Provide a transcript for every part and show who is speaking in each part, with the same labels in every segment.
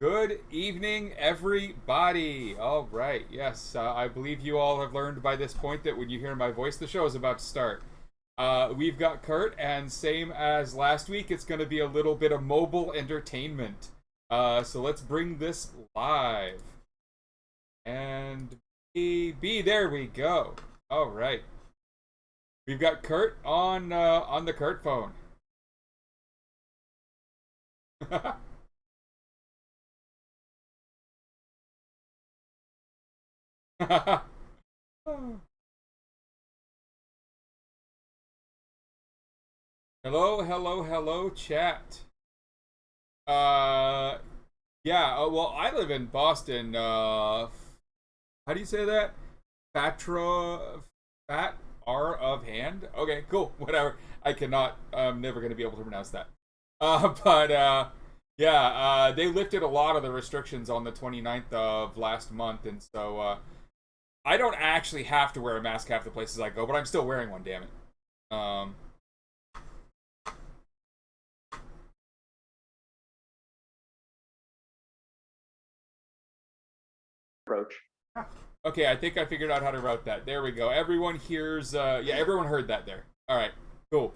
Speaker 1: Good evening, everybody. All right, yes, I believe you all have learned by this point that when you hear my voice, the show is about to start. We've got Kurt, and same as last week, it's going to be a little bit of mobile entertainment. So let's bring this live. And there we go. All right. We've got Kurt on the Kurt phone. Hello, hello, hello, chat. Yeah, well, I live in Boston. How do you say that? Fat R of hand? Okay, cool, whatever. I'm never going to be able to pronounce that. Yeah, they lifted a lot of the restrictions on the 29th of last month, and so, I don't actually have to wear a mask half the places I go, but I'm still wearing one, damn it.
Speaker 2: Approach.
Speaker 1: Okay, I think I figured out how to route that. There we go. Everyone hears, yeah, everyone heard that there. Alright, cool.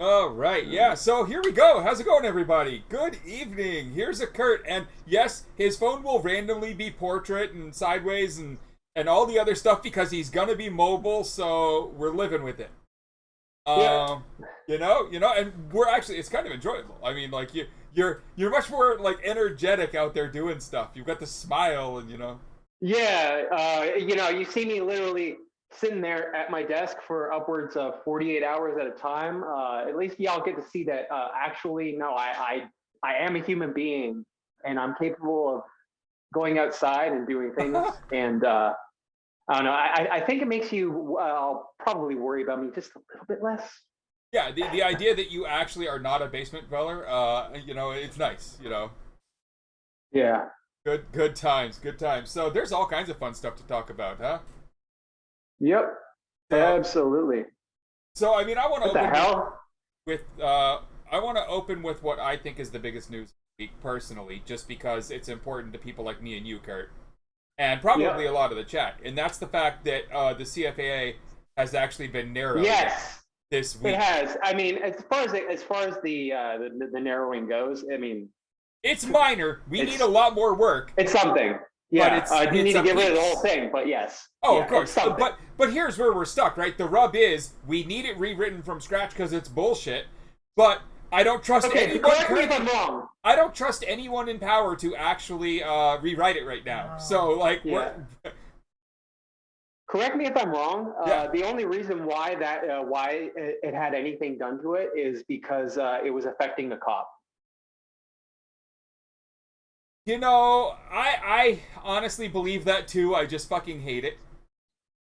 Speaker 1: Alright, yeah, so here we go. How's it going, everybody? Good evening. Here's a Kurt, and yes, his phone will randomly be portrait and sideways and all the other stuff because he's gonna be mobile, so we're living with it.
Speaker 2: Yeah.
Speaker 1: You know, and we're actually, it's kind of enjoyable. I mean, like, you're much more, like, energetic out there doing stuff. You've got the smile and,
Speaker 2: Yeah, you see me literally sitting there at my desk for upwards of 48 hours at a time. At least y'all get to see that actually, no, I am a human being and I'm capable of going outside and doing things. And I don't know, I think it makes you probably worry about me just a little bit less.
Speaker 1: Yeah, the idea that you actually are not a basement dweller, it's nice,
Speaker 2: Yeah.
Speaker 1: Good times. So there's all kinds of fun stuff to talk about, huh?
Speaker 2: Yep. Absolutely.
Speaker 1: So I mean, I want to
Speaker 2: open
Speaker 1: with what I think is the biggest news week personally, just because it's important to people like me and you, Kurt, and probably a lot of the chat, and that's the fact that the CFAA has actually been narrowed.
Speaker 2: Yes.
Speaker 1: This week.
Speaker 2: It has. I mean, as far as the narrowing goes, I mean,
Speaker 1: it's minor. We need a lot more work.
Speaker 2: It's something. Yeah, you need to get rid of the whole thing, but yes.
Speaker 1: Oh, yeah, of course. But here's where we're stuck, right? The rub is we need it rewritten from scratch because it's bullshit. But I don't trust anyone.
Speaker 2: Correct me if I'm wrong.
Speaker 1: I don't trust anyone in power to actually rewrite it right now.
Speaker 2: No.
Speaker 1: So, like,
Speaker 2: correct me if I'm wrong.
Speaker 1: Yeah.
Speaker 2: The only reason why it had anything done to it is because it was affecting the cop.
Speaker 1: I honestly believe that too. I just fucking hate it.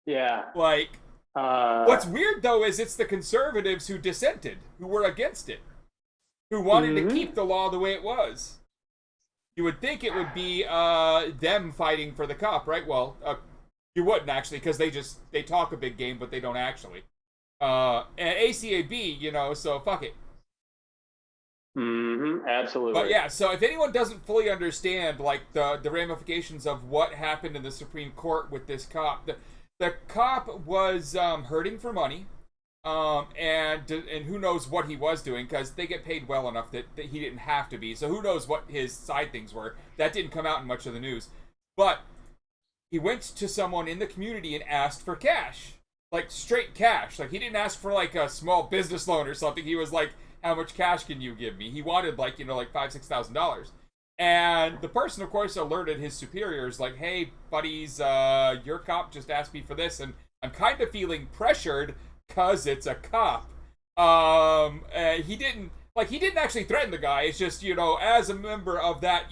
Speaker 2: Yeah.
Speaker 1: Like, what's weird though is it's the conservatives who dissented, who were against it, who wanted to keep the law the way it was. You would think it would be them fighting for the cop, right? Well, you wouldn't actually, because they talk a big game, but they don't actually. And ACAB, so fuck it.
Speaker 2: Absolutely.
Speaker 1: But yeah, so if anyone doesn't fully understand, like, the ramifications of what happened in the Supreme Court with this cop, the cop was hurting for money, and who knows what he was doing, because they get paid well enough that he didn't have to be, so who knows what his side things were. That didn't come out in much of the news. But he went to someone in the community and asked for cash. Like, straight cash. Like, he didn't ask for, like, a small business loan or something. He was like, how much cash can you give me? He wanted, like, like $5,000-$6,000. And the person, of course, alerted his superiors, like, hey, buddies, your cop just asked me for this, and I'm kind of feeling pressured because it's a cop. He didn't actually threaten the guy. It's just, as a member of that,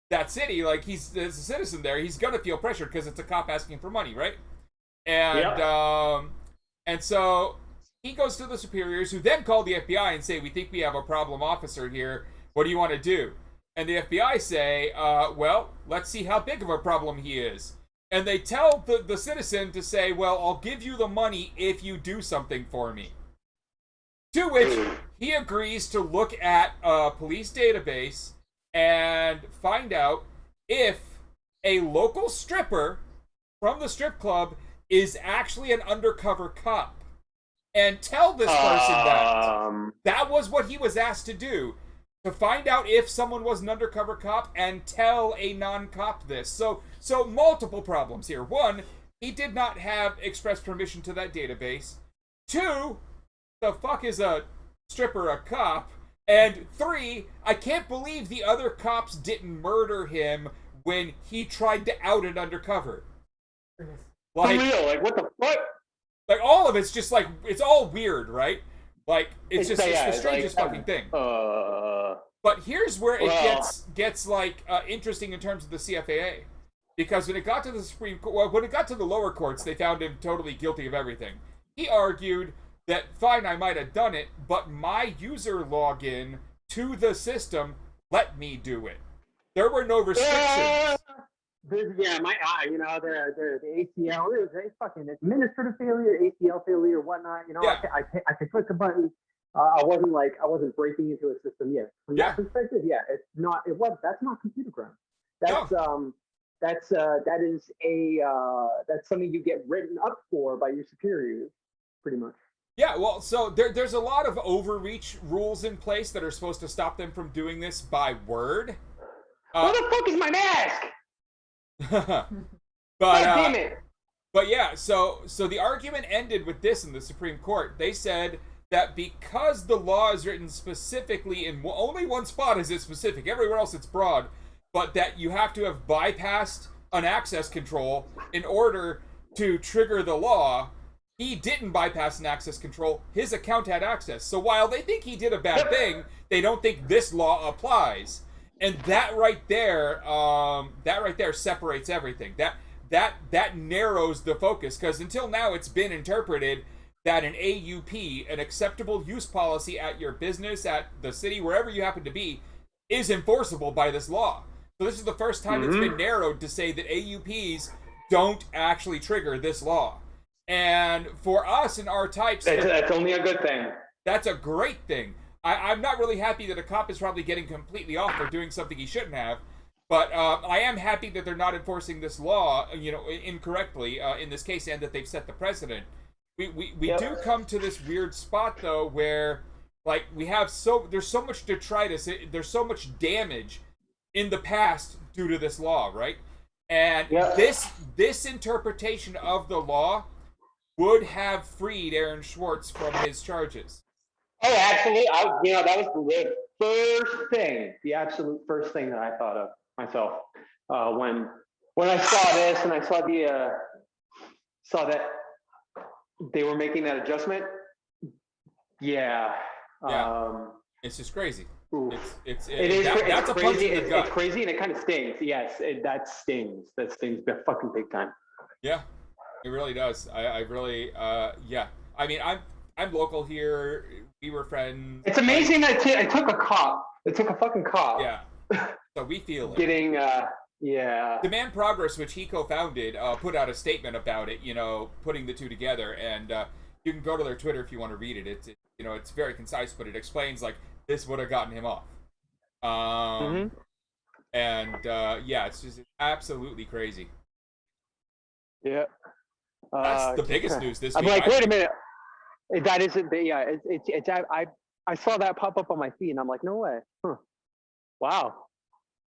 Speaker 1: that city, like, he's as a citizen there, he's gonna feel pressured because it's a cop asking for money, right? And, and so he goes to the superiors, who then call the FBI and say, we think we have a problem officer here. What do you want to do? And the FBI say, well, let's see how big of a problem he is. And they tell the citizen to say, well, I'll give you the money if you do something for me. To which he agrees to look at a police database and find out if a local stripper from the strip club is actually an undercover cop. And tell this person that was what he was asked to do. To find out if someone was an undercover cop and tell a non-cop this. So multiple problems here. One, he did not have express permission to that database. Two, the fuck is a stripper a cop? And three, I can't believe the other cops didn't murder him when he tried to out an undercover.
Speaker 2: Like, for real, like what the fuck?
Speaker 1: Like all of it's just like, it's all weird, right? Like, it's the strangest fucking thing. But here's where it gets like interesting in terms of the CFAA. Because when it got to the Supreme Court, well, when it got to the lower courts, they found him totally guilty of everything. He argued that, fine, I might have done it, but my user login to the system let me do it. There were no restrictions.
Speaker 2: Yeah, the ACL, it's fucking administrative failure, ACL failure, whatnot. You know,
Speaker 1: yeah.
Speaker 2: I could click the button. I wasn't breaking into a system yet. From that perspective, that's not computer crime. That's that's something you get written up for by your superiors, pretty much.
Speaker 1: Yeah, well, so there's a lot of overreach rules in place that are supposed to stop them from doing this by word.
Speaker 2: Where the fuck is my mask?
Speaker 1: God
Speaker 2: damn it.
Speaker 1: But yeah, so the argument ended with this in the Supreme Court. They said that because the law is written specifically in only one spot is it specific, everywhere else it's broad, but that you have to have bypassed an access control in order to trigger the law. He didn't bypass an access control. His account had access. So while they think he did a bad thing, they don't think this law applies. And that right there separates everything. That narrows the focus, because until now it's been interpreted that an AUP, an acceptable use policy at your business, at the city, wherever you happen to be, is enforceable by this law. So this is the first time it's been narrowed to say that AUPs don't actually trigger this law. And for us and our types,
Speaker 2: that's only a good thing.
Speaker 1: That's a great thing. I'm not really happy that a cop is probably getting completely off for doing something he shouldn't have, but I am happy that they're not enforcing this law, incorrectly in this case, and that they've set the precedent. We do come to this weird spot though, where like there's so much detritus, there's so much damage in the past due to this law, right? And this interpretation of the law would have freed Aaron Swartz from his charges.
Speaker 2: Oh, actually, that was the absolute first thing that I thought of myself when I saw this and I saw that they were making that adjustment. Yeah.
Speaker 1: It's just crazy. It's
Speaker 2: crazy. It's crazy and it kind of stings. Yes, that stings. That stings fucking big time.
Speaker 1: Yeah, it really does. I really, yeah. I mean, I'm local here. We were friends.
Speaker 2: It's amazing that it took a cop. It took a fucking cop.
Speaker 1: Yeah. So we feel it.
Speaker 2: Getting, yeah.
Speaker 1: Demand Progress, which he co-founded, put out a statement about it, putting the two together. And you can go to their Twitter if you want to read it. It's very concise, but it explains, like, this would have gotten him off. And, yeah, it's just absolutely crazy.
Speaker 2: Yeah.
Speaker 1: That's the biggest news this week.
Speaker 2: I'm like, wait a minute. That isn't the, yeah, it's I saw that pop up on my feed and I'm like, no way. Huh. Wow.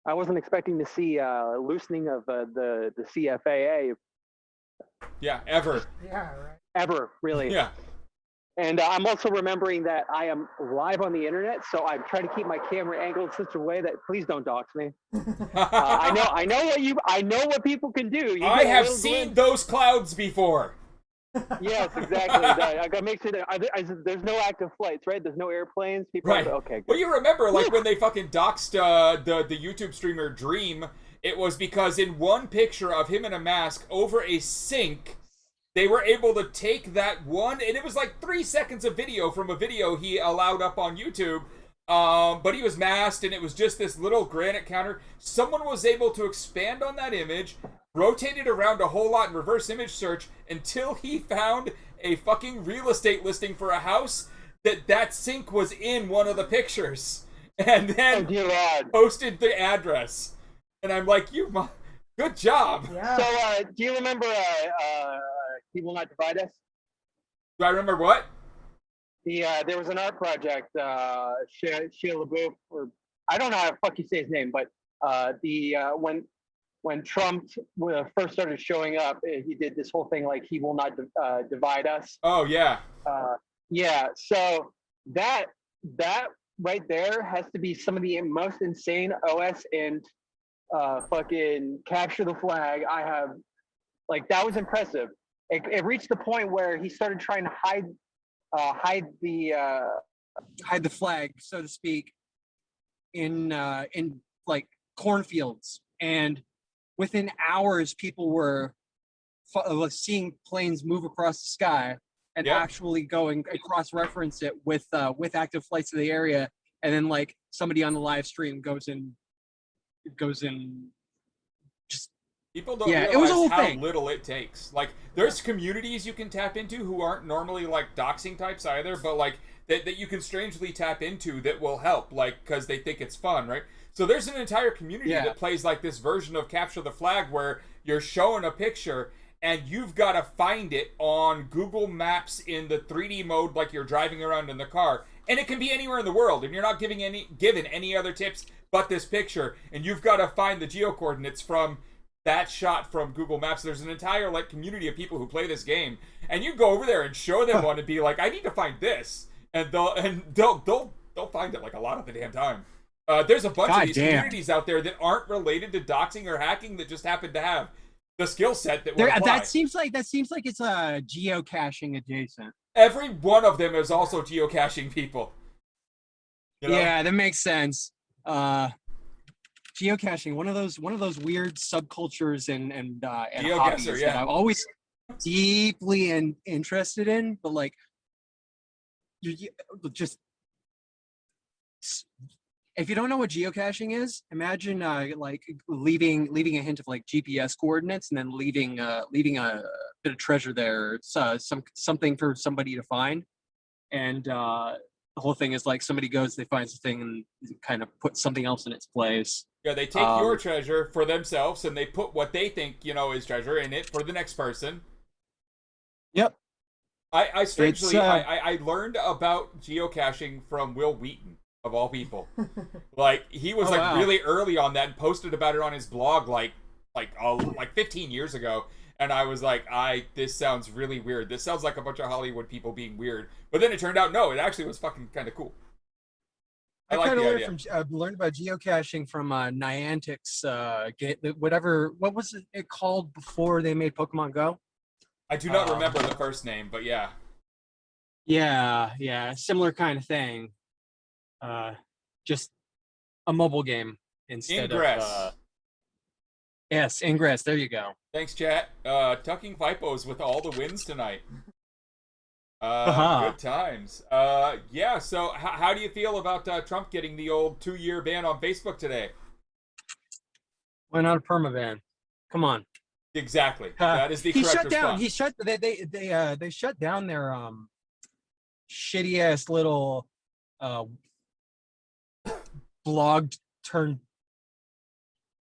Speaker 2: I wasn't expecting to see loosening of the CFAA.
Speaker 1: Yeah, ever.
Speaker 3: Yeah, right.
Speaker 2: Ever, really.
Speaker 1: Yeah.
Speaker 2: And I'm also remembering that I am live on the internet, so I'm trying to keep my camera angled such a way that please don't dox me. I know what people can do.
Speaker 1: I have seen those clouds before.
Speaker 2: Yes, exactly. I got to make sure that there's no active flights, right? There's no airplanes. People
Speaker 1: right.
Speaker 2: Okay. Good.
Speaker 1: Well, you remember, like, when they fucking doxed the YouTube streamer Dream, it was because in one picture of him in a mask over a sink, they were able to take that one, and it was like 3 seconds of video from a video he allowed up on YouTube, but he was masked, and it was just this little granite counter. Someone was able to expand on that image, rotate it around a whole lot in reverse image search until he found a fucking real estate listing for a house that sink was in one of the pictures, and then
Speaker 2: dear God.
Speaker 1: posted the address. And I'm like, good job.
Speaker 3: Yeah.
Speaker 2: So, do you remember He Will Not Divide Us?
Speaker 1: Do I remember what?
Speaker 2: There was an art project, Shia LaBeouf, or I don't know how the fuck you say his name, but when Trump first started showing up, he did this whole thing like he will not divide us.
Speaker 1: Oh yeah.
Speaker 2: Yeah. So that right there has to be some of the most insane OS and fucking capture the flag I have. Like, that was impressive. It reached the point where he started trying to hide the flag, so to speak, in like cornfields, and within hours people were seeing planes move across the sky and actually going cross-reference it with active flights to the area, and then like somebody on the live stream goes in just
Speaker 1: people don't
Speaker 2: it was a
Speaker 1: realize
Speaker 2: whole
Speaker 1: how
Speaker 2: thing.
Speaker 1: little it takes. Like, there's communities you can tap into who aren't normally like doxing types either, but like that you can strangely tap into that will help, like, because they think it's fun, right? So there's an entire community that plays like this version of Capture the Flag where you're showing a picture and you've got to find it on Google Maps in the 3D mode, like you're driving around in the car, and it can be anywhere in the world, and you're not given any other tips but this picture, and you've got to find the geo coordinates from that shot from Google Maps. There's an entire like community of people who play this game, and you go over there and show them one and be like, I need to find this, and they'll find it like a lot of the damn time. There's a bunch of these communities out there that aren't related to doxing or hacking that just happen to have the skill set that would apply.
Speaker 2: That seems like it's geocaching adjacent.
Speaker 1: Every one of them is also geocaching people. You know?
Speaker 2: Yeah, that makes sense. Geocaching, one of those weird subcultures and hobbies that I'm always deeply interested in, but like you just, if you don't know what geocaching is, imagine like leaving a hint of like GPS coordinates and then leaving a bit of treasure there. It's something for somebody to find, and the whole thing is like somebody goes, they find something and kind of put something else in its place.
Speaker 1: Yeah, they take your treasure for themselves and they put what they think, is treasure in it for the next person.
Speaker 2: Yep.
Speaker 1: I strangely, I learned about geocaching from Will Wheaton, of all people. Like, he was really early on that and posted about it on his blog like 15 years ago. And I was like, this sounds really weird. This sounds like a bunch of Hollywood people being weird. But then it turned out, no, it actually was fucking kind of cool. I like the idea.
Speaker 2: Learned about geocaching from Niantic's what was it called before they made Pokemon Go?
Speaker 1: I do not remember the first name, but yeah.
Speaker 2: Yeah, similar kind of thing. Just a mobile game instead of yes, Ingress. There you go.
Speaker 1: Thanks, chat. Tucking Vipos with all the wins tonight. Good times. Yeah, so how do you feel about Trump getting the old 2-year ban on Facebook today?
Speaker 2: Why not a permaban? Come on.
Speaker 1: Exactly. That is the correct response.
Speaker 2: They shut down their shitty ass little blog turned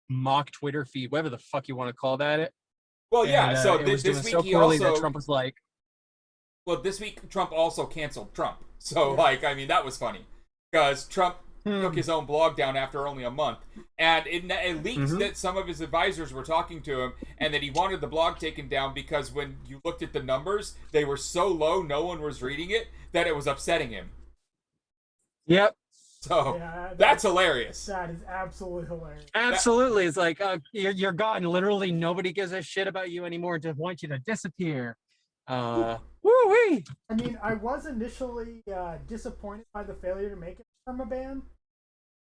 Speaker 2: mock Twitter feed, whatever the fuck you want to call that.
Speaker 1: Well, yeah. So this week
Speaker 2: so poorly that Trump was like,
Speaker 1: well, this week Trump also canceled Trump. So that was funny because Trump took his own blog down after only a month, and it leaked that some of his advisors were talking to him and that he wanted the blog taken down because when you looked at the numbers, they were so low, no one was reading it, that it was upsetting him.
Speaker 2: Yep.
Speaker 1: So that's hilarious.
Speaker 3: That is absolutely hilarious.
Speaker 2: Absolutely. It's like, you're gone. Literally nobody gives a shit about you anymore. Just want you to disappear. Woo-wee.
Speaker 3: I mean, I was initially disappointed by the failure to make it from a ban,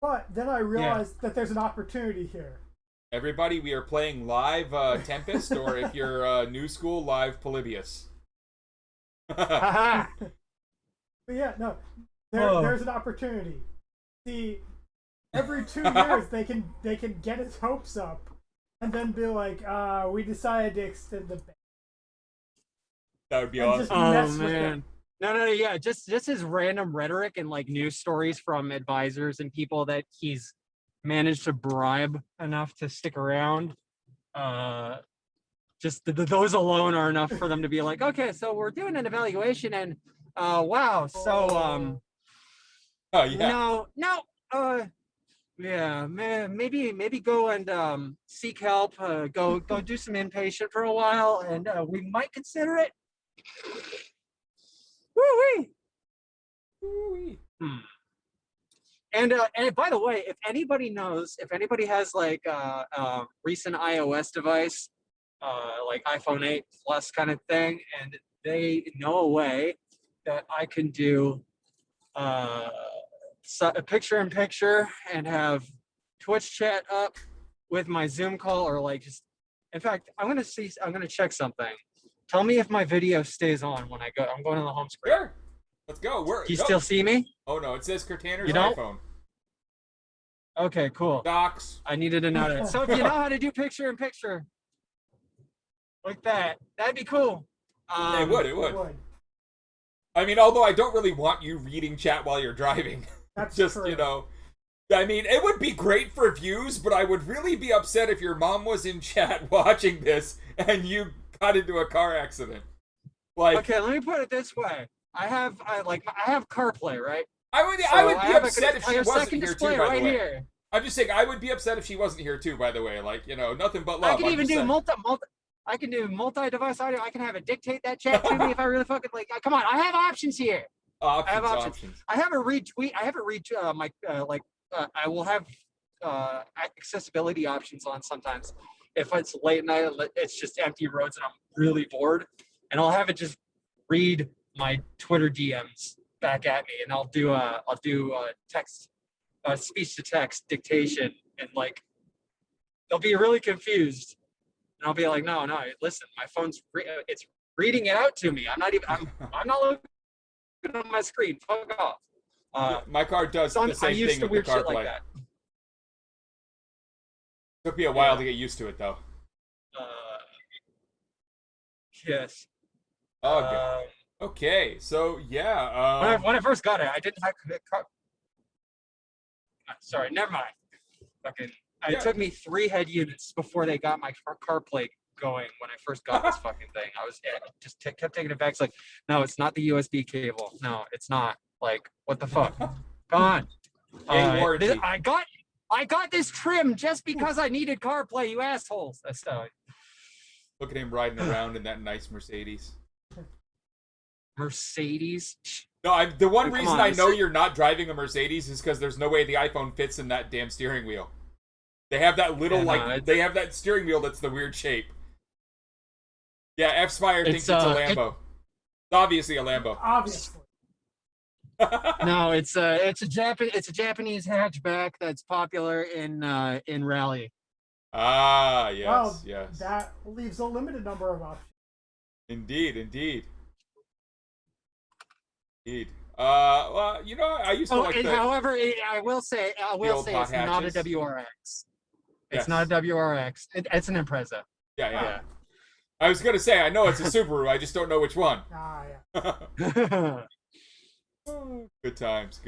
Speaker 3: but then I realized that there's an opportunity here.
Speaker 1: Everybody, we are playing live Tempest, or if you're new school, live Polybius.
Speaker 3: But yeah, no, there's an opportunity. See, every 2 years they can get his hopes up, and then be like, we decided to extend the ban.
Speaker 1: That would be awesome.
Speaker 2: Oh man,
Speaker 4: No, yeah, just his random rhetoric and like news stories from advisors and people that he's managed to bribe enough to stick around. Just those alone are enough for them to be like, okay, so we're doing an evaluation, and wow, so
Speaker 1: Oh yeah.
Speaker 4: no, yeah, man, maybe go and seek help. Go do some inpatient for a while, and we might consider it. Woo-wee.
Speaker 1: Woo-wee.
Speaker 4: And by the way, if anybody has like recent iOS device, like iPhone 8 Plus kind of thing, and they know a way that I can do a picture-in-picture and have Twitch chat up with my Zoom call, or like just, in fact, I'm gonna check something. Tell me if my video stays on when I go. I'm going to the home screen.
Speaker 1: Sure. Let's go.
Speaker 4: Do you still see me?
Speaker 1: Oh no, it says Kirtaner's
Speaker 4: You don't?
Speaker 1: iPhone.
Speaker 4: Okay, cool.
Speaker 1: Docs.
Speaker 4: I needed to know that. So if you know how to do picture-in-picture like that, that'd be cool.
Speaker 1: It would. I mean, although I don't really want you reading chat while you're driving.
Speaker 3: That's
Speaker 1: just,
Speaker 3: true.
Speaker 1: you know. I mean, it would be great for views, but I would really be upset if your mom was in chat watching this and you got into a car accident. Like,
Speaker 4: okay, let me put it this way. I have CarPlay, right?
Speaker 1: I would be upset if she wasn't here too, by the way.
Speaker 4: Here.
Speaker 1: I'm just saying, I would be upset if she wasn't here too, by the way. Like, you know, nothing but love.
Speaker 4: I can even do I can do multi-device audio. I can have it dictate that chat to me if I really fucking like. Come on, I have options here.
Speaker 1: I have options.
Speaker 4: I have a retweet. I have a my I will have accessibility options on sometimes. If it's late night, it's just empty roads and I'm really bored, and I'll have it just read my Twitter DMs back at me, and I'll do text, speech to text dictation, and like they'll be really confused, and I'll be like, no, listen, my phone's it's reading it out to me. I'm not looking at my screen. Fuck off.
Speaker 1: My car does the same thing with the CarPlay.
Speaker 4: Like that.
Speaker 1: Took me a while to get used to it, though.
Speaker 4: Yes.
Speaker 1: Oh, okay. So yeah.
Speaker 4: When I first got it, I didn't have. Sorry, never mind. Fucking. It took me 3 head units before they got my CarPlay going. When I first got this fucking thing, I was just kept taking it back. It's like, no, it's not the USB cable. No, it's not. Like, what the fuck? Come on. I got this trim just because I needed CarPlay, you assholes. That's
Speaker 1: Look at him riding around in that nice Mercedes.
Speaker 4: Mercedes?
Speaker 1: No, the one reason I know you're not driving a Mercedes is because there's no way the iPhone fits in that damn steering wheel. They have that little, they have that steering wheel that's the weird shape. Yeah, F-Spire thinks it's a Lambo. It's obviously a Lambo.
Speaker 3: Obviously.
Speaker 4: No, it's a Japanese hatchback that's popular in rally.
Speaker 1: Ah, yes,
Speaker 3: well,
Speaker 1: yes.
Speaker 3: That leaves a limited number of options.
Speaker 1: Indeed. Well, you know, I used to like
Speaker 4: however, I will say it's not a WRX. It's not a WRX. It's an Impreza.
Speaker 1: Yeah. I was gonna say, I know it's a Subaru, I just don't know which one.
Speaker 3: Yeah.
Speaker 1: Good times.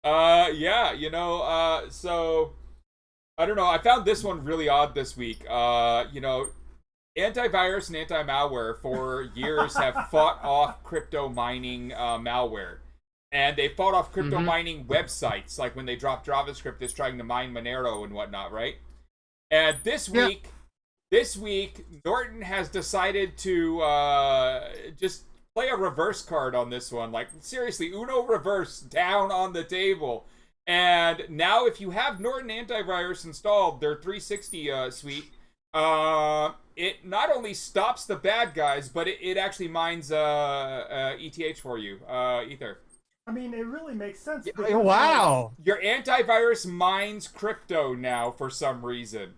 Speaker 1: Yeah, you know, so I don't know. I found this one really odd this week. You know, antivirus and anti-malware for years have fought off crypto mining malware. And they fought off crypto mining websites, like when they dropped JavaScript that's trying to mine Monero and whatnot, right? And this week, Norton has decided to just play a reverse card on this one. Like, seriously, Uno reverse down on the table. And now if you have Norton antivirus installed, their 360 suite, it not only stops the bad guys, but it actually mines ETH for you, Ether.
Speaker 3: I mean, it really makes sense.
Speaker 4: Wow.
Speaker 1: Your antivirus mines crypto now for some reason.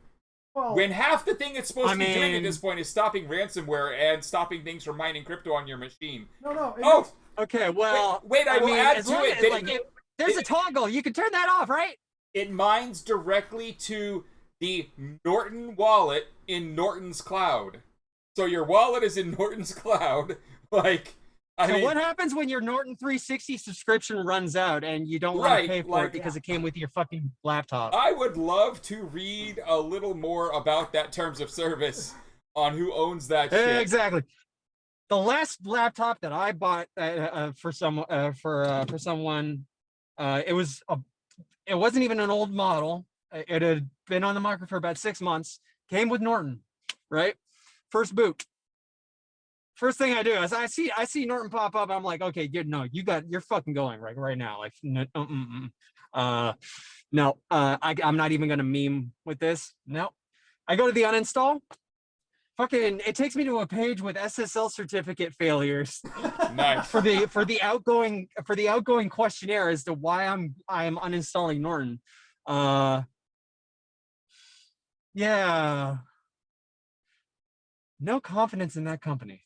Speaker 3: Well,
Speaker 1: when half the thing it's supposed to be doing at this point is stopping ransomware and stopping things from mining crypto on your machine.
Speaker 3: No.
Speaker 4: Okay, well...
Speaker 1: Wait, I will add to it.
Speaker 4: There's a toggle. You can turn that off, right?
Speaker 1: It mines directly to the Norton wallet in Norton's cloud. So your wallet is in Norton's cloud. Like, I mean,
Speaker 4: what happens when your Norton 360 subscription runs out and you don't want to pay for it because it came with your fucking laptop?
Speaker 1: I would love to read a little more about that terms of service on who owns that shit.
Speaker 4: Exactly. The last laptop that I bought for someone, it wasn't even an old model. It had been on the market for about 6 months. Came with Norton, right? First boot. First thing I do is I see Norton pop up. I'm like, okay, you're fucking going right now. Like, no, I'm not even gonna meme with this. No, I go to the uninstall. Fucking, it takes me to a page with SSL certificate failures.
Speaker 1: Nice.
Speaker 4: for the outgoing questionnaire as to why I'm uninstalling Norton. Yeah. No confidence in that company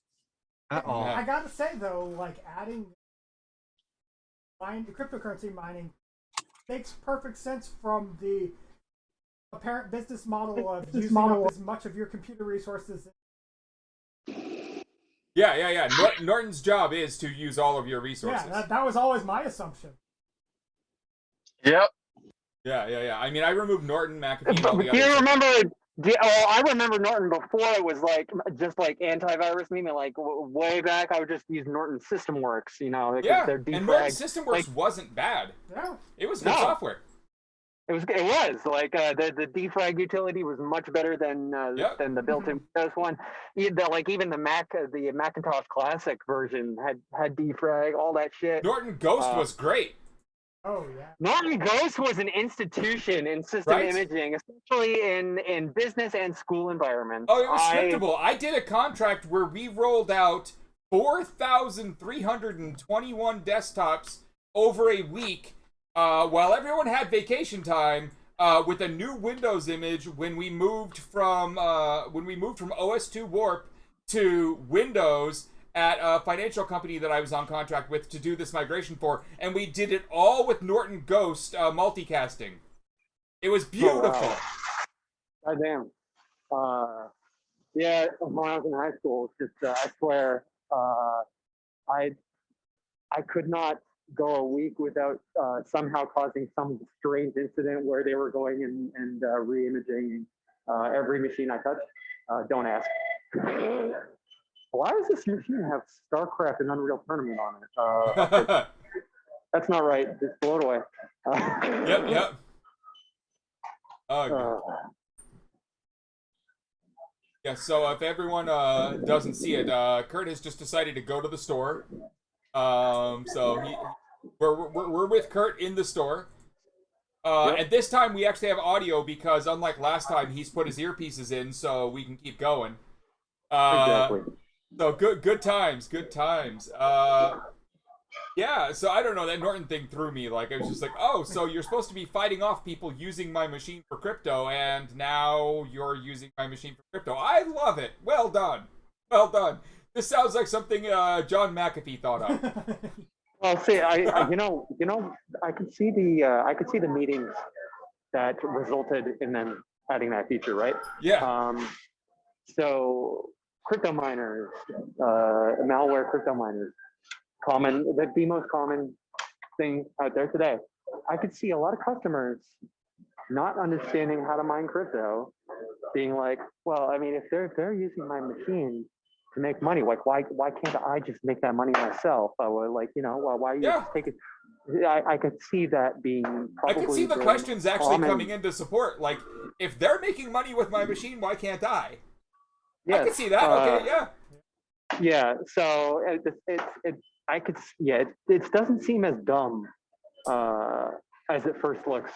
Speaker 4: at all.
Speaker 3: I gotta say though, like adding cryptocurrency mining makes perfect sense from the apparent business model of using up as much of your computer resources.
Speaker 1: Yeah. Norton's job is to use all of your resources.
Speaker 3: Yeah, that was always my assumption.
Speaker 4: Yep.
Speaker 1: Yeah. I mean, I removed Norton, McAfee, all the
Speaker 2: Do
Speaker 1: others.
Speaker 2: you remember? I remember Norton before it was like just like antivirus memeing. Like way back, I would just use Norton SystemWorks. You know,
Speaker 1: Yeah,
Speaker 2: their
Speaker 1: and Norton SystemWorks wasn't bad.
Speaker 3: Yeah,
Speaker 1: it was good software.
Speaker 2: It was like the defrag utility was much better than the built-in Windows one. Even the Macintosh Classic version had defrag, all that shit.
Speaker 1: Norton Ghost was great.
Speaker 3: Oh yeah.
Speaker 2: Norton Ghost was an institution in system imaging, especially in business and school environments.
Speaker 1: Oh, it was scriptable. I did a contract where we rolled out 4,321 desktops over a week. While everyone had vacation time, with a new Windows image when we moved from OS2 Warp to Windows at a financial company that I was on contract with to do this migration for, and we did it all with Norton Ghost multicasting. It was beautiful.
Speaker 2: God damn. Yeah, when I was in high school, I swear, I could not go a week without somehow causing some strange incident where they were going and re-imaging every machine I touched. Don't ask. Why does this machine have StarCraft and Unreal Tournament on it? That's not right. Just blow it away.
Speaker 1: Yep. Yeah, so if everyone doesn't see it, Kurt has just decided to go to the store. We're with Kurt in the store. And this time we actually have audio because unlike last time, he's put his earpieces in so we can keep going.
Speaker 2: Exactly.
Speaker 1: So good times. Yeah, so I don't know, that Norton thing threw me. Like, I was just like, oh, so you're supposed to be fighting off people using my machine for crypto, and now you're using my machine for crypto. I love it. Well done. This sounds like something John McAfee thought of.
Speaker 2: Well, see, I could see the meetings that resulted in them adding that feature, right?
Speaker 1: Yeah.
Speaker 2: So crypto miners, malware crypto miners, the most common thing out there today. I could see a lot of customers not understanding how to mine crypto, being like, well, I mean, if they're using my machine to make money, like why can't I just make that money myself? I would why are you just taking? I could see that being.
Speaker 1: I could see the questions actually coming into support. Like, if they're making money with my machine, why can't I? Yes, I could see that. Okay, yeah.
Speaker 2: Yeah. So it doesn't seem as dumb as it first looks.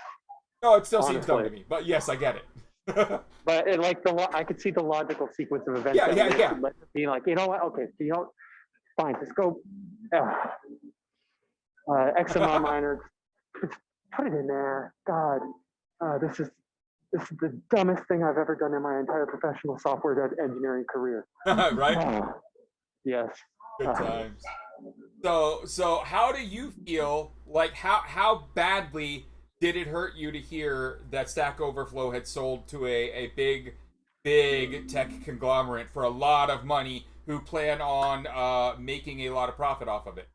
Speaker 1: No, it still seems dumb to me. But yes, I get it.
Speaker 2: But I could see the logical sequence of events.
Speaker 1: Yeah.
Speaker 2: Being like, you know what? Okay, so fine, just go. XML miner, just put it in there. God, this is the dumbest thing I've ever done in my entire professional software engineering career.
Speaker 1: Right?
Speaker 2: Yes.
Speaker 1: Good times. So how do you feel? Like, how badly did it hurt you to hear that Stack Overflow had sold to a big tech conglomerate for a lot of money who plan on making a lot of profit off of it.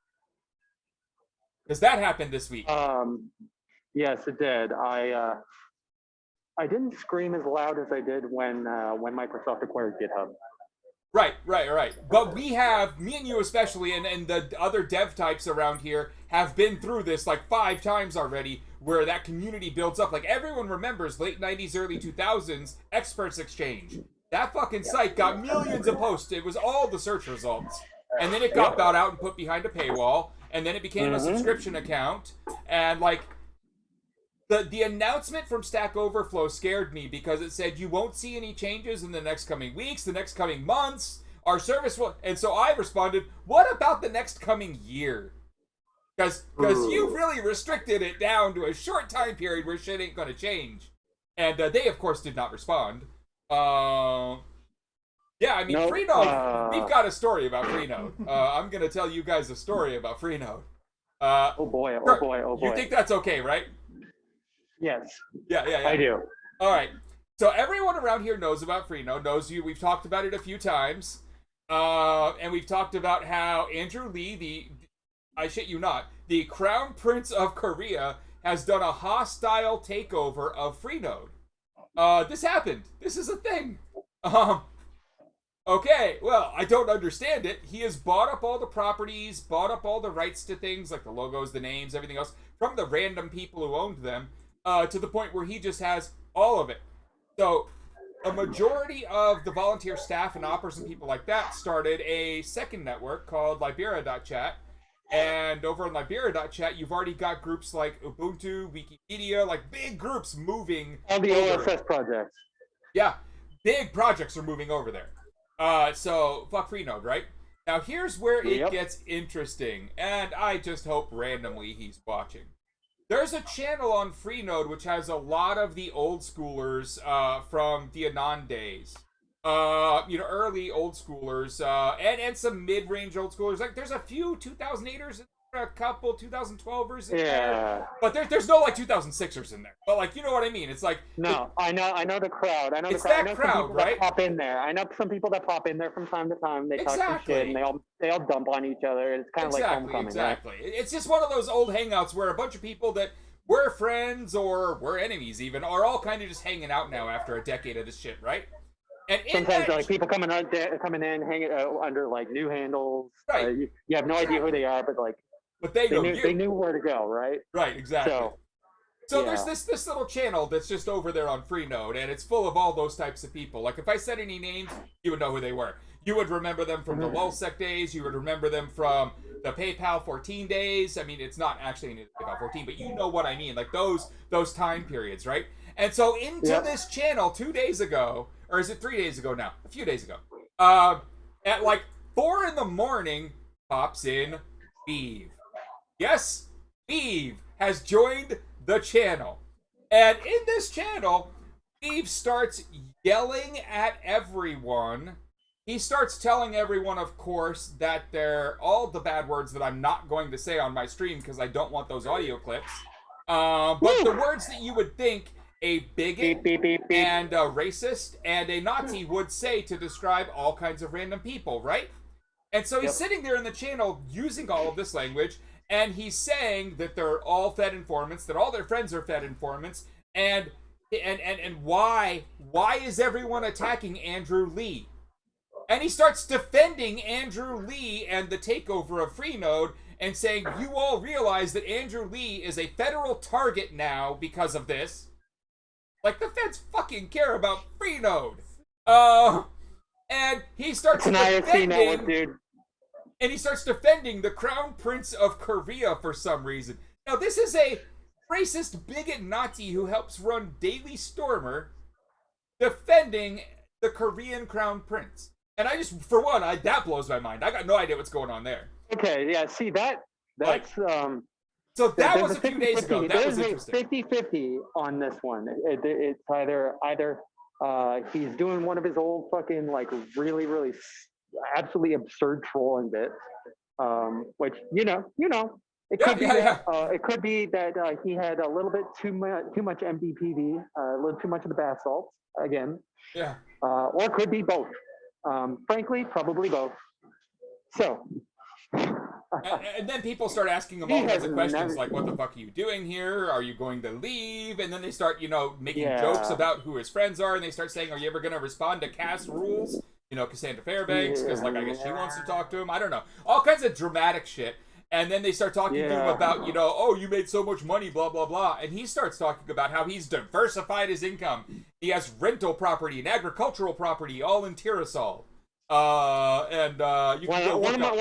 Speaker 1: Because that happened this week.
Speaker 2: Yes, it did. I didn't scream as loud as I did when Microsoft acquired GitHub.
Speaker 1: Right. But we have, me and you especially, and the other dev types around here have been through this like 5 times already, where that community builds up. Like, everyone remembers late 90s, early 2000s, Experts Exchange. That fucking site got millions of posts. It was all the search results. And then it got bought out and put behind a paywall, and then it became a subscription account, and like, The announcement from Stack Overflow scared me because it said you won't see any changes in the next coming weeks, the next coming months. Our service will, and so I responded, "What about the next coming year?" Because you really restricted it down to a short time period where shit ain't gonna change. And they, of course, did not respond. Yeah, I mean,
Speaker 2: Nope.
Speaker 1: Freenode. We've got a story about Freenode. I'm gonna tell you guys a story about Freenode.
Speaker 2: Oh boy!
Speaker 1: You think that's okay, right?
Speaker 2: Yes.
Speaker 1: Yeah.
Speaker 2: I do.
Speaker 1: All right. So everyone around here knows about Freenode, knows you. We've talked about it a few times. And we've talked about how Andrew Lee, I shit you not, the Crown Prince of Korea, has done a hostile takeover of Freenode. This happened. This is a thing. Okay, well, I don't understand it. He has bought up all the properties, bought up all the rights to things, like the logos, the names, everything else, from the random people who owned them, to the point where he just has all of it. So a majority of the volunteer staff and operators and people like that started a second network called Libera.chat. And over on Libera.chat, you've already got groups like Ubuntu, Wikipedia, like big groups moving.
Speaker 2: All the OSS projects.
Speaker 1: Yeah, big projects are moving over there. So fuck Freenode, right? Now here's where it gets interesting, and I just hope randomly he's watching. There's a channel on Freenode which has a lot of the old schoolers from the Anon days. Early old schoolers, and some mid-range old schoolers. Like, there's a few 2008ers, a couple 2012ers in there. But there's no, like, 2006ers in there. But, like, you know what I mean? It's like...
Speaker 2: No, I know the crowd. I know the
Speaker 1: It's
Speaker 2: crowd.
Speaker 1: that crowd, right?
Speaker 2: Pop in there. I know some people that pop in there from time to time. They talk some shit, and they all dump on each other. It's kind of like homecoming.
Speaker 1: Exactly.
Speaker 2: Right?
Speaker 1: It's just one of those old hangouts where a bunch of people that were friends or were enemies even are all kind of just hanging out now after a decade of this shit, right? And
Speaker 2: sometimes like people coming in, hanging under like new handles.
Speaker 1: Right.
Speaker 2: You have no idea who they are, but they knew where to go, right?
Speaker 1: Right, exactly. So there's this little channel that's just over there on Freenode, and it's full of all those types of people. Like, if I said any names, you would know who they were. You would remember them from the LulzSec days. You would remember them from the PayPal 14 days. I mean, it's not actually in PayPal 14, but you know what I mean. Like, those time periods, right? And so into this channel 2 days ago, or is it 3 days ago now? A few days ago. At like 4 in the morning, pops in Steve. Yes, Steve has joined the channel. And in this channel, Steve starts yelling at everyone. He starts telling everyone, of course, that they're all the bad words that I'm not going to say on my stream because I don't want those audio clips. But the words that you would think a bigot and a racist and a Nazi would say to describe all kinds of random people, right? And so he's sitting there in the channel using all of this language, and he's saying that they're all Fed informants, that all their friends are Fed informants, and why is everyone attacking Andrew Lee? And he starts defending Andrew Lee and the takeover of Freenode and saying, you all realize that Andrew Lee is a federal target now because of this. Like, the feds fucking care about Freenode. And he starts defending... And he starts defending the Crown Prince of Korea for some reason. Now, this is a racist bigot Nazi who helps run Daily Stormer defending the Korean Crown Prince. And I just, for one, that blows my mind. I got no idea what's going on there.
Speaker 2: Okay, yeah, see, that's...
Speaker 1: So that was a few days ago. That was interesting.
Speaker 2: 50-50 on this one. It's either he's doing one of his old fucking, like, really, really absolutely absurd trolling bits, which, it could be that he had a little bit too much MDPV, a little too much of the bath salts, again.
Speaker 1: Yeah.
Speaker 2: Or it could be both. Frankly, probably both. So.
Speaker 1: And then people start asking him all kinds of questions like, what the fuck are you doing here? Are you going to leave? And then they start, making jokes about who his friends are, and they start saying, are you ever going to respond to caste rules? Cassandra Fairbanks, because, I guess she wants to talk to him. I don't know. All kinds of dramatic shit. And then they start talking to him about, oh, you made so much money, blah, blah, blah. And he starts talking about how he's diversified his income. He has rental property and agricultural property all in Tyrosol. One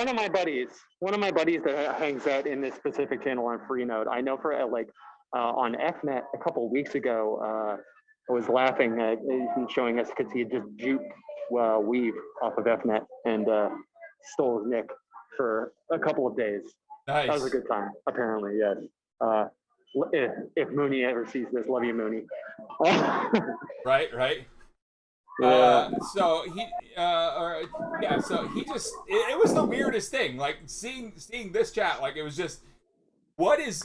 Speaker 2: of my buddies that hangs out in this specific channel on Freenode, I know for on FNet a couple of weeks ago, I was laughing at him showing us because he had just juked Weave off of FNet and stole his nick for a couple of days.
Speaker 1: Nice.
Speaker 2: That was a good time, apparently, yes. If Mooney ever sees this, love you, Mooney.
Speaker 1: Right.
Speaker 2: Yeah.
Speaker 1: So he just, it was the weirdest thing, like seeing this chat, like it was just, what is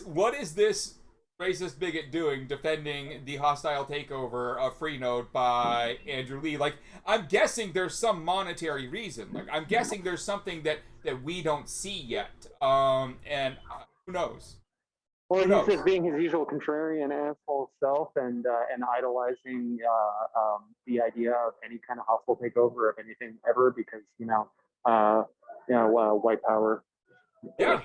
Speaker 1: this racist bigot doing defending the hostile takeover of Freenode by Andrew Lee? Like, I'm guessing there's some monetary reason. Like, I'm guessing there's something that we don't see yet. And who knows?
Speaker 2: Or he's just being his usual contrarian asshole self and idolizing the idea of any kind of hostile takeover of anything ever because white power.
Speaker 1: Yeah.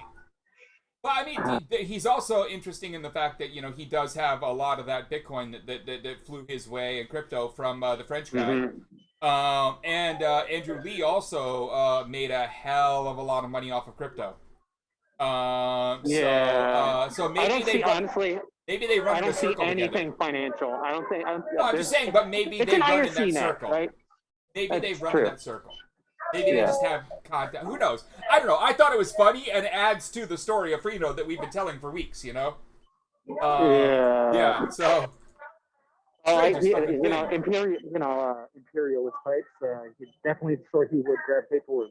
Speaker 1: Well, I mean, he's also interesting in the fact that he does have a lot of that Bitcoin that flew his way and crypto from the French guy. Mm-hmm. And Andrew Lee also made a hell of a lot of money off of crypto. So maybe they run
Speaker 2: I don't see anything
Speaker 1: together.
Speaker 2: Financial.
Speaker 1: I'm just saying, but maybe they run in that circle.
Speaker 2: Right?
Speaker 1: Maybe they run in that circle. Maybe they just have contact. Who knows? I don't know. I thought it was funny and adds to the story of Freenode that we've been telling for weeks. Yeah. So.
Speaker 2: Imperialist types. He's definitely the sort he would grab paperwork.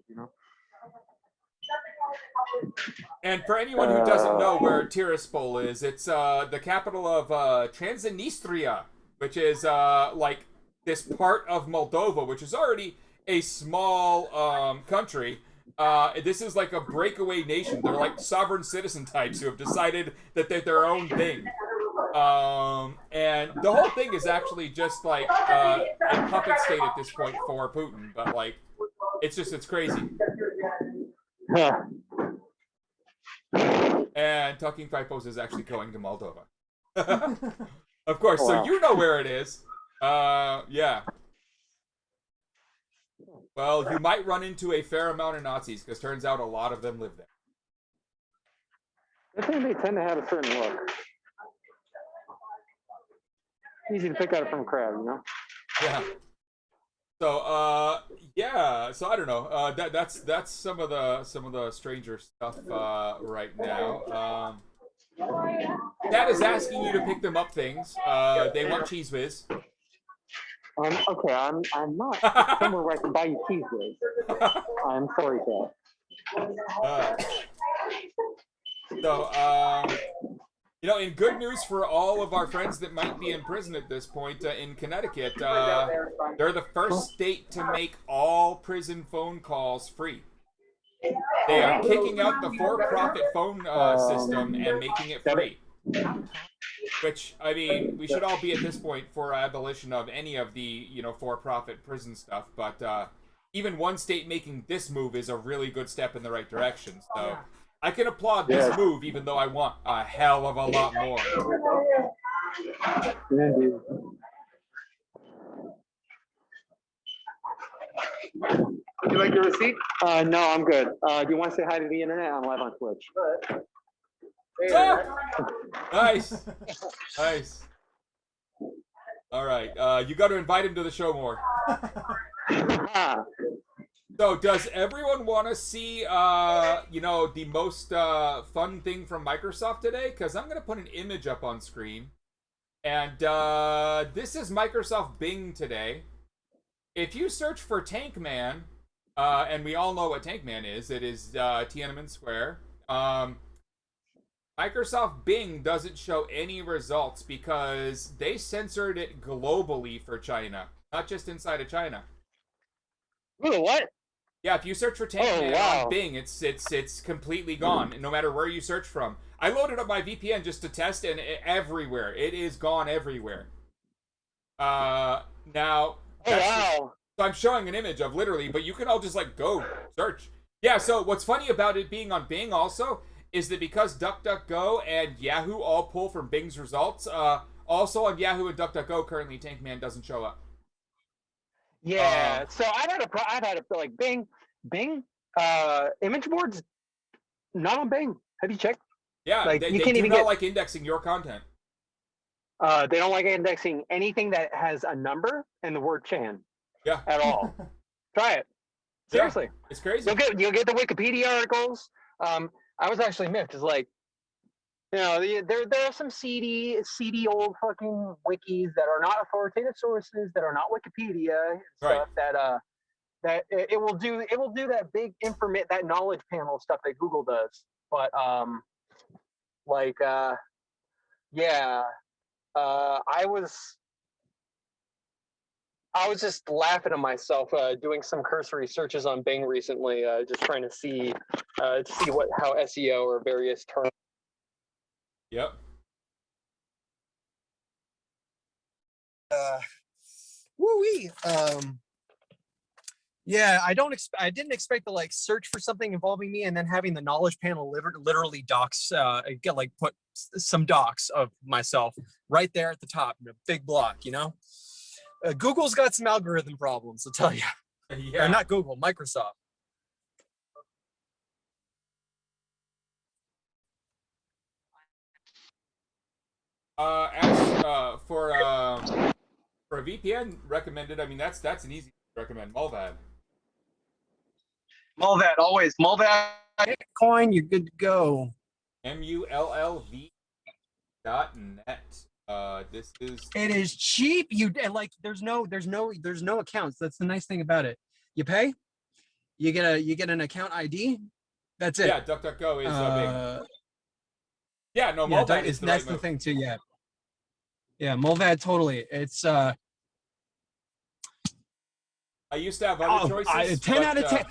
Speaker 1: And for anyone who doesn't know where Tiraspol is, it's the capital of Transnistria, which is like this part of Moldova, which is already a small country. This is like a breakaway nation. They're like sovereign citizen types who have decided that they're their own thing. And the whole thing is actually just like a puppet state at this point for Putin. But like, it's crazy. And Talking Typos is actually going to Moldova. Of course, so you know where it is. Yeah. Well, you might run into a fair amount of Nazis, because turns out a lot of them live there.
Speaker 2: I think they tend to have a certain look. Easy to pick out from a crowd,
Speaker 1: Yeah. So, yeah. So I don't know. That's some of the stranger stuff right now. Dad is asking you to pick them up things. They want Cheese Whiz.
Speaker 2: Okay, I'm not somewhere where I can buy you Cheese Whiz. I'm sorry, Dad.
Speaker 1: So, in good news for all of our friends that might be in prison at this point, in Connecticut, they're the first state to make all prison phone calls free. They are kicking out the for-profit phone system and making it free. Which, I mean, we should all be at this point for abolition of any of the, for-profit prison stuff. But even one state making this move is a really good step in the right direction. So I can applaud this move, even though I want a hell of a lot more.
Speaker 2: Would you like your receipt? No, I'm good. Do you want to say hi to the internet? I'm live on Twitch.
Speaker 1: Nice. Nice. All right. You got to invite him to the show more. So, does everyone want to see, the most fun thing from Microsoft today? Because I'm going to put an image up on screen. And this is Microsoft Bing today. If you search for Tank Man, and we all know what Tank Man is, it is Tiananmen Square. Microsoft Bing doesn't show any results because they censored it globally for China, not just inside of China.
Speaker 2: Ooh, what?
Speaker 1: Yeah, if you search for Tank Man on Bing, it's completely gone, no matter where you search from. I loaded up my VPN just to test, and everywhere it is gone everywhere. Now. So I'm showing an image of literally, but you can all just like go search. Yeah. So what's funny about it being on Bing also is that because DuckDuckGo and Yahoo all pull from Bing's results, also on Yahoo and DuckDuckGo currently Tank Man doesn't show up.
Speaker 2: Yeah. So I've had a like Bing, image boards not on Bing. Have you checked?
Speaker 1: Yeah,
Speaker 2: like
Speaker 1: they
Speaker 2: you can't
Speaker 1: do
Speaker 2: even
Speaker 1: not like indexing your content.
Speaker 2: They don't like indexing anything that has a number and the word Chan.
Speaker 1: Yeah.
Speaker 2: At all. Try it. Seriously.
Speaker 1: Yeah, it's crazy.
Speaker 2: You'll get the Wikipedia articles. I was actually miffed. It's like, you know, there are some seedy old fucking wikis that are not authoritative sources, that are not Wikipedia and stuff, that it will do that big that knowledge panel stuff that Google does. But I was just laughing at myself doing some cursory searches on Bing recently, just trying to see how SEO or various terms.
Speaker 1: Yep.
Speaker 4: Woo-wee. Yeah, I didn't expect to like search for something involving me and then having the knowledge panel literally docs, put some docs of myself right there at the top in a big block, you know? Google's got some algorithm problems, I'll tell you.
Speaker 1: Yeah.
Speaker 4: Or not Google, Microsoft.
Speaker 1: For a VPN recommended, I mean that's an easy recommend. Mulvad.
Speaker 4: Mulvad, always. Mulvad Bitcoin, you're good to go.
Speaker 1: MULLV.net. This is.
Speaker 4: It is cheap. There's no accounts. That's the nice thing about it. You pay, you get an account ID. That's it.
Speaker 1: Yeah, DuckDuckGo is big. Yeah, no, Mulvad is the right move.
Speaker 4: That's the thing too. Yeah, Mulvad totally. It's
Speaker 1: I used to have other choices.
Speaker 4: 10 out of 10.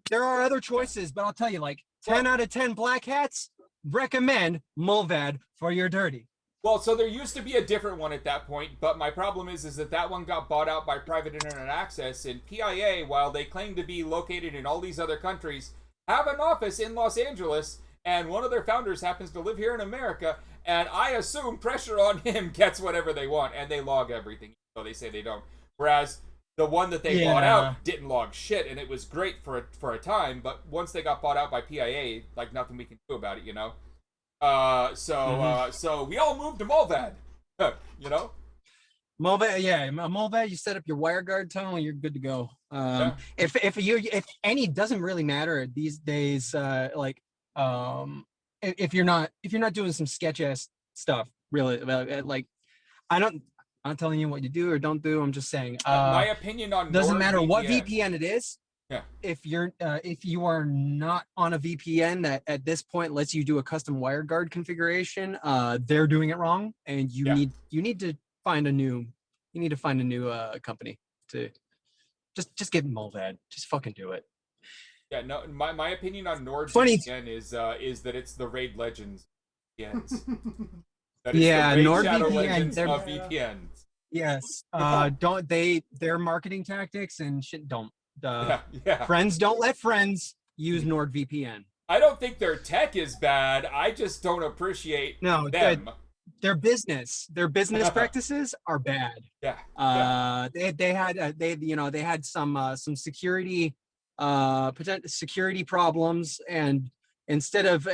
Speaker 4: There are other choices, but I'll tell you, 10 out of 10 black hats recommend Mulvad for your dirty.
Speaker 1: Well, so there used to be a different one at that point, but my problem is that one got bought out by private internet access, and PIA, while they claim to be located in all these other countries, have an office in Los Angeles, and one of their founders happens to live here in America, and I assume pressure on him gets whatever they want, and they log everything, so they say they don't. Whereas the one that they bought out didn't log shit, and it was great for a time, but once they got bought out by PIA, nothing we can do about it, you know? So we all moved to Mulvad, you know?
Speaker 4: Mulvad, you set up your WireGuard tunnel, you're good to go. If any doesn't really matter these days, if you're not doing some sketch ass stuff, really, I'm not telling you what you do or don't do. I'm just saying.
Speaker 1: My opinion on
Speaker 4: doesn't matter
Speaker 1: VPN.
Speaker 4: what VPN it is.
Speaker 1: Yeah.
Speaker 4: If you are not on a VPN that at this point lets you do a custom WireGuard configuration, they're doing it wrong, and you need to find a new company to just get Mulvad. Just fucking do it.
Speaker 1: Yeah, no. My opinion on NordVPN is that it's the Raid Legends VPNs. That is the Raid Shadow Legends of VPNs.
Speaker 4: Yes. Their marketing tactics and shit don't.
Speaker 1: Yeah.
Speaker 4: Friends don't let friends use NordVPN.
Speaker 1: I don't think their tech is bad. I just don't appreciate them.
Speaker 4: Their business practices are bad.
Speaker 1: Yeah.
Speaker 4: They had some security potential security problems, and instead of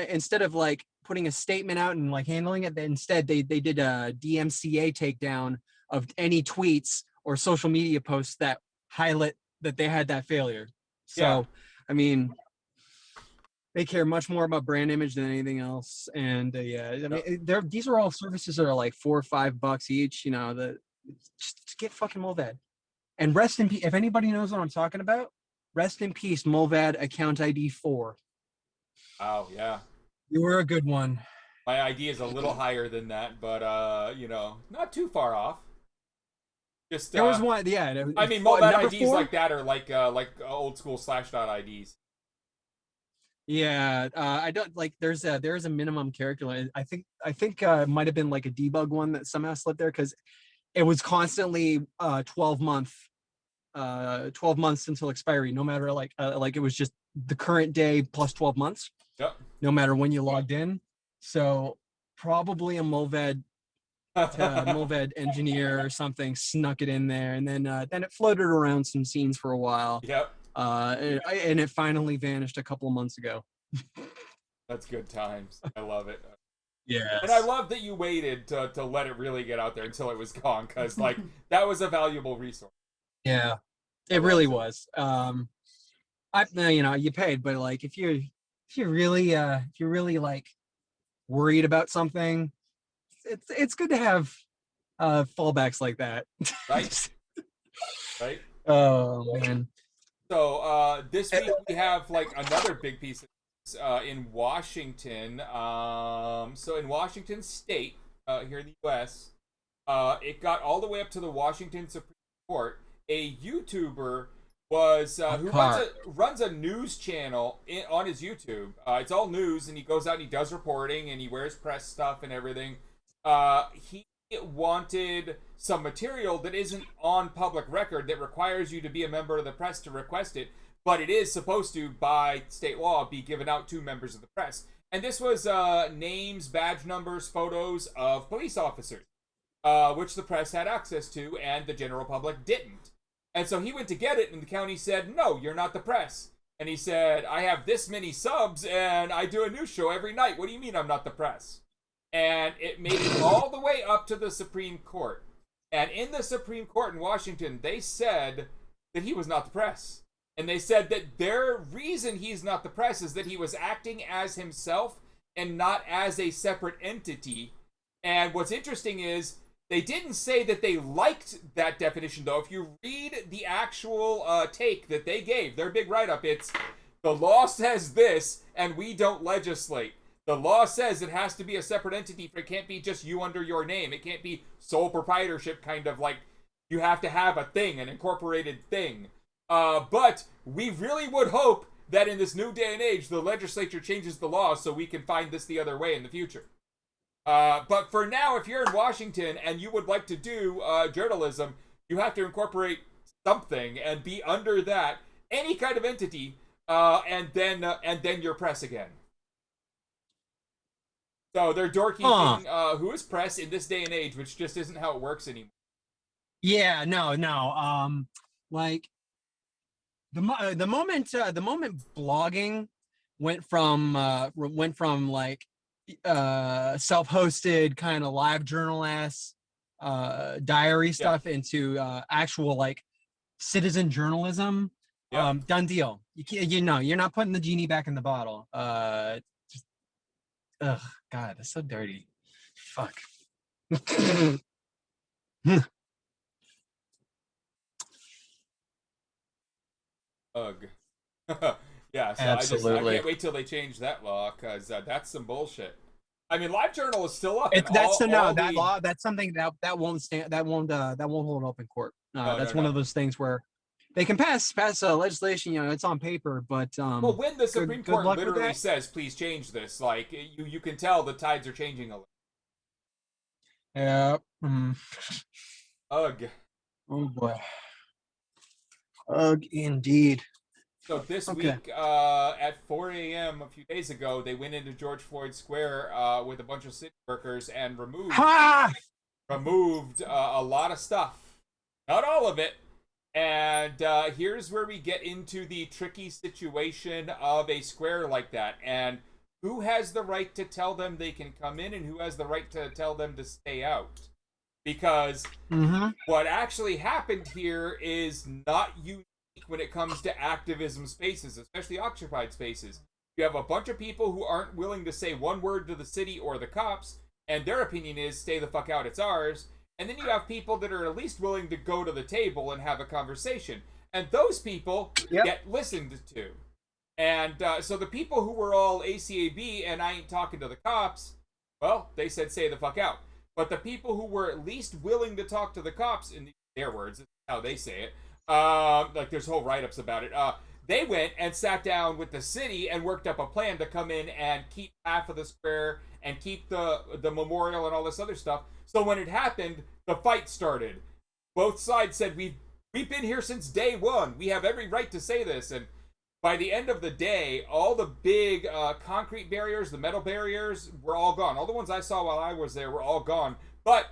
Speaker 4: putting a statement out and handling it, instead they did a DMCA takedown of any tweets or social media posts that highlight that they had that failure. So I mean, they care much more about brand image than anything else. And these are all services that are $4 or $5 each. You know, just get fucking Mulvad. And rest in peace. If anybody knows what I'm talking about, rest in peace, Mulvad account ID 4.
Speaker 1: Oh yeah,
Speaker 4: you were a good one.
Speaker 1: My ID is a little higher than that, but not too far off. Just
Speaker 4: There was one, yeah.
Speaker 1: I mean, Mulvad IDs
Speaker 4: 4?
Speaker 1: like that are like old school Slashdot IDs.
Speaker 4: Yeah, I don't like. There's a minimum character limit. I think it might have been like a debug one that somehow slipped there because it was constantly 12 months until expiry. No matter like it was just the current day plus 12 months.
Speaker 1: Yep.
Speaker 4: No matter when you logged in. So probably a Mulvad engineer or something snuck it in there, and then it floated around some scenes for a while.
Speaker 1: Yep.
Speaker 4: And it finally vanished a couple of months ago.
Speaker 1: That's good times. I love it.
Speaker 4: Yeah.
Speaker 1: And I love that you waited to let it really get out there until it was gone, because like that was a valuable resource.
Speaker 4: Yeah, it really was. You paid, but like if you're really like worried about something, it's good to have fallbacks like that.
Speaker 1: Right. Right.
Speaker 4: Oh man.
Speaker 1: So this week we have like another big piece in Washington. So in Washington State, here in the U.S., it got all the way up to the Washington Supreme Court. A YouTuber was who runs a news channel on his YouTube. It's all news, and he goes out and he does reporting, and he wears press stuff and everything. He wanted some material that isn't on public record that requires you to be a member of the press to request it, but it is supposed to, by state law, be given out to members of the press. And this was names, badge numbers, photos of police officers, which the press had access to and the general public didn't. And so he went to get it, and the county said, no, you're not the press. And he said, I have this many subs, and I do a news show every night. What do you mean I'm not the press? And it made it all the way up to the Supreme Court. And in the Supreme Court in Washington, they said that he was not the press. And they said that their reason he's not the press is that he was acting as himself and not as a separate entity. And what's interesting is they didn't say that they liked that definition, though. If you read the actual take that they gave, their big write-up, it's the law says this, and we don't legislate. The law says it has to be a separate entity. It can't be just you under your name. It can't be sole proprietorship, kind of like you have to have a thing, an incorporated thing. But we really would hope that in this new day and age, the legislature changes the law so we can find this the other way in the future. But for now, if you're in Washington and you would like to do journalism, you have to incorporate something and be under that, any kind of entity, and then you're press again. So they're doorkeeping who is press in this day and age, which just isn't how it works anymore.
Speaker 4: Yeah, no. Like the moment blogging went from like self-hosted kind of live journal ass diary stuff into actual like citizen journalism. Done deal. You're not putting the genie back in the bottle. Ugh, God, that's so dirty. Fuck.
Speaker 1: Ugh. Yeah, so
Speaker 4: Absolutely.
Speaker 1: I can't wait till they change that law, because that's some bullshit. I mean, LiveJournal is still up.
Speaker 4: That law. That's something that won't stand. That won't hold up in court. That's one of those things where they can pass legislation. It's on paper, but
Speaker 1: well, when the Supreme Court literally says, "Please change this," like you can tell the tides are changing a little.
Speaker 4: Yeah.
Speaker 1: Ugh.
Speaker 4: Oh boy. Ugh, indeed.
Speaker 1: So this week, at 4 a.m. a few days ago, they went into George Floyd Square with a bunch of city workers and removed a lot of stuff. Not all of it. And here's where we get into the tricky situation of a square like that. And who has the right to tell them they can come in and who has the right to tell them to stay out? Because what actually happened here is not unique when it comes to activism spaces, especially occupied spaces. You have a bunch of people who aren't willing to say one word to the city or the cops, and their opinion is, stay the fuck out, it's ours. And then you have people that are at least willing to go to the table and have a conversation. And those people get listened to. And so the people who were all ACAB and I ain't talking to the cops, well, they said stay the fuck out. But the people who were at least willing to talk to the cops in the their words, it's how they say it. Like there's whole write-ups about it. They went and sat down with the city and worked up a plan to come in and keep half of the square and keep the memorial and all this other stuff. So when it happened, the fight started. Both sides said, we've been here since day one. We have every right to say this. And by the end of the day, all the big concrete barriers, the metal barriers, were all gone. All the ones I saw while I was there were all gone. But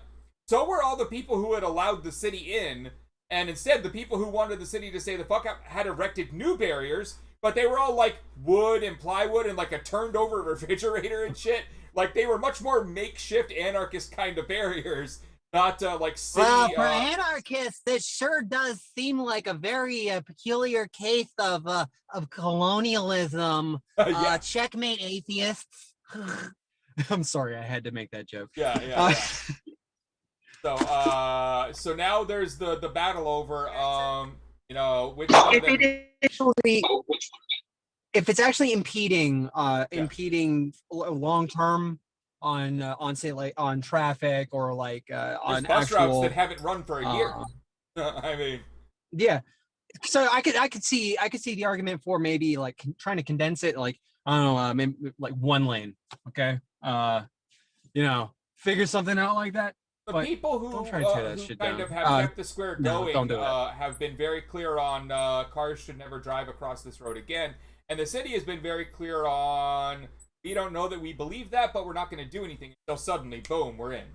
Speaker 1: so were all the people who had allowed the city in. And instead, the people who wanted the city to stay the fuck up had erected new barriers. But they were all like wood and plywood and like a turned over refrigerator and shit. Like they were much more makeshift anarchist kind of barriers. Not like city.
Speaker 5: Well, for anarchists, this sure does seem like a very peculiar case of colonialism.
Speaker 1: Yeah.
Speaker 5: Checkmate, atheists.
Speaker 4: I'm sorry, I had to make that joke.
Speaker 1: Yeah. So now there's the battle over which one of them...
Speaker 4: if it's actually impeding long term on say like on traffic or like on
Speaker 1: bus
Speaker 4: actual
Speaker 1: routes that haven't run for a year. I mean,
Speaker 4: yeah. So I could see the argument for maybe like trying to condense it, like I don't know, maybe like one lane. Okay, figure something out like that.
Speaker 1: the
Speaker 4: but
Speaker 1: people who
Speaker 4: kind
Speaker 1: of have kept the square going
Speaker 4: don't do it.
Speaker 1: have been very clear on cars should never drive across this road again, and the city has been very clear on we don't know that we believe that, but we're not going to do anything until suddenly, boom, we're in.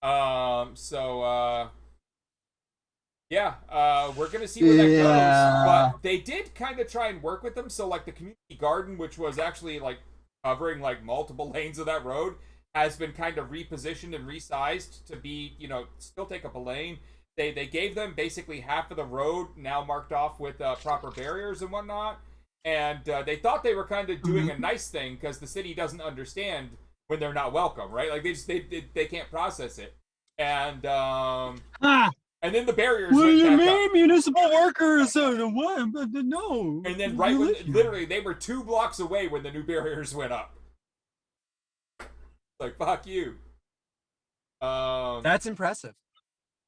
Speaker 1: We're going to see where that goes. But they did kind of try and work with them. So, like, the community garden, which was actually, like, covering, like, multiple lanes of that road, has been kind of repositioned and resized to be, still take up a lane. They gave them basically half of the road now marked off with proper barriers and whatnot. And they thought they were kind of doing a nice thing because the city doesn't understand when they're not welcome, right? Like they can't process it, and and then the barriers.
Speaker 4: What do you mean,
Speaker 1: up.
Speaker 4: municipal workers? What? No.
Speaker 1: And then literally, they were 2 blocks away when the new barriers went up. Like fuck you.
Speaker 4: That's impressive.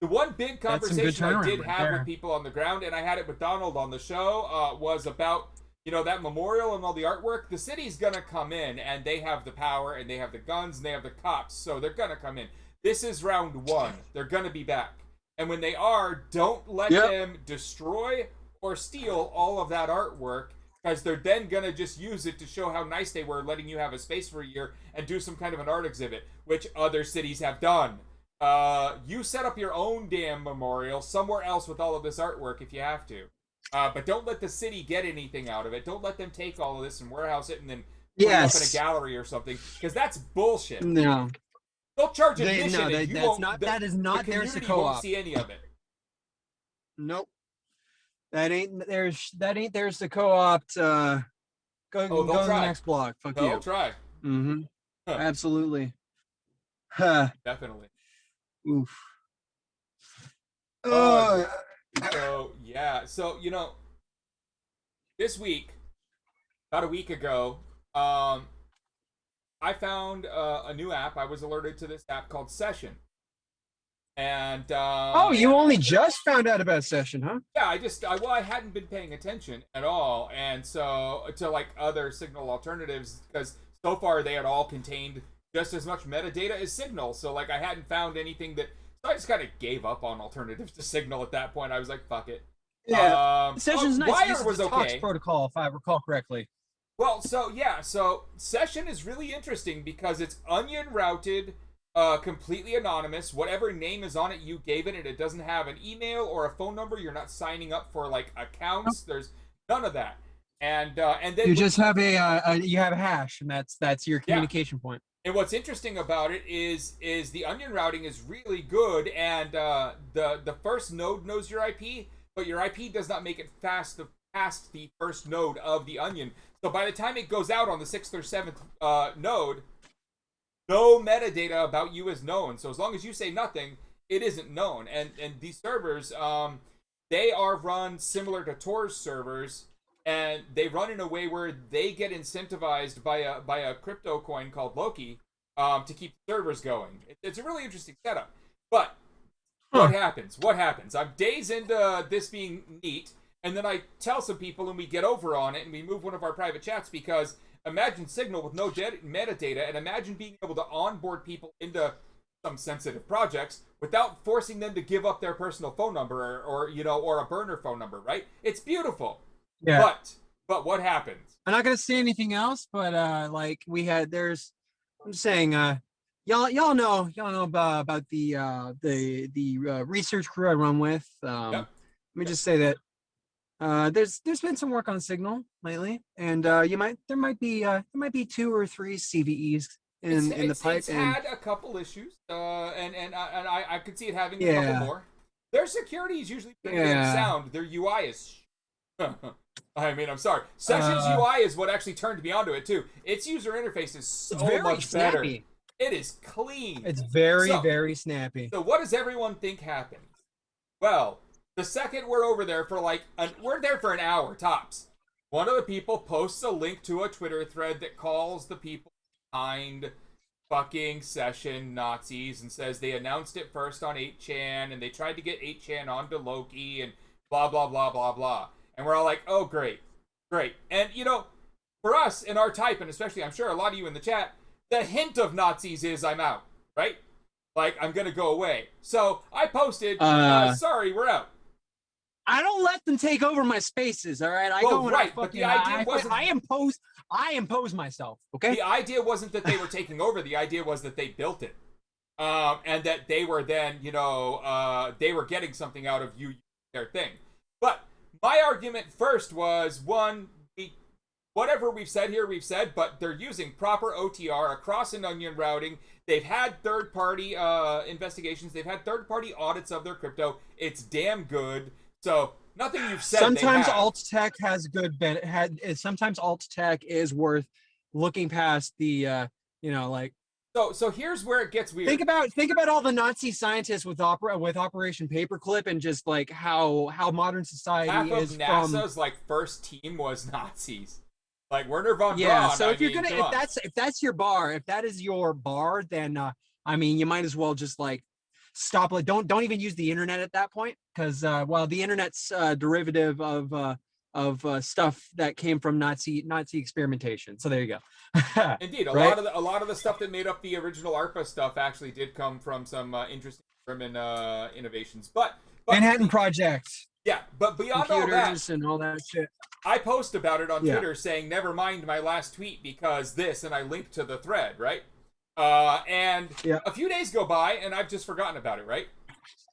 Speaker 1: The one big conversation I did have
Speaker 4: with
Speaker 1: people on the ground, and I had it with Donald on the show, was about. That memorial and all the artwork, the city's gonna come in, and they have the power, and they have the guns, and they have the cops, so they're gonna come in. This is round 1. They're gonna be back. And when they are, don't let them destroy or steal all of that artwork, because they're then gonna just use it to show how nice they were, letting you have a space for a year, and do some kind of an art exhibit, which other cities have done. You set up your own damn memorial somewhere else with all of this artwork if you have to. But don't let the city get anything out of it. Don't let them take all of this and warehouse it and then put it up in a gallery or something, because that's bullshit.
Speaker 4: No.
Speaker 1: They'll charge admission.
Speaker 4: That is not theirs to co-op.
Speaker 1: Won't see any of it.
Speaker 4: Nope. That ain't theirs to co-opt. Go to the next block. Fuck you.
Speaker 1: They'll try.
Speaker 4: Mm-hmm.
Speaker 1: Huh.
Speaker 4: Absolutely.
Speaker 1: Definitely.
Speaker 4: Oof.
Speaker 1: So this week, about a week ago, I found a new app. I was alerted to this app called Session. And
Speaker 4: you only just found out about Session, huh?
Speaker 1: Yeah, I hadn't been paying attention at all, and so to like other Signal alternatives, because so far they had all contained just as much metadata as Signal. So like I hadn't found anything that. So I just kind of gave up on alternatives to Signal at that point. I was like, fuck it.
Speaker 4: Yeah, Session's nice.
Speaker 1: Wire was okay.
Speaker 4: Talks protocol, if I recall correctly.
Speaker 1: Well, so Session is really interesting because it's onion routed, completely anonymous. Whatever name is on it, you gave it, and it doesn't have an email or a phone number. You're not signing up for like accounts. There's none of that. And then
Speaker 4: you just have you have a hash, and that's your communication point.
Speaker 1: And what's interesting about it is the onion routing is really good, and the first node knows your IP, but your IP does not make it past the first node of the onion. So by the time it goes out on the 6th or 7th node, no metadata about you is known. So as long as you say nothing, it isn't known. And these servers, they are run similar to Tor's servers. And they run in a way where they get incentivized by a crypto coin called Loki to keep servers going. It's a really interesting setup. But What happens? What happens? I'm days into this being neat, and then I tell some people, and we get over on it, and we move one of our private chats because imagine Signal with no metadata, and imagine being able to onboard people into some sensitive projects without forcing them to give up their personal phone number or a burner phone number, right? It's beautiful.
Speaker 4: Yeah.
Speaker 1: But what happens?
Speaker 5: I'm not gonna say anything else, but like we had, I'm just saying, y'all know about the research crew I run with. Let me just say that there's been some work on Signal lately, and there might be 2 or 3 CVEs in the pipe.
Speaker 1: It's had a couple issues, and I could see it having a couple more. Their security is usually pretty damn sound. Their UI is. I mean, I'm sorry. Sessions UI is what actually turned me onto it too. Its user interface is so much better.
Speaker 5: Snappy.
Speaker 1: It is clean.
Speaker 5: It's very snappy.
Speaker 1: So what does everyone think happened? Well, the second we're over there for we're there for an hour tops. One of the people posts a link to a Twitter thread that calls the people behind fucking session Nazis and says they announced it first on 8chan and they tried to get 8chan onto Loki and blah, blah, blah, blah, blah. And we're all like, oh, great. And, for us in our type, and especially I'm sure a lot of you in the chat, the hint of Nazis is I'm out, right? Like, I'm going to go away. So I posted, sorry, we're out.
Speaker 5: I don't let them take over my spaces, all right?
Speaker 1: But the idea wasn't...
Speaker 5: I impose myself, okay?
Speaker 1: The idea wasn't that they were taking over. The idea was that they built it. And that they were then, they were getting something out of their thing. But my argument first was, one, whatever we've said here, we've said, but they're using proper OTR across an onion routing. They've had third-party investigations. They've had third-party audits of their crypto. It's damn good. So nothing you've said.
Speaker 5: Sometimes alt tech has sometimes alt tech is worth looking past the
Speaker 1: So here's where it gets weird.
Speaker 5: Think about all the Nazi scientists with Operation Paperclip and just like how modern society is.
Speaker 1: Half of NASA's first team was Nazis. Like Werner von Braun.
Speaker 5: Yeah, so if that's your bar, if that is your bar, then you might as well just stop. Don't even use the internet at that point, because the internet's derivative of stuff that came from Nazi experimentation. So there you go.
Speaker 1: Indeed, a lot of the stuff that made up the original ARPA stuff actually did come from some interesting German innovations. But
Speaker 5: Manhattan Project.
Speaker 1: Yeah, but beyond all that,
Speaker 5: and all that shit.
Speaker 1: I post about it on Twitter saying, never mind my last tweet because this, and I link to the thread, right? And a few days go by, and I've just forgotten about it, right?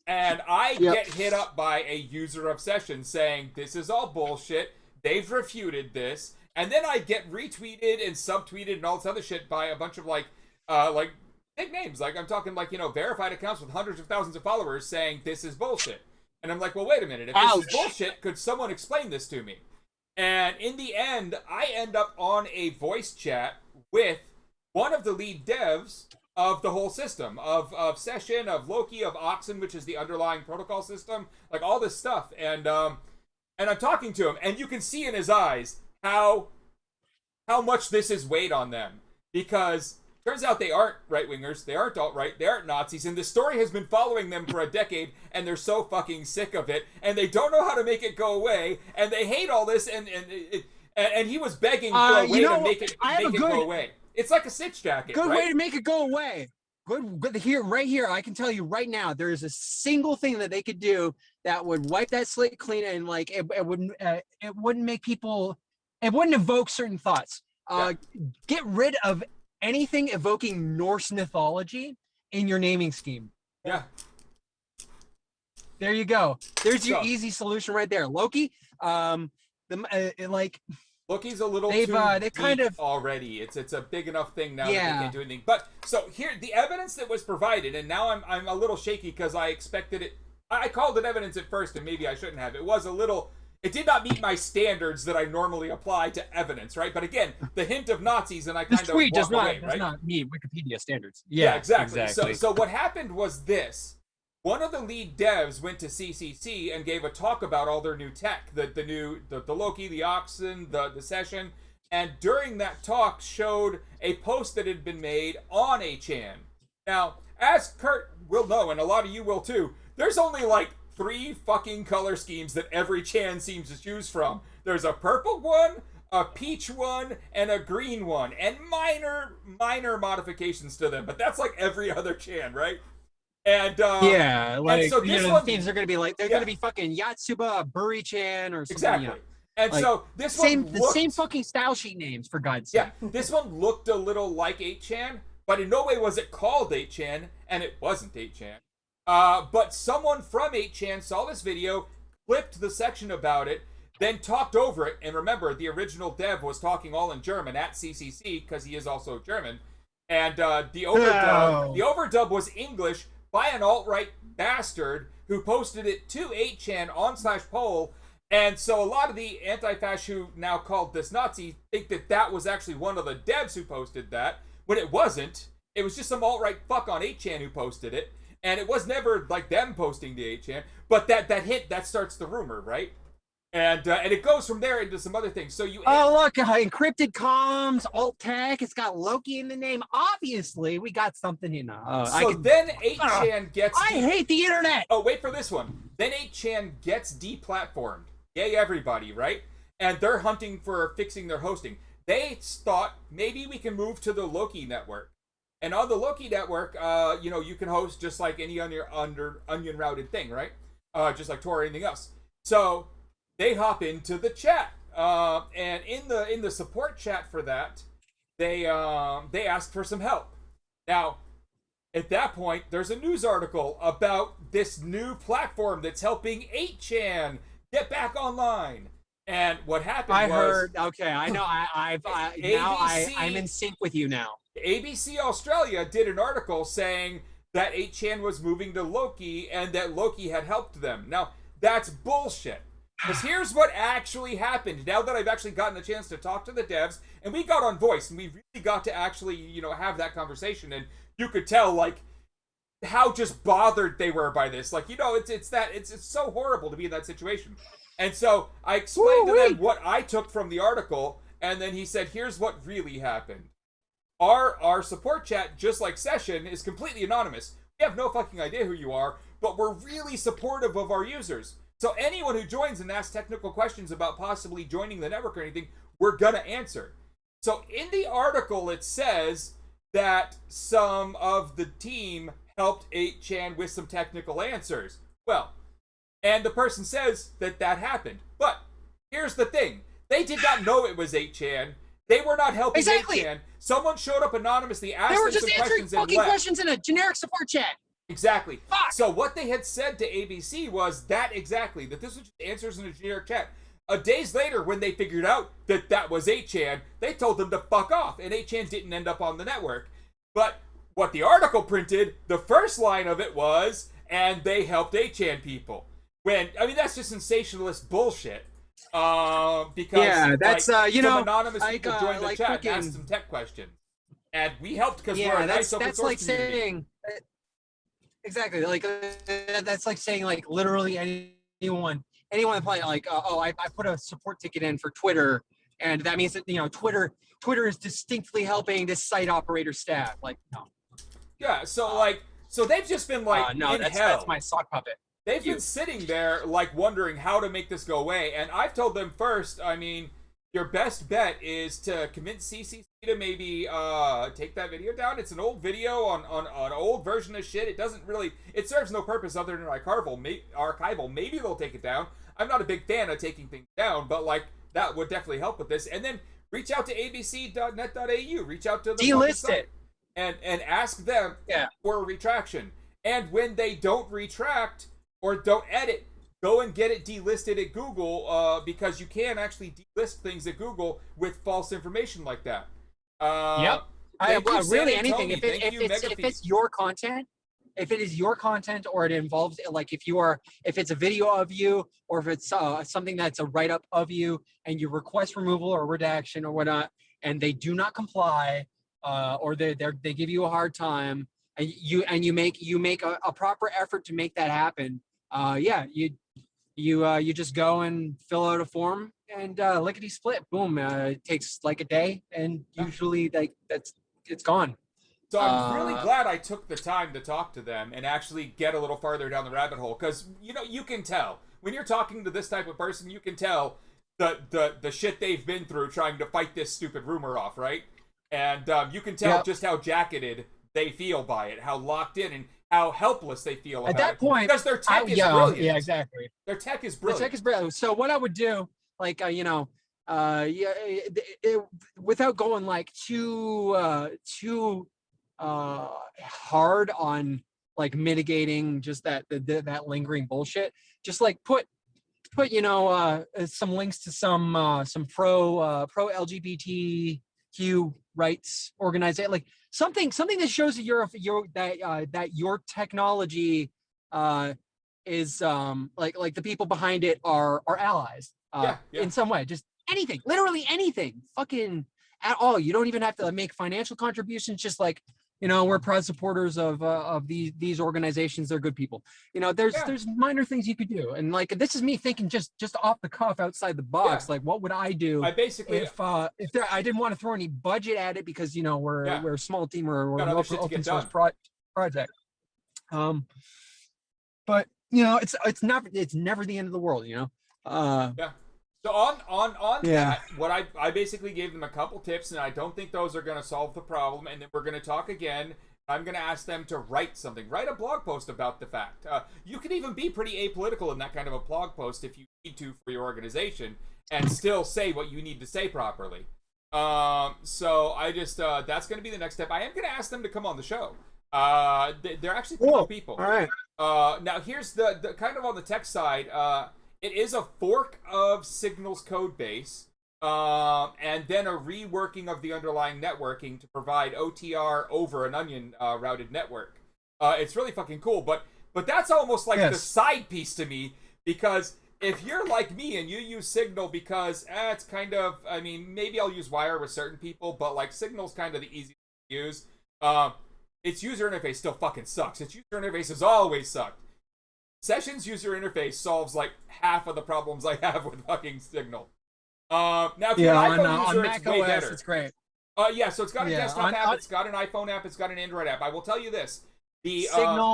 Speaker 1: And I get hit up by a user of Session saying, this is all bullshit, they've refuted this, and then I get retweeted and subtweeted and all this other shit by a bunch of, big names. I'm talking, verified accounts with hundreds of thousands of followers saying, this is bullshit. And I'm like, well, wait a minute, if this is bullshit, could someone explain this to me? And in the end, I end up on a voice chat with one of the lead devs of the whole system, of Session, of Loki, of Oxen, which is the underlying protocol system, all this stuff. And I'm talking to him, and you can see in his eyes how much this has weighed on them. Because turns out they aren't right-wingers, they aren't alt-right, they aren't Nazis, and this story has been following them for a decade, and they're so fucking sick of it, and they don't know how to make it go away, and they hate all this, and he was begging for a way to make it go away. It's like a sitch jacket.
Speaker 5: Good way to make it go away. Good here, right here. I can tell you right now, there is a single thing that they could do that would wipe that slate clean, and it wouldn't make people. It wouldn't evoke certain thoughts. Get rid of anything evoking Norse mythology in your naming scheme.
Speaker 1: Yeah.
Speaker 5: There you go. There's your easy solution right there. Loki.
Speaker 1: Loki's a little too deep already. It's a big enough thing now that they can't do anything. But so here, the evidence that was provided, and now I'm a little shaky because I expected it. I called it evidence at first, and maybe I shouldn't have. It did not meet my standards that I normally apply to evidence, right? But again, the hint of Nazis, and I kind of walk away, right?
Speaker 5: Does not meet Wikipedia standards.
Speaker 1: Yeah, exactly. So what happened was this. One of the lead devs went to CCC and gave a talk about all their new tech, the Loki, the Oxen, the Session, and during that talk showed a post that had been made on 8chan. Now, as Kurt will know, and a lot of you will too, there's only like 3 fucking color schemes that every Chan seems to choose from. There's a purple one, a peach one, and a green one, and minor modifications to them, but that's like every other Chan, right? And
Speaker 5: yeah, like,
Speaker 1: and so this
Speaker 5: the
Speaker 1: one,
Speaker 5: themes are gonna be like, they're gonna be fucking Yatsuba, Buri-chan, or something.
Speaker 1: Exactly.
Speaker 5: Yeah.
Speaker 1: And
Speaker 5: like,
Speaker 1: so this one
Speaker 5: the same fucking style sheet names, for God's sake.
Speaker 1: Yeah, this one looked a little like 8chan, but in no way was it called 8chan, and it wasn't 8chan. But someone from 8chan saw this video, clipped the section about it, then talked over it, and remember, the original dev was talking all in German at CCC, because he is also German, and the overdub was English by an alt-right bastard who posted it to 8chan on /poll, and so a lot of the anti-fascists who now called this Nazi think that that was actually one of the devs who posted that, when it wasn't. It was just some alt-right fuck on 8chan who posted it, and it was never like them posting to 8chan, but that starts the rumor, right? And it goes from there into some other things. So you
Speaker 5: look, encrypted comms, alt tech. It's got Loki in the name. Obviously, we got something in.
Speaker 1: Then 8chan gets.
Speaker 5: I hate the internet.
Speaker 1: Oh, wait for this one. Then 8chan gets deplatformed. Yay, everybody, right? And they're hunting for fixing their hosting. They thought maybe we can move to the Loki network, and on the Loki network, you can host just like any onion routed thing, right? Just like Tor or anything else. So they hop into the chat, and in the support chat for that, they ask for some help. Now, at that point, there's a news article about this new platform that's helping 8chan get back online. And what happened
Speaker 5: I heard. Okay, I know. I'm in sync with you now.
Speaker 1: ABC Australia did an article saying that 8chan was moving to Loki and that Loki had helped them. Now, that's bullshit. Because here's what actually happened. Now that I've actually gotten a chance to talk to the devs, and we got on voice, and we really got to actually, have that conversation, and you could tell, like, how just bothered they were by this. Like, it's so horrible to be in that situation. And so I explained to them what I took from the article, and then he said, here's what really happened. Our support chat, just like Session, is completely anonymous. We have no fucking idea who you are, but we're really supportive of our users. So anyone who joins and asks technical questions about possibly joining the network or anything, we're gonna answer. So in the article, it says that some of the team helped 8chan with some technical answers. Well, and the person says that happened. But here's the thing. They did not know it was 8chan. They were not helping 8chan. Someone showed up anonymously, asked them some questions, and left. They were just answering fucking
Speaker 5: questions in a generic support chat.
Speaker 1: Exactly.
Speaker 5: Fuck.
Speaker 1: So what they had said to ABC was that this was just answers in a generic chat. Days later, when they figured out that was 8chan, they told them to fuck off, and 8chan didn't end up on the network. But what the article printed, the first line of it was, and they helped 8chan people. That's just sensationalist bullshit. Because
Speaker 5: that's
Speaker 1: some anonymous people joined the chat and asked some tech questions, and we helped because we're a nice open source community.
Speaker 5: Saying exactly like that's like saying like literally anyone applying like I put a support ticket in for Twitter, and that means that Twitter is distinctly helping this site operator staff. Like no.
Speaker 1: Yeah, so they've just been like
Speaker 5: no,
Speaker 1: in
Speaker 5: that's
Speaker 1: hell.
Speaker 5: That's my sock puppet.
Speaker 1: They've been sitting there, like, wondering how to make this go away. And I've told them first, your best bet is to convince CCC to maybe take that video down. It's an old video on an old version of shit. It serves no purpose other than archival. Maybe they'll take it down. I'm not a big fan of taking things down, but, like, that would definitely help with this. And then reach out to abc.net.au. Reach out to the
Speaker 5: delist it.
Speaker 1: And ask them for a retraction. And when they don't retract or don't edit, go and get it delisted at Google, because you can actually delist things at Google with false information like that.
Speaker 5: Yep. Really anything. If it's your content, if it is your content, or it involves, like, if it's a video of you, or if it's something that's a write-up of you, and you request removal or redaction or whatnot, and they do not comply, or they give you a hard time, and you make a proper effort to make that happen. You just go and fill out a form and lickety split, boom. It takes like a day, and usually it's gone.
Speaker 1: So I'm really glad I took the time to talk to them and actually get a little farther down the rabbit hole, because you can tell when you're talking to this type of person, you can tell the shit they've been through trying to fight this stupid rumor off, right? And you can tell just how jacketed they feel by it, how locked in, and how helpless they feel about it.
Speaker 5: At that point,
Speaker 1: because their tech is brilliant.
Speaker 5: Yeah, exactly.
Speaker 1: Their tech is brilliant.
Speaker 5: The tech is brilliant. So what I would do, like, without going like too hard on like mitigating just that lingering bullshit, just like put some links to some pro LGBTQ rights organization, like something that shows that your technology is like the people behind it are allies in some way. Just anything, literally anything, fucking at all. You don't even have to make financial contributions. Just like, we're proud supporters of these organizations. They're good people. There's minor things you could do. And like, this is me thinking just off the cuff, outside the box. Like, what would I do?
Speaker 1: I basically
Speaker 5: if I didn't want to throw any budget at it, because we're a small team, or we're an open source project. But it's never the end of the world.
Speaker 1: So on that, what I basically gave them a couple tips, and I don't think those are going to solve the problem. And then we're going to talk again. I'm going to ask them to write a blog post about the fact. You can even be pretty apolitical in that kind of a blog post if you need to for your organization, and still say what you need to say properly. So I just that's going to be the next step. I am going to ask them to come on the show. They're actually cool people.
Speaker 5: All right.
Speaker 1: Now here's the kind of on the tech side. It is a fork of Signal's code base, and then a reworking of the underlying networking to provide OTR over an onion routed network. It's really fucking cool, but that's almost like the side piece to me, because if you're like me and you use Signal because it's kind of, maybe I'll use Wire with certain people, but like Signal's kind of the easiest to use. Its user interface still fucking sucks. Its user interface has always sucked. Sessions user interface solves like half of the problems I have with fucking Signal. Now, if you're an iPhone user,
Speaker 5: on
Speaker 1: it's
Speaker 5: Mac
Speaker 1: way
Speaker 5: OS,
Speaker 1: better.
Speaker 5: it's great.
Speaker 1: So it's got a desktop app, it's got an iPhone app, it's got an Android app. I will tell you this: the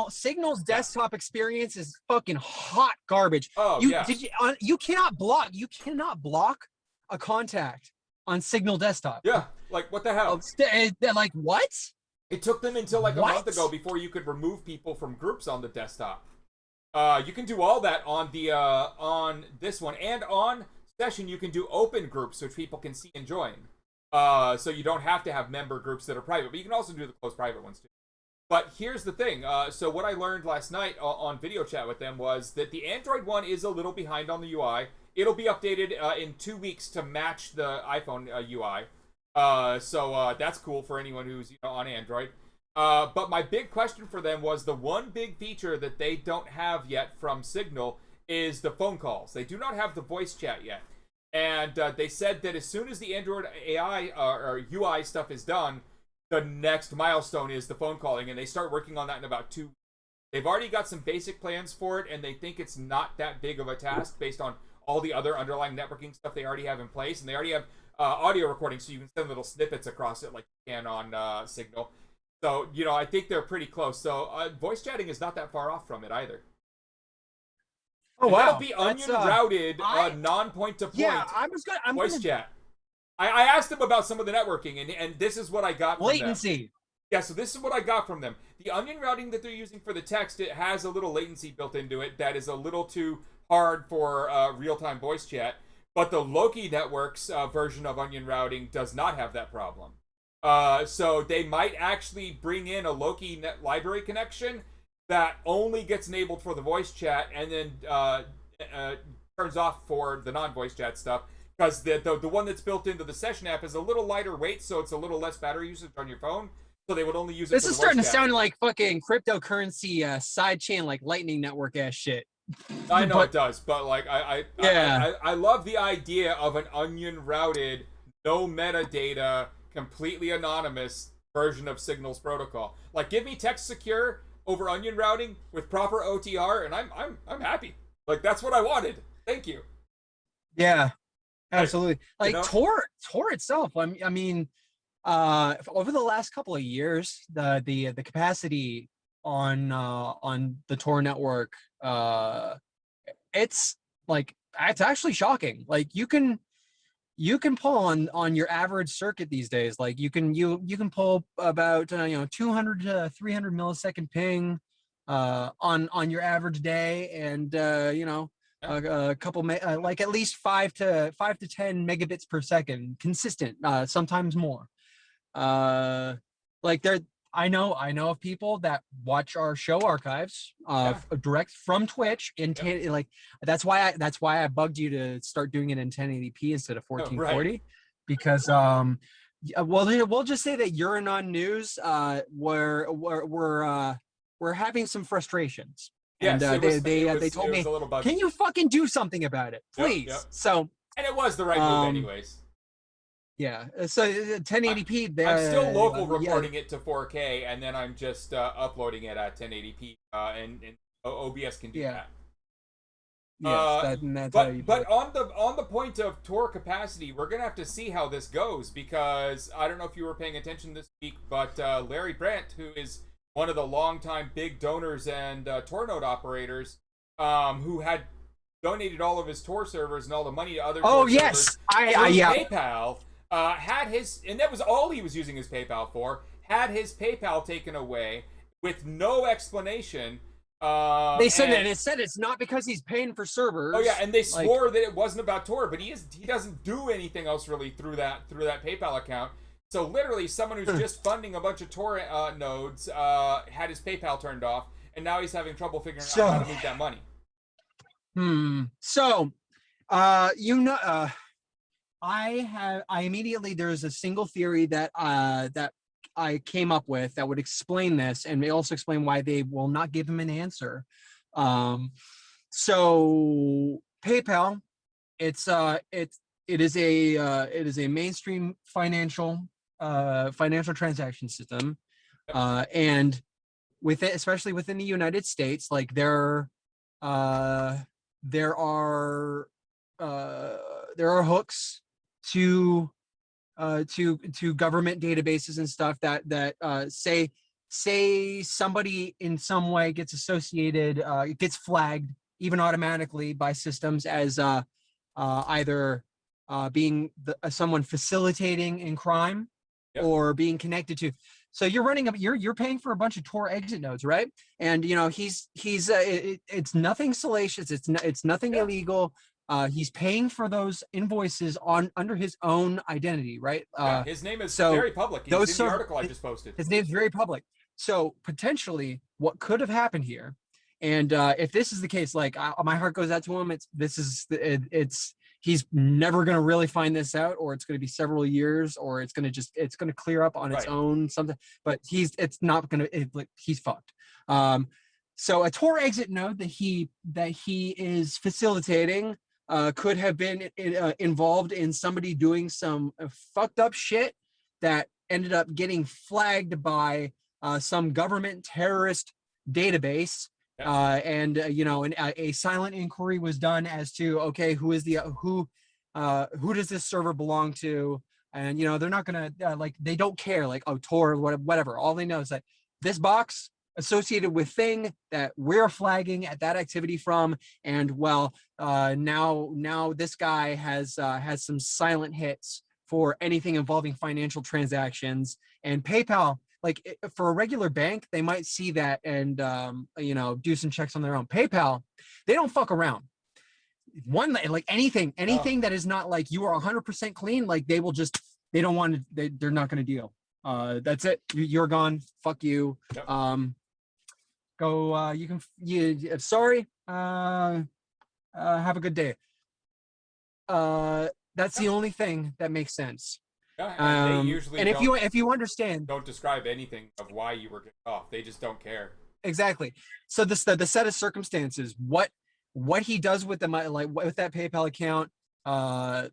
Speaker 5: Signal's desktop experience is fucking hot garbage. You cannot block a contact on Signal desktop.
Speaker 1: Yeah, like what the hell?
Speaker 5: Like what?
Speaker 1: It took them until like a month ago before you could remove people from groups on the desktop. You can do all that on the on this one, and on Session you can do open groups which people can see and join. So you don't have to have member groups that are private, but you can also do the closed private ones too. But here's the thing. So what I learned last night on video chat with them was that the Android one is a little behind on the UI. It'll be updated in 2 weeks to match the iPhone UI. So that's cool for anyone who's on Android. But my big question for them was the one big feature that they don't have yet from Signal is the phone calls. They do not have the voice chat yet. And they said that as soon as the Android AI or UI stuff is done, the next milestone is the phone calling, and they start working on that in about 2 weeks. They've already got some basic plans for it, and they think it's not that big of a task based on all the other underlying networking stuff they already have in place. And they already have audio recording, so you can send little snippets across it like you can on Signal. So, I think they're pretty close. So, voice chatting is not that far off from it either.
Speaker 5: Oh, wow.
Speaker 1: That'll be onion-routed, non-point-to-point voice chat. I asked them about some of the networking, and this is what I got from
Speaker 5: latency.
Speaker 1: them. Yeah, so this is what I got from them. The onion routing that they're using for the text, it has a little latency built into it that is a little too hard for real-time voice chat. But the Loki Network's version of onion routing does not have that problem. So they might actually bring in a Loki net library connection that only gets enabled for the voice chat and then turns off for the non-voice chat stuff. Because the one that's built into the Session app is a little lighter weight, so it's a little less battery usage on your phone. So they would only use it.
Speaker 5: This is starting to sound like fucking cryptocurrency sidechain, like Lightning Network ass shit.
Speaker 1: I know it does, but like I love the idea of an onion routed, no metadata, completely anonymous version of Signal's protocol. Like, give me text secure over onion routing with proper OTR, and I'm happy. Like, that's what I wanted. Thank you.
Speaker 5: Yeah, absolutely. Like Tor itself. I mean, Over the last couple of years, the capacity on the Tor network, it's actually shocking. Like you can pull on your average circuit these days. Like you can pull about 200 to 300 millisecond ping on your average day, and a couple like at least 5 to 10 megabits per second consistent, sometimes more. Like I know of people that watch our show archives direct from Twitch in like that's why I bugged you to start doing it in 1080p instead of 1440, because we'll just say that Uranon News we're having some frustrations.
Speaker 1: Yes,
Speaker 5: and they told me, can you fucking do something about it, please? So,
Speaker 1: and it was the right move anyways.
Speaker 5: Yeah, so 1080p.
Speaker 1: I'm still local recording it to 4K, and then I'm just uploading it at 1080p, and OBS can do that.
Speaker 5: Yes,
Speaker 1: but on the point of Tor capacity, we're gonna have to see how this goes, because I don't know if you were paying attention this week, but Larry Brandt, who is one of the longtime big donors and Tor node operators, who had donated all of his Tor servers and all the money to other Tor servers PayPal. Had his, and that was all he was using his PayPal for, had his PayPal taken away with no explanation.
Speaker 5: They said that it said it's not because he's paying for servers.
Speaker 1: Oh yeah, and they swore that it wasn't about Tor, but he doesn't do anything else really through that PayPal account. So literally, someone who's just funding a bunch of Tor nodes had his PayPal turned off, and now he's having trouble figuring out how to move that money.
Speaker 5: So, I immediately, there's a single theory that I came up with that would explain this, and may also explain why they will not give him an answer. So PayPal, it is a mainstream financial transaction system, and with it, especially within the United States, like there are hooks to government databases and stuff that say somebody in some way gets associated, gets flagged even automatically by systems as either being someone facilitating in crime or being connected to. So you're paying for a bunch of Tor exit nodes, right? And it's nothing salacious. It's nothing illegal. He's paying for those invoices under his own identity, right?
Speaker 1: His name is very public. He's in the article I just posted.
Speaker 5: His name's very public. So potentially, what could have happened here, and if this is the case, like my heart goes out to him. He's never going to really find this out, or it's going to be several years, or it's going to clear up on its own something. But he's fucked. So a Tor exit node that he is facilitating could have been involved in somebody doing some fucked up shit that ended up getting flagged by some government terrorist database. And a silent inquiry was done as to, okay, who does this server belong to? And they're not gonna they don't care, like, oh, Tor, whatever. All they know is that this box associated with thing that we're flagging at that activity from, and now this guy has some silent hits for anything involving financial transactions. And PayPal, like for a regular bank, they might see that and do some checks on their own. PayPal, they don't fuck around. Anything that is not like you are 100% clean, like they don't want to, they're not going to deal. That's it. You're gone. Fuck you. Yep. Go. Sorry. Have a good day. That's the only thing that makes sense.
Speaker 1: Yeah, and they usually
Speaker 5: and if you understand,
Speaker 1: don't describe anything of why you were kicked off. They just don't care.
Speaker 5: Exactly. So the set of circumstances, what he does with the money, like with that PayPal account, the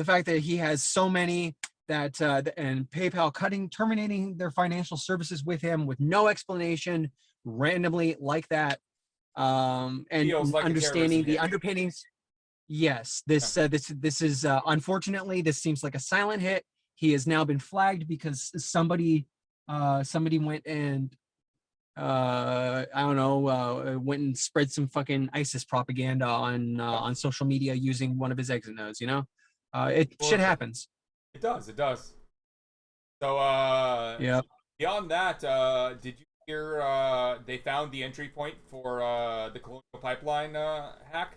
Speaker 5: fact that he has so many that and PayPal terminating their financial services with him with no explanation, randomly like that, and like understanding the underpinnings. Yes, this is unfortunately, this seems like a silent hit. he has now been flagged because somebody went and I don't know, went and spread some fucking ISIS propaganda on social media using one of his exit nodes. You know, shit happens.
Speaker 1: It does. It does. So
Speaker 5: yeah.
Speaker 1: Beyond that, did you hear they found the entry point for the Colonial Pipeline hack?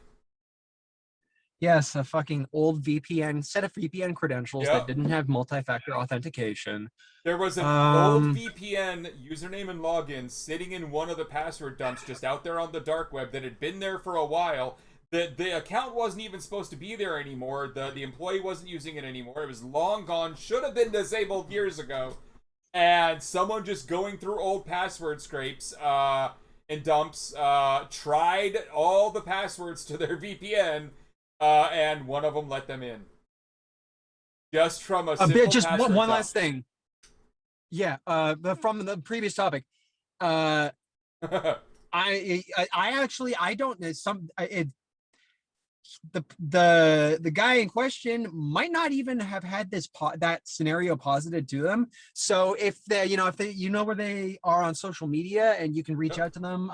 Speaker 5: Yes, a fucking old VPN set of VPN credentials that didn't have multi-factor authentication.
Speaker 1: There was an old VPN username and login sitting in one of the password dumps just out there on the dark web that had been there for a while. The account wasn't even supposed to be there anymore. The employee wasn't using it anymore. It was long gone. Should have been disabled years ago. And someone just going through old password scrapes and dumps tried all the passwords to their VPN, and one of them let them in. Just from a simple
Speaker 5: just
Speaker 1: password
Speaker 5: one
Speaker 1: dump.
Speaker 5: last thing. Yeah, from the previous topic, I don't know the guy in question might not even have had that scenario posited to them. So if they where they are on social media and you can reach out to them,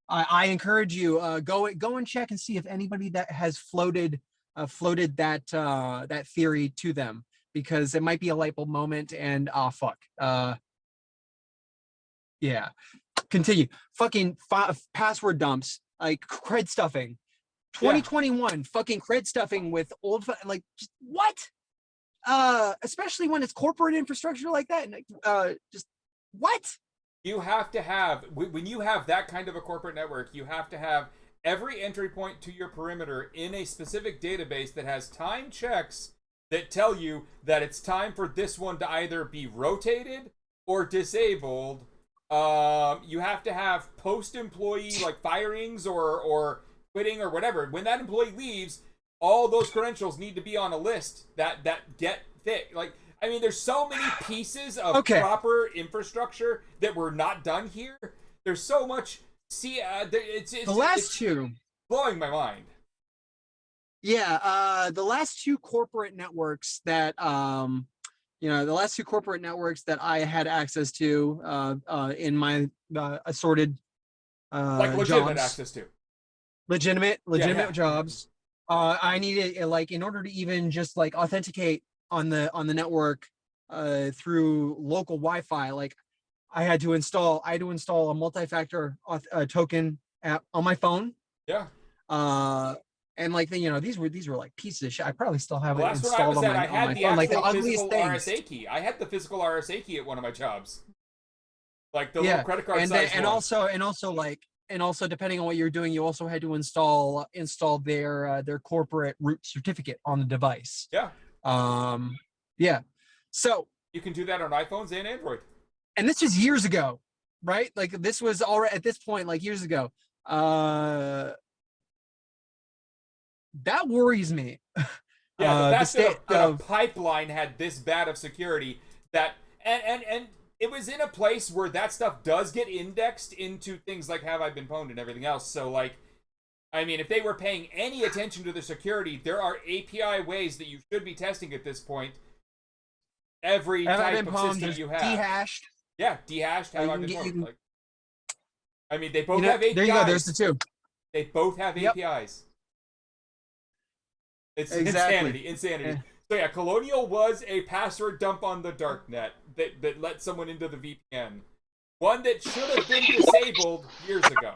Speaker 5: I encourage you go and check and see if anybody that has floated that theory to them, because it might be a light bulb moment. And fuck, yeah, continue. Fucking password dumps, like cred stuffing. 2021 fucking cred stuffing with old, like, just what? Especially when it's corporate infrastructure like that. Just what?
Speaker 1: You have to have, when you have that kind of a corporate network, you have to have every entry point to your perimeter in a specific database that has time checks that tell you that it's time for this one to either be rotated or disabled. You have to have post-employee, like, firings or quitting or whatever. When that employee leaves, all those credentials need to be on a list that get thick. Like, I mean, there's so many pieces of proper infrastructure that were not done here. There's so much. It's
Speaker 5: two
Speaker 1: blowing my mind.
Speaker 5: Yeah, the last two corporate networks that I had access to in my assorted
Speaker 1: like legitimate
Speaker 5: jobs.
Speaker 1: Access to.
Speaker 5: Legitimate jobs. I needed, like, in order to even just like authenticate on the network through local Wi-Fi, like I had to install a multi-factor token app on my phone.
Speaker 1: Yeah.
Speaker 5: And like these were like pieces of shit. I probably still have it
Speaker 1: That's
Speaker 5: installed on my phone. Like the ugliest things.
Speaker 1: RSA key. I had the physical RSA key at one of my jobs. Like the little credit card size one. And also, depending on what you're doing, you also had to install their corporate root certificate on the device. Yeah.
Speaker 5: Yeah. So
Speaker 1: you can do that on iPhones and Android.
Speaker 5: And this was years ago, right? Like this was already at this point, like years ago. That worries me.
Speaker 1: Yeah, the fact that a pipeline had this bad of security that and it was in a place where that stuff does get indexed into things like Have I Been Pwned and everything else. So, like, I mean, if they were paying any attention to the security, there are API ways that you should be testing at this point. Every type of system you have.
Speaker 5: Dehashed.
Speaker 1: Yeah, dehashed. Have I Been Pwned? Like, I mean, they both have APIs.
Speaker 5: There you go. There's the two.
Speaker 1: They both have APIs. It's insanity. Yeah. So yeah, Colonial was a password dump on the darknet that let someone into the VPN. One that should have been disabled years ago.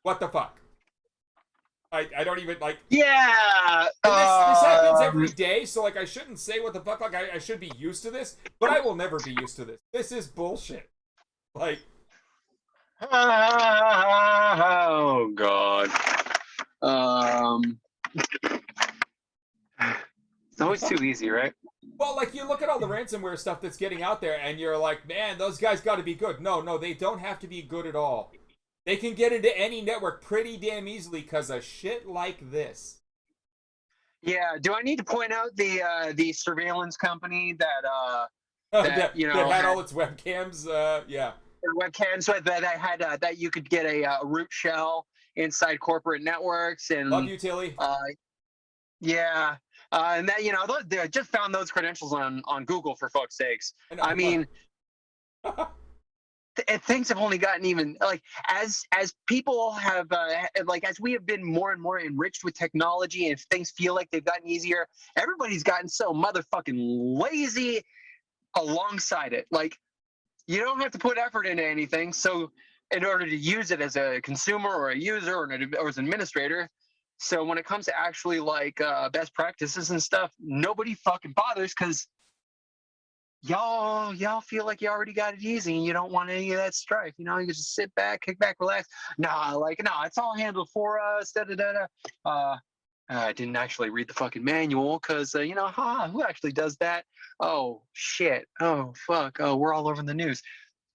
Speaker 1: What the fuck? I don't even, like...
Speaker 5: Yeah!
Speaker 1: This happens every day, so, like, I shouldn't say what the fuck. Like, I should be used to this, but I will never be used to this. This is bullshit. Like...
Speaker 5: Oh, God.
Speaker 4: It's always too easy, right?
Speaker 1: Well, like, you look at all the ransomware stuff that's getting out there, and you're like, man, those guys got to be good. No, they don't have to be good at all. They can get into any network pretty damn easily because of shit like this.
Speaker 5: Yeah. Do I need to point out the surveillance company that
Speaker 1: that had all its webcams? Yeah.
Speaker 5: Webcams that had that you could get a root shell inside corporate networks and
Speaker 1: love you, Tilly.
Speaker 5: Yeah.
Speaker 4: And that, they just found those credentials on Google, for fuck's sakes. I mean, things have only gotten even like as people have like as we have been more and more enriched with technology and things feel like they've gotten easier, everybody's gotten so motherfucking lazy alongside it. Like, you don't have to put effort into anything, so in order to use it as a consumer or a user or as an administrator, so when it comes to actually like best practices and stuff, nobody fucking bothers because y'all feel like you already got it easy and you don't want any of that strife. You just sit back, kick back, relax. Nah, it's all handled for us. I didn't actually read the fucking manual because who actually does that? Oh shit. Oh fuck. Oh, we're all over the news.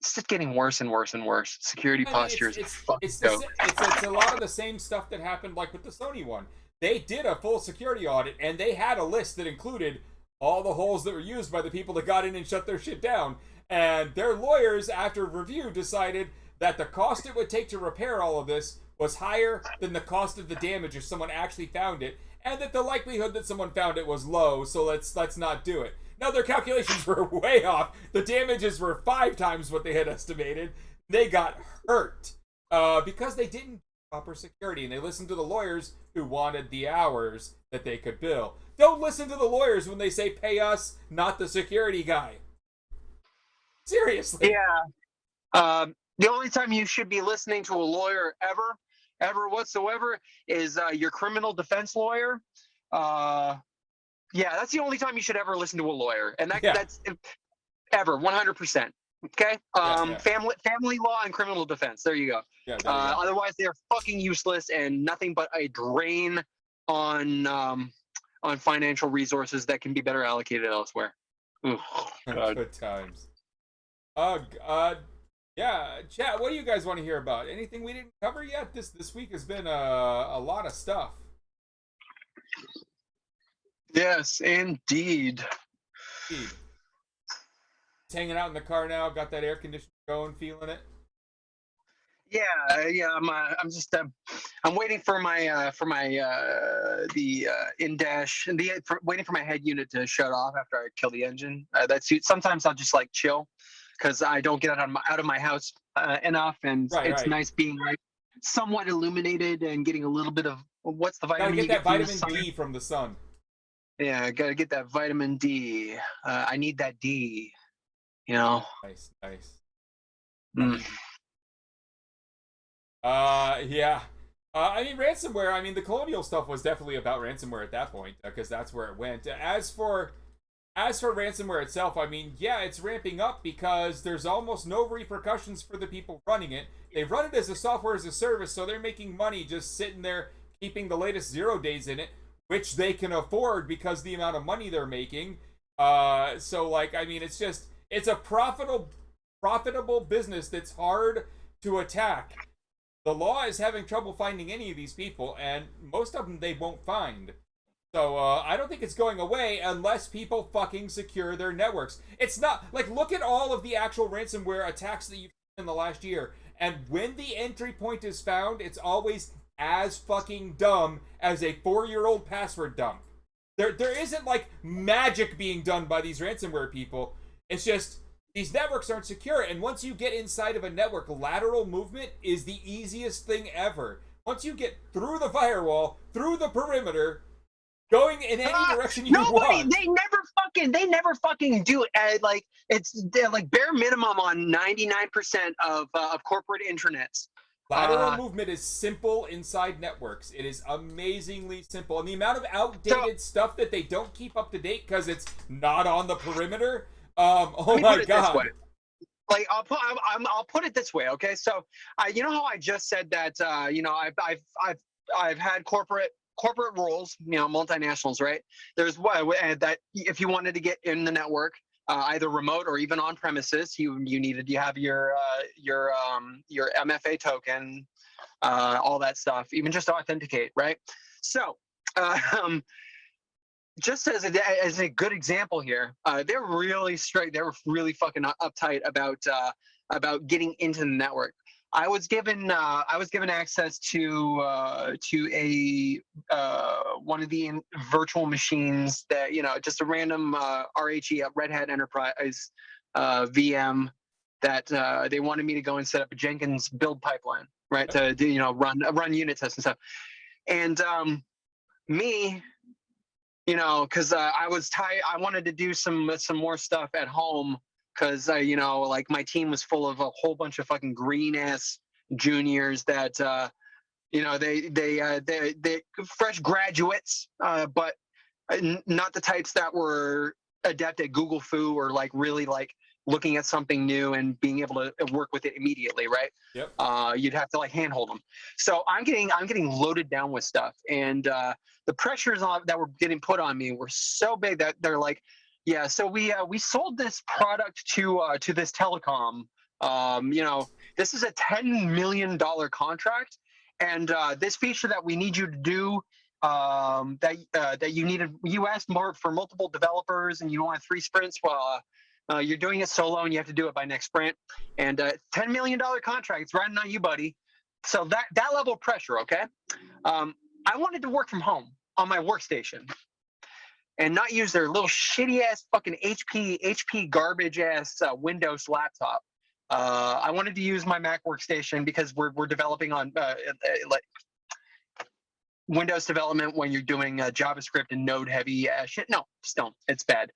Speaker 4: It's just getting worse and worse and worse. Security posture is fucking dope.
Speaker 1: It's a lot of the same stuff that happened like with the Sony one. They did a full security audit and they had a list that included all the holes that were used by the people that got in and shut their shit down. And their lawyers, after review, decided that the cost it would take to repair all of this was higher than the cost of the damage if someone actually found it, and that the likelihood that someone found it was low, so let's not do it. Now, their calculations were way off. The damages were 5 times what they had estimated. They got hurt because they didn't do proper security, and they listened to the lawyers who wanted the hours that they could bill. Don't listen to the lawyers when they say pay us, not the security guy. Seriously.
Speaker 4: Yeah. The only time you should be listening to a lawyer ever whatsoever is your criminal defense lawyer. Yeah, that's the only time you should ever listen to a lawyer, and that's ever 100%. Okay. Family law and criminal defense. There you go. Yeah, otherwise, they're fucking useless and nothing but a drain on financial resources that can be better allocated elsewhere. Ooh, God.
Speaker 1: Good times. Yeah, chat. What do you guys want to hear about? Anything we didn't cover yet? This week has been a lot of stuff.
Speaker 4: Yes, indeed.
Speaker 1: Just hanging out in the car now. Got that air conditioner going. Feeling it.
Speaker 4: Yeah. I'm just I'm waiting for my the in-dash and waiting for my head unit to shut off after I kill the engine. Sometimes I'll just like chill because I don't get out of my house enough, and it's nice being like somewhat illuminated and getting a little bit of what's the vitamin?
Speaker 1: Gotta get that vitamin D from the sun.
Speaker 4: Yeah, gotta get that vitamin D. I need that D. Nice.
Speaker 1: Mm. Yeah. I mean, ransomware. I mean, the Colonial stuff was definitely about ransomware at that point because that's where it went. As for ransomware itself, I mean, yeah, it's ramping up because there's almost no repercussions for the people running it. They run it as a software as a service, so they're making money just sitting there keeping the latest 0 days in it, which they can afford because the amount of money they're making. So, like, I mean, it's a profitable business that's hard to attack. The law is having trouble finding any of these people, and most of them they won't find. So I don't think it's going away unless people fucking secure their networks. It's not like, look at all of the actual ransomware attacks that you've seen in the last year, and when the entry point is found, it's always as fucking dumb as a 4-year-old password dump. There isn't like magic being done by these ransomware people. It's just these networks aren't secure, and once you get inside of a network, lateral movement is the easiest thing ever. Once you get through the firewall, through the perimeter, going in any direction you want.
Speaker 4: They never fucking do it. Like they're like bare minimum on 99% of corporate intranets.
Speaker 1: Lateral movement is simple inside networks. It is amazingly simple, and the amount of outdated stuff that they don't keep up to date because it's not on the perimeter. Oh my God.
Speaker 4: Like I'll put it this way, okay? So you know how I just said that I've had corporate rules, multinationals, right? There's that if you wanted to get in the network, either remote or even on premises, you needed to have your MFA token, all that stuff, even just to authenticate, right? So just as a good example here, they're really strict. They were really fucking uptight about getting into the network.
Speaker 5: I was given access to a one of the virtual machines that, you know, just a random RHE, a Red Hat Enterprise VM that they wanted me to go and set up a Jenkins build pipeline, right, to do, you know, run unit tests and stuff. And me, you know, because I was tired, I wanted to do some more stuff at home. Because you know, like my team was full of a whole bunch of fucking green ass juniors that you know, they fresh graduates, but not the types that were adept at Google Foo or like really like looking at something new and being able to work with it immediately, right?
Speaker 1: Yep.
Speaker 5: You'd have to like handhold them. So I'm getting loaded down with stuff, and the pressures that were getting put on me were so big that they're like, yeah, so we sold this product to this telecom. You know, this is a $10 million contract, and this feature that we need you to do, that you asked for multiple developers, and you want 3 sprints. Well, you're doing it solo, and you have to do it by next sprint. And $10 million contract, it's riding on you, buddy. So that level of pressure, okay? I wanted to work from home on my workstation and not use their little shitty ass fucking HP garbage ass Windows laptop. I wanted to use my Mac workstation because we're developing on like Windows development when you're doing JavaScript and Node heavy shit. No, just don't. It's bad.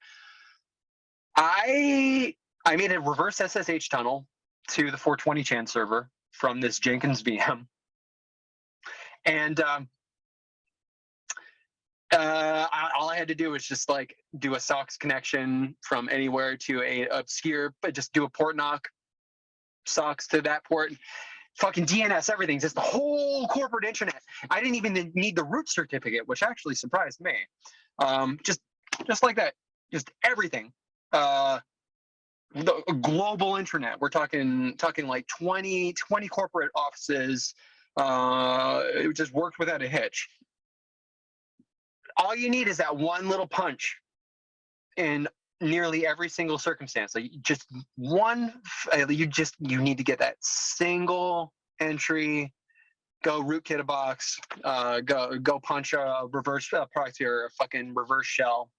Speaker 5: I made a reverse SSH tunnel to the 420chan server from this Jenkins VM, and all I had to do was just like do a SOCKS connection from anywhere to a obscure, but just do a port knock, SOCKS to that port, fucking DNS, everything, just the whole corporate internet. I didn't even need the root certificate, which actually surprised me. Just like that, just everything. The global internet. We're talking like 20 corporate offices. It just worked without a hitch. All you need is that one little punch in nearly every single circumstance. Like just one, you need to get that single entry, go rootkit a box, go punch a reverse proxy or a fucking reverse shell,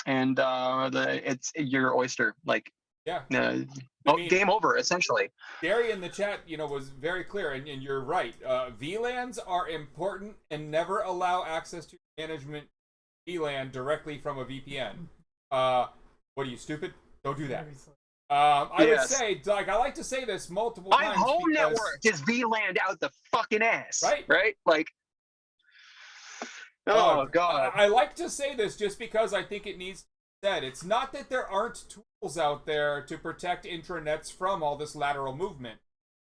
Speaker 5: and it's your oyster. Like,
Speaker 1: yeah,
Speaker 5: I mean, game over essentially.
Speaker 1: Gary in the chat, you know, was very clear, and you're right. VLANs are important, and never allow access to management VLAN directly from a VPN. What are you, stupid? Don't do that. I would say, like, I like to say this multiple times.
Speaker 5: My home network is VLAN'd out the fucking ass.
Speaker 1: Right?
Speaker 5: Right? Like, oh God.
Speaker 1: I like to say this just because I think it needs to be said. It's not that there aren't tools out there to protect intranets from all this lateral movement.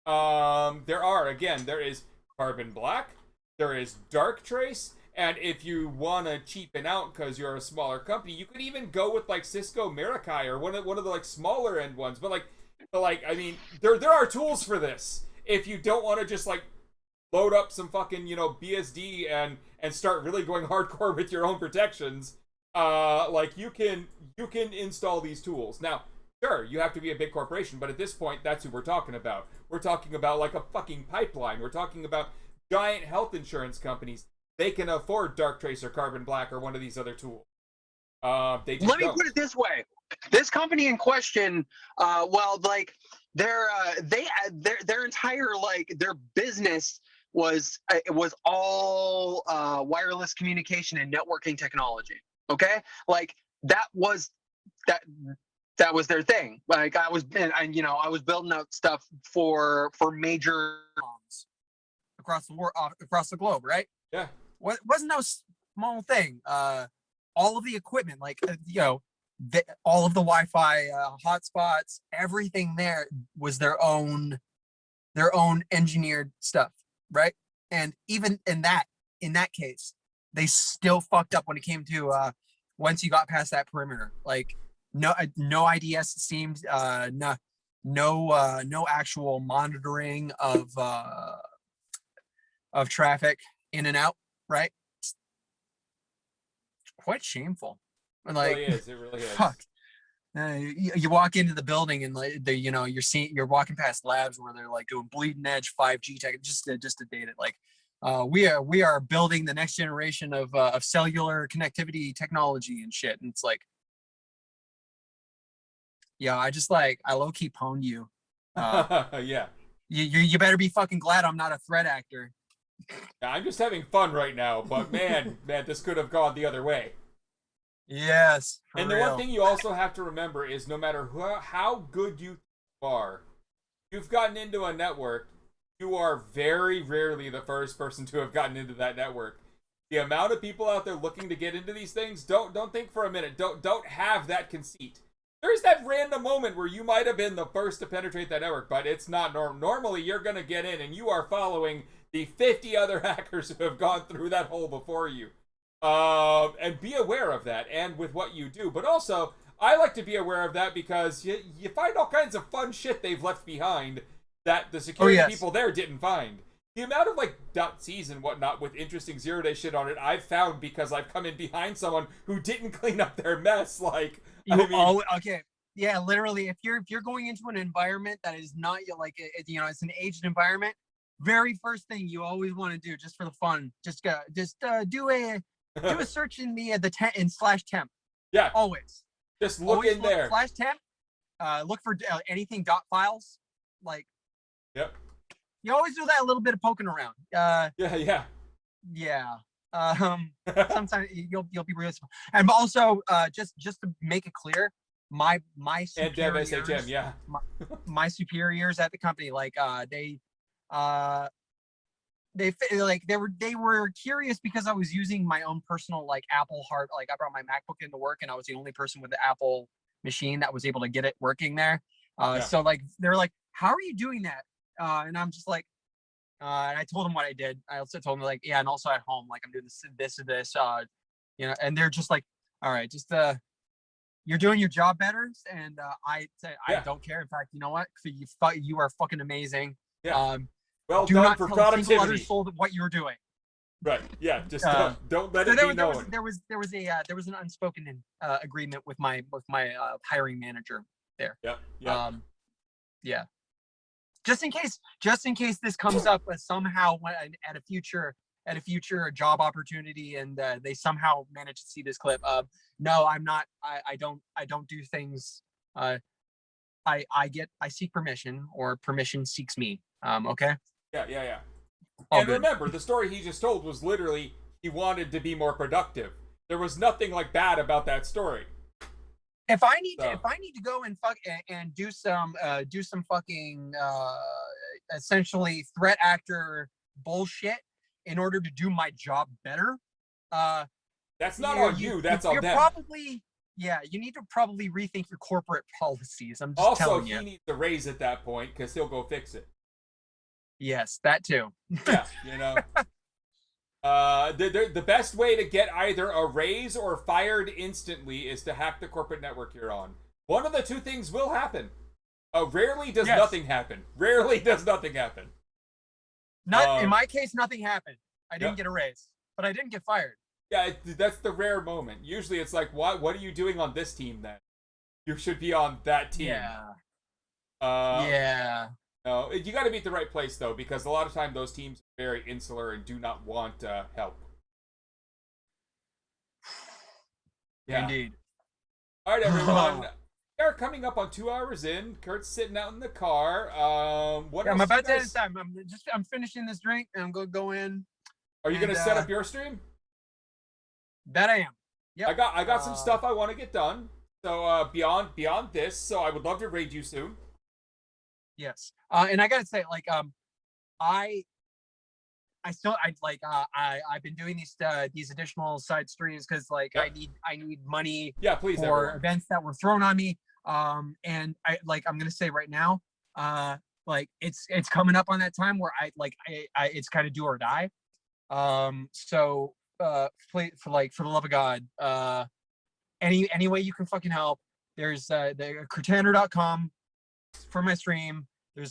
Speaker 1: There are. Again, there is Carbon Black, there is Darktrace, and if you want to cheapen out because you're a smaller company, you could even go with like Cisco Mirakai or one of the like smaller end ones. But I mean, there are tools for this. If you don't want to just like load up some fucking, you know, BSD and start really going hardcore with your own protections, like you can install these tools. Now, sure, you have to be a big corporation, but at this point, that's who we're talking about. We're talking about like a fucking pipeline. We're talking about giant health insurance companies. They can afford Darktrace or Carbon Black or one of these other tools. They just
Speaker 5: Let me put it this way: this company in question, well, like their entire like their business was all wireless communication and networking technology. Okay, like that was their thing. Like I was building out stuff for major
Speaker 4: across the globe, right?
Speaker 1: Yeah.
Speaker 4: Wasn't no small thing. All of the equipment, like you know, all of the Wi-Fi hotspots, everything there was their own engineered stuff, right? And even in that case, they still fucked up when it came to once you got past that perimeter. Like no IDS seemed no actual monitoring of traffic in and out, right? It's quite shameful. Like,
Speaker 1: It really is.
Speaker 4: fuck.
Speaker 5: You walk into the building and like you're walking past labs where they're like doing bleeding edge 5G tech just to date it. Like we are building the next generation of cellular connectivity technology and shit. And it's like, yeah, I low key pwned you.
Speaker 1: Yeah.
Speaker 5: You better be fucking glad I'm not a threat actor.
Speaker 1: I'm just having fun right now, but man, this could have gone the other way.
Speaker 5: Yes.
Speaker 1: And the one thing you also have to remember is no matter how good you are, you've gotten into a network, you are very rarely the first person to have gotten into that network. The amount of people out there looking to get into these things, don't think for a minute. Don't have that conceit. There's that random moment where you might have been the first to penetrate that network, but it's not normal. Normally, you're going to get in and you are following the 50 other hackers who have gone through that hole before you. And be aware of that and with what you do. But also, I like to be aware of that because you find all kinds of fun shit they've left behind that the security people there didn't find. The amount of like .cs and whatnot with interesting zero-day shit on it, I've found because I've come in behind someone who didn't clean up their mess. Like,
Speaker 5: okay. Yeah, literally, if you're going into an environment that is not like it's an aged environment, very first thing you always want to do, just for the fun, just do a search in the in /temp.
Speaker 1: Yeah,
Speaker 5: always.
Speaker 1: Just look always in there.
Speaker 5: /temp. Look for anything .files. Like,
Speaker 1: yep.
Speaker 5: You always do that a little bit of poking around.
Speaker 1: Yeah.
Speaker 5: Sometimes you'll be really, and also just to make it clear, my superiors,
Speaker 1: and SHM, yeah.
Speaker 5: my superiors at the company, like they were curious because I was using my own personal like Apple like I brought my MacBook into work and I was the only person with the Apple machine that was able to get it working there. So like they're like, how are you doing that? And I'm just like, and I told them what I did. I also told them like, yeah, and also at home, like I'm doing this, and they're just like, all right, just you're doing your job better. And I said, I don't care. In fact, you know what? You are fucking amazing.
Speaker 1: Yeah. Well
Speaker 5: do
Speaker 1: done
Speaker 5: not
Speaker 1: for
Speaker 5: tell
Speaker 1: productivity.
Speaker 5: a single other soul what you're doing.
Speaker 1: Right. Yeah. Just don't let it be known.
Speaker 5: There was an unspoken agreement with my hiring manager there.
Speaker 1: Yeah. Yeah.
Speaker 5: Yeah. Just in case this comes up somehow at a future job opportunity and they somehow manage to see this clip. No, I'm not. I don't do things. I seek permission or permission seeks me. Okay.
Speaker 1: Yeah.
Speaker 5: All
Speaker 1: and
Speaker 5: good.
Speaker 1: Remember, the story he just told was literally he wanted to be more productive. There was nothing like bad about that story.
Speaker 5: If I need to go and do some fucking essentially threat actor bullshit in order to do my job better,
Speaker 1: that's not on you. That's on them.
Speaker 5: You need to probably rethink your corporate policies. I'm just telling you.
Speaker 1: Also, he needs a raise at that point because he'll go fix it.
Speaker 5: Yes, that too.
Speaker 1: Yeah, the best way to get either a raise or fired instantly is to hack the corporate network you're on. One of the two things will happen. Rarely does nothing happen.
Speaker 5: Not in my case, nothing happened. I didn't get a raise, but I didn't get fired.
Speaker 1: Yeah, that's the rare moment. Usually it's like, what are you doing on this team then? You should be on that team.
Speaker 5: Yeah.
Speaker 1: No, you got to be at the right place though, because a lot of time those teams are very insular and do not want help.
Speaker 5: Yeah. Indeed.
Speaker 1: All right, everyone. We are coming up on 2 hours in. Kurt's sitting out in the car.
Speaker 5: I'm about to end time. I'm finishing this drink and I'm gonna go in.
Speaker 1: Are you gonna set up your stream?
Speaker 5: That I am.
Speaker 1: Yeah. I got some stuff I want to get done. So beyond this, so I would love to raid you soon.
Speaker 5: Yes. And I gotta say, like, I've been doing these additional side streams because like I need money
Speaker 1: please,
Speaker 5: for
Speaker 1: everyone.
Speaker 5: events that were thrown on me. And I'm gonna say right now, like it's coming up on that time where I it's kind of do or die. So for the love of God, any way you can fucking help. There's the Kirtaner.com for my stream.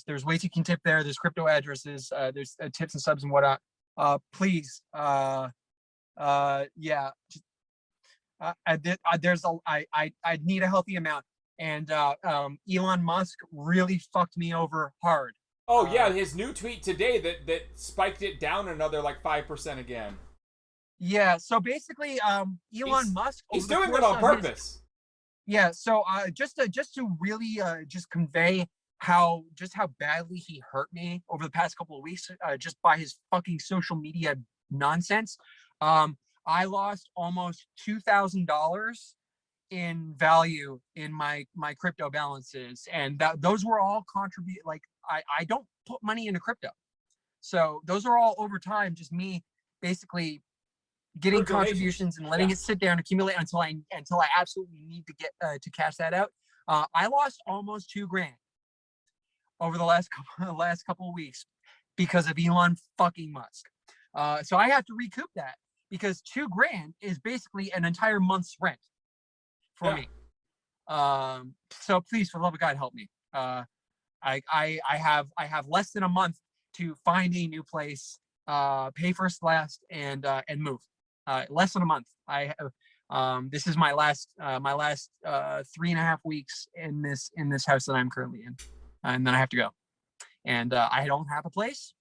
Speaker 5: There's ways you can tip there. There's crypto addresses. There's tips and subs and whatnot. Please, I need a healthy amount. and Elon Musk really fucked me over hard.
Speaker 1: Oh yeah, his new tweet today that spiked it down another like 5% again.
Speaker 5: Yeah, so basically, Elon Musk.
Speaker 1: He's doing it on purpose.
Speaker 5: Yeah, so just to really just convey how badly he hurt me over the past couple of weeks, just by his fucking social media nonsense. I lost almost $2,000 in value in my crypto balances, and those were all like I don't put money into crypto, so those are all over time just me basically getting contributions and letting it sit there and accumulate until I absolutely need to get to cash that out. I lost almost $2,000 over the last couple of weeks because of Elon fucking Musk. So I have to recoup that because $2,000 is basically an entire month's rent for me. So please, for the love of God, help me. I have less than a month to find a new place, pay first, last, and move. Less than a month. This is my last 3.5 weeks in this house that I'm currently in, and then I have to go. And I don't have a place,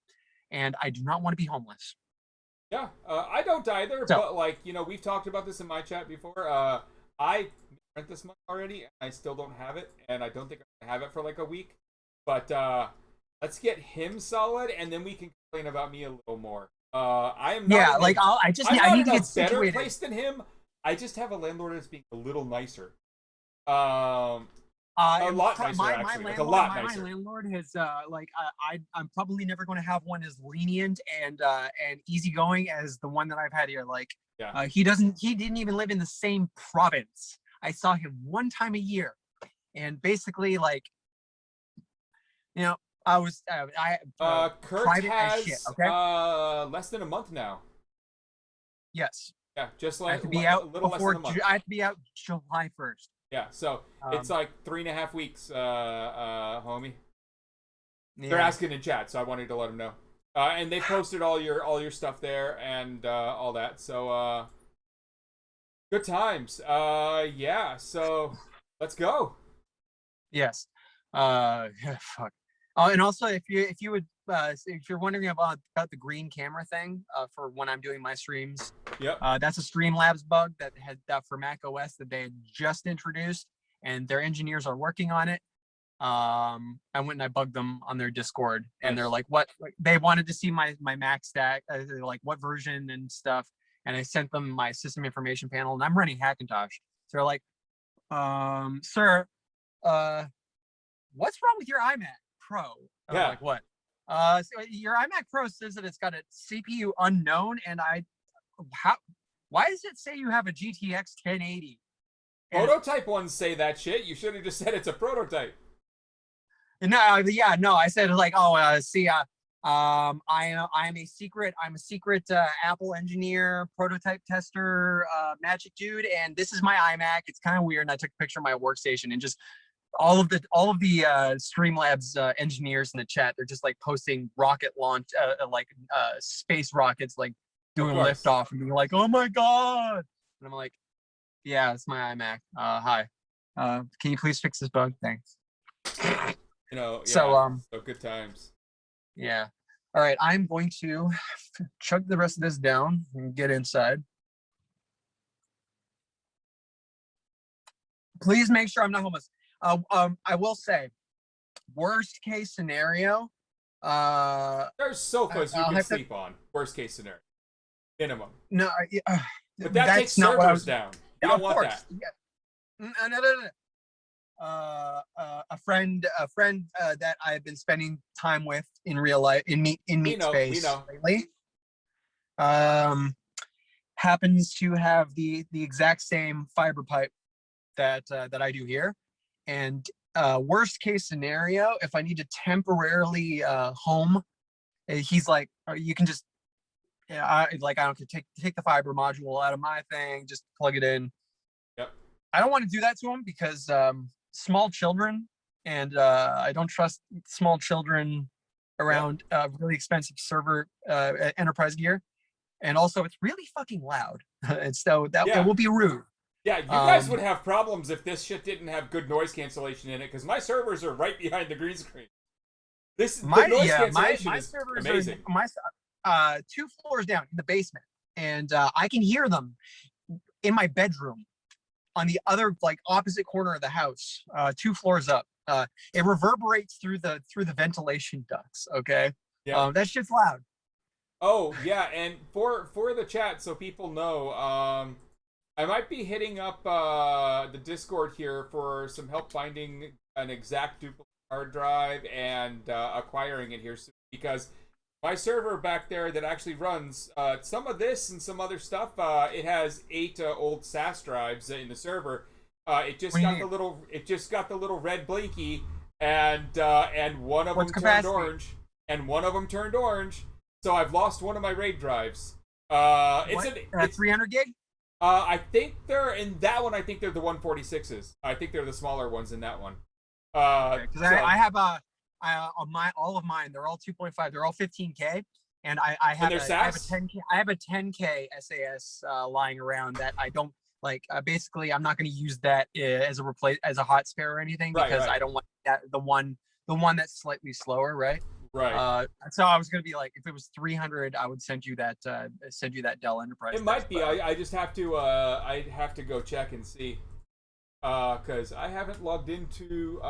Speaker 5: and I do not want to be homeless.
Speaker 1: Yeah, I don't either. So, but like we've talked about this in my chat before. I rent this month already. I still don't have it, and I don't think I'm gonna have it for like a week. But let's get him solid, and then we can complain about me a little more. I am not. Yeah,
Speaker 5: I need to get
Speaker 1: better
Speaker 5: situated.
Speaker 1: Place than him. I just have a landlord that's being a little nicer. A lot nicer, actually. Like a lot nicer.
Speaker 5: My landlord has I'm probably never going to have one as lenient and easygoing as the one that I've had here. Like, he didn't even live in the same province. I saw him one time a year, and basically, like, I was
Speaker 1: Kurt
Speaker 5: private
Speaker 1: has
Speaker 5: as shit, okay?
Speaker 1: Less than a month now.
Speaker 5: Yes.
Speaker 1: Yeah, just like
Speaker 5: I have to be out
Speaker 1: a little
Speaker 5: before
Speaker 1: less than a month.
Speaker 5: I have to be out July 1st.
Speaker 1: Yeah, so it's like 3.5 weeks, homie.
Speaker 5: Yeah.
Speaker 1: They're asking in chat, so I wanted to let them know. And they posted all your stuff there and all that. So good times. Yeah. So let's go.
Speaker 5: Yes. Fuck. Oh, and also if you would if you're wondering about the green camera thing for when I'm doing my streams, that's a Streamlabs bug that for Mac OS that they had just introduced, and their engineers are working on it. I went and I bugged them on their Discord, and they're like, "What?" Like, they wanted to see my Mac stack, like what version and stuff, and I sent them my system information panel, and I'm running Hackintosh. So they're like, "Sir, what's wrong with your iMac Pro?" I'm like, "What?" So your iMac Pro says that it's got a CPU unknown, and why does it say you have a GTX 1080?
Speaker 1: Prototype ones say that shit. You should have just said it's a prototype.
Speaker 5: No, I said like, I'm a secret Apple engineer, prototype tester, magic dude, and this is my iMac. It's kind of weird, and I took a picture of my workstation, and just all of the Streamlabs engineers in the chat, they're just like posting rocket launch, space rockets, like doing liftoff, and being like, "Oh my god!" And I'm like, "Yeah, it's my iMac. Hi, can you please fix this bug? Thanks."
Speaker 1: So good times.
Speaker 5: Yeah. All right, I'm going to chug the rest of this down and get inside. Please make sure I'm not homeless. I will say, worst case scenario.
Speaker 1: There's sofas you can sleep on. Worst case scenario, minimum.
Speaker 5: No,
Speaker 1: but that takes servers down. You don't want that.
Speaker 5: Yeah. No. A friend that I've been spending time with in real life in meet space lately, happens to have the exact same fiber pipe that I do here. And worst case scenario, if I need to temporarily home, he's like, you can just, I don't take the fiber module out of my thing, just plug it in.
Speaker 1: Yep.
Speaker 5: I don't want to do that to him because small children, and I don't trust small children around really expensive server enterprise gear, and also it's really fucking loud. And so it will be rude.
Speaker 1: Yeah, you guys would have problems if this shit didn't have good noise cancellation in it, because my servers are right behind the green screen. The noise cancellation
Speaker 5: my
Speaker 1: is
Speaker 5: servers
Speaker 1: amazing.
Speaker 5: are 2 floors down in the basement, and I can hear them in my bedroom on the other like opposite corner of the house, 2 floors up. It reverberates through the ventilation ducts. Okay,
Speaker 1: Yeah.
Speaker 5: that shit's loud.
Speaker 1: Oh yeah, and for the chat, so people know, I might be hitting up the Discord here for some help finding an exact duplicate hard drive and acquiring it here soon, because my server back there that actually runs some of this and some other stuff, it has 8 old SAS drives in the server. It just got the little red blinky, and one of them turned orange, and one of them turned orange. So I've lost one of my RAID drives. It's
Speaker 5: 300 gig.
Speaker 1: I think they're in that one. I think they're the 146s. I think they're the smaller ones in that one.
Speaker 5: Because I have all of mine. They're all 2.5. They're all 15K, and I have a 10K. I have a 10K SAS lying around that I don't like. Basically, I'm not going to use that as a hot spare or anything, because I don't want that the one that's slightly slower, right?
Speaker 1: Right.
Speaker 5: So I was gonna be like, if it was 300, I would send you that Dell Enterprise.
Speaker 1: It might be. I just have to. I have to go check and see. Because I haven't logged into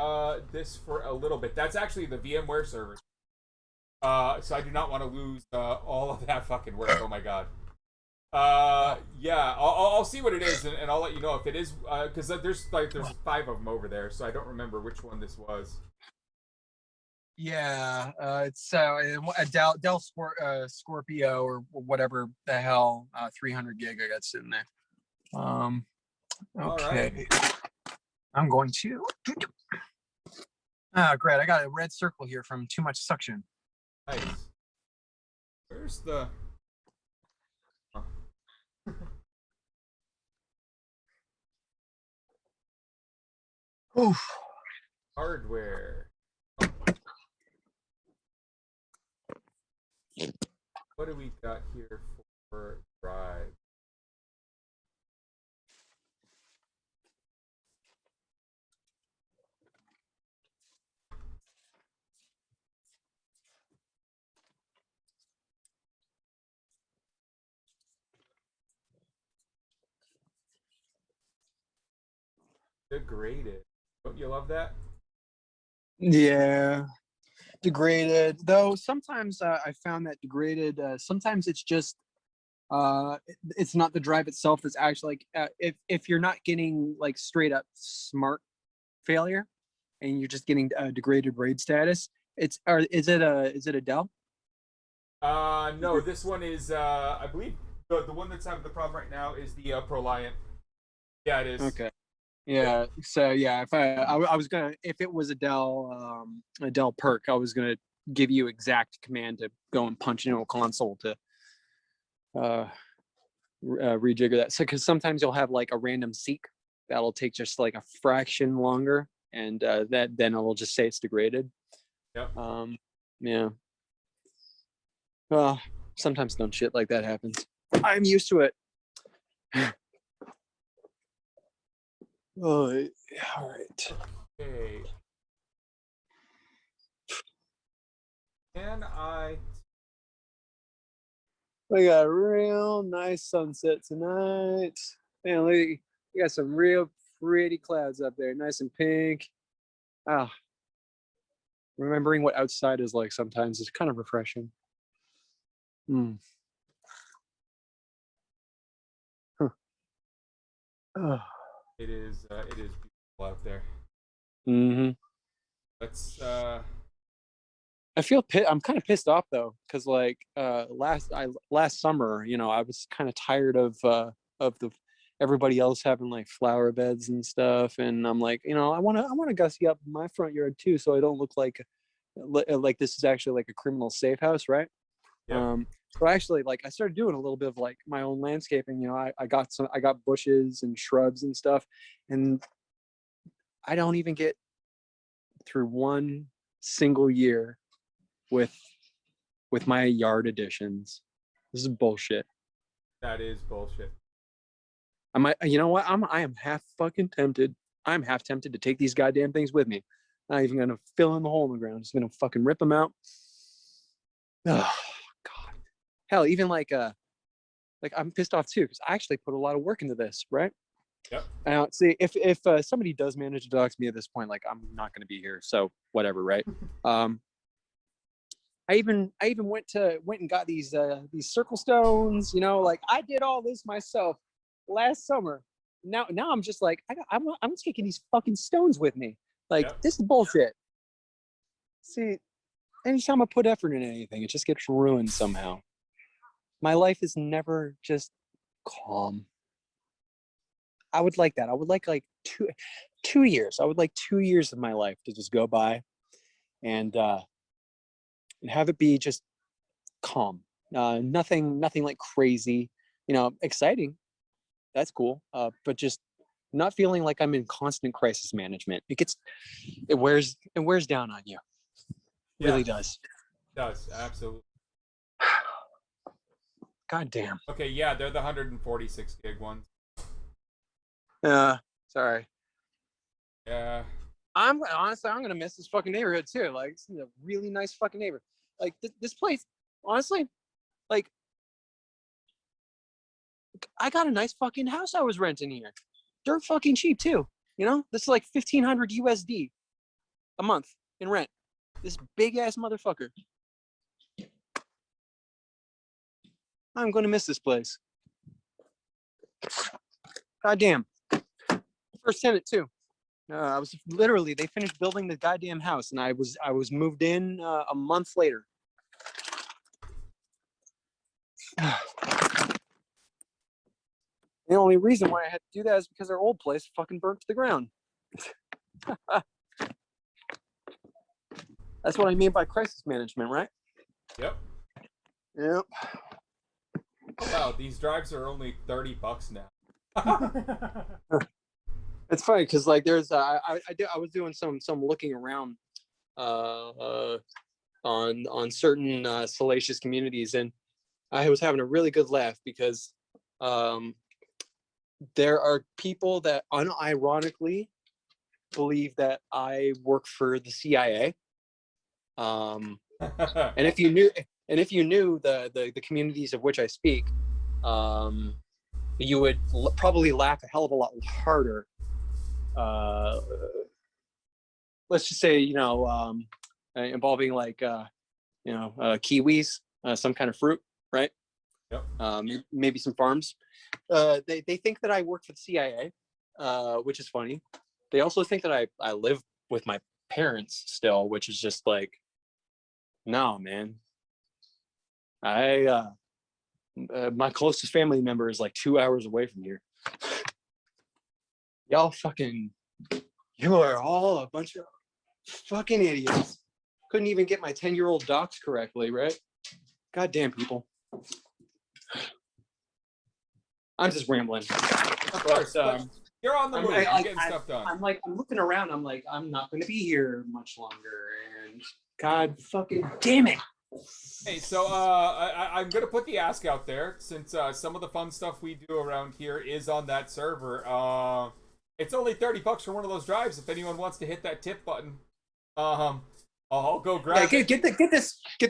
Speaker 1: this for a little bit. That's actually the VMware server. So I do not want to lose all of that fucking work. Oh my god. Yeah, I'll see what it is, and I'll let you know if it is. Because there's 5 of them over there, so I don't remember which one this was.
Speaker 5: Yeah, it's a Dell Scorpio or whatever the hell, 300 gig I got sitting there. Okay. Right. I'm going to. Great. I got a red circle here from too much suction.
Speaker 1: Nice. Where's the?
Speaker 5: Oof.
Speaker 1: Hardware. What do we got here for drive? Degraded. Don't you love that?
Speaker 5: Yeah. Degraded, though sometimes I found that degraded, sometimes it's just it's not the drive itself that's actually like if you're not getting like straight up smart failure and you're just getting degraded RAID status, is it a Dell?
Speaker 1: No, this one is I believe the one that's having the problem right now is the ProLiant. Yeah, it is.
Speaker 5: Okay. Yeah. So yeah, if I was gonna, if it was a Dell perk, I was gonna give you exact command to go and punch into a console to rejigger that. So because sometimes you'll have like a random seek that'll take just like a fraction longer, and that then it'll just say it's degraded.
Speaker 1: Yep.
Speaker 5: Yeah. Sometimes dumb shit like that happens. I'm used to it. Oh, all right.
Speaker 1: Okay.
Speaker 5: We got a real nice sunset tonight. Man, we got some real pretty clouds up there, nice and pink. Remembering what outside is like sometimes is kind of refreshing.
Speaker 1: It is beautiful out there. Let's
Speaker 5: I feel I'm kind of pissed off though, because like last summer, you know, I was kind of tired of the everybody else having like flower beds and stuff, and I'm like, you know, I want to gussy up my front yard too, so I don't look like this is actually like a criminal safe house, right?
Speaker 1: Yeah.
Speaker 5: So actually, like, I started doing a little bit of like my own landscaping. You know, I got bushes and shrubs and stuff, and I don't even get through one single year with my yard additions. This is bullshit.
Speaker 1: That is bullshit.
Speaker 5: I might, you know what? I am half fucking tempted. I'm half tempted to take these goddamn things with me. Not even gonna fill in the hole in the ground. Just gonna fucking rip them out. Oh God. Hell, even like I'm pissed off too because I actually put a lot of work into this, right?
Speaker 1: Yep.
Speaker 5: Now, see, if somebody does manage to dox me at this point, like I'm not gonna be here, so whatever, right? I even went and got these circle stones, you know, like I did all this myself last summer. Now I'm just like I'm taking these fucking stones with me. Like this is bullshit. See, anytime I put effort into anything, it just gets ruined somehow. My life is never just calm. I would like that. I would like 2 years. I would like 2 years of my life to just go by and have it be just calm. Nothing like crazy, you know, exciting. That's cool. But just not feeling like I'm in constant crisis management. It wears down on you. It really does.
Speaker 1: It does, absolutely.
Speaker 5: God damn.
Speaker 1: Okay, yeah, they're the 146 gig ones.
Speaker 5: Sorry.
Speaker 1: Yeah.
Speaker 5: I'm gonna miss this fucking neighborhood too. Like, it's a really nice fucking neighborhood. Like this place, honestly, like I got a nice fucking house I was renting here. Dirt fucking cheap too. You know, this is like 1,500 USD a month in rent. This big ass motherfucker. I'm gonna miss this place. God damn. First tenant too. I was literally, they finished building the goddamn house and I was moved in a month later. The only reason why I had to do that is because our old place fucking burnt to the ground. That's what I mean by crisis management, right?
Speaker 1: Yep.
Speaker 5: Yep.
Speaker 1: Oh, wow, these drives are only $30 now.
Speaker 5: It's funny because like there's I was doing some looking around on certain salacious communities, and I was having a really good laugh because there are people that unironically believe that I work for the CIA. And if you knew the communities of which I speak, you would probably laugh a hell of a lot harder. Let's just say, you know, involving like, kiwis, some kind of fruit, right?
Speaker 1: Yep.
Speaker 5: Maybe some farms. They think that I work for the CIA, which is funny. They also think that I live with my parents still, which is just like, no, man. My closest family member is like 2 hours away from here. Y'all fucking, you are all a bunch of fucking idiots. Couldn't even get my 10-year-old docs correctly, right? Goddamn people. I'm just rambling.
Speaker 1: Of course, you're on the move. You're getting stuff done.
Speaker 5: I'm looking around. I'm like, I'm not going to be here much longer. And God fucking damn it.
Speaker 1: Hey, so I'm gonna put the ask out there since some of the fun stuff we do around here is on that server. It's only $30 for one of those drives. If anyone wants to hit that tip button, I'll go grab it.
Speaker 5: Get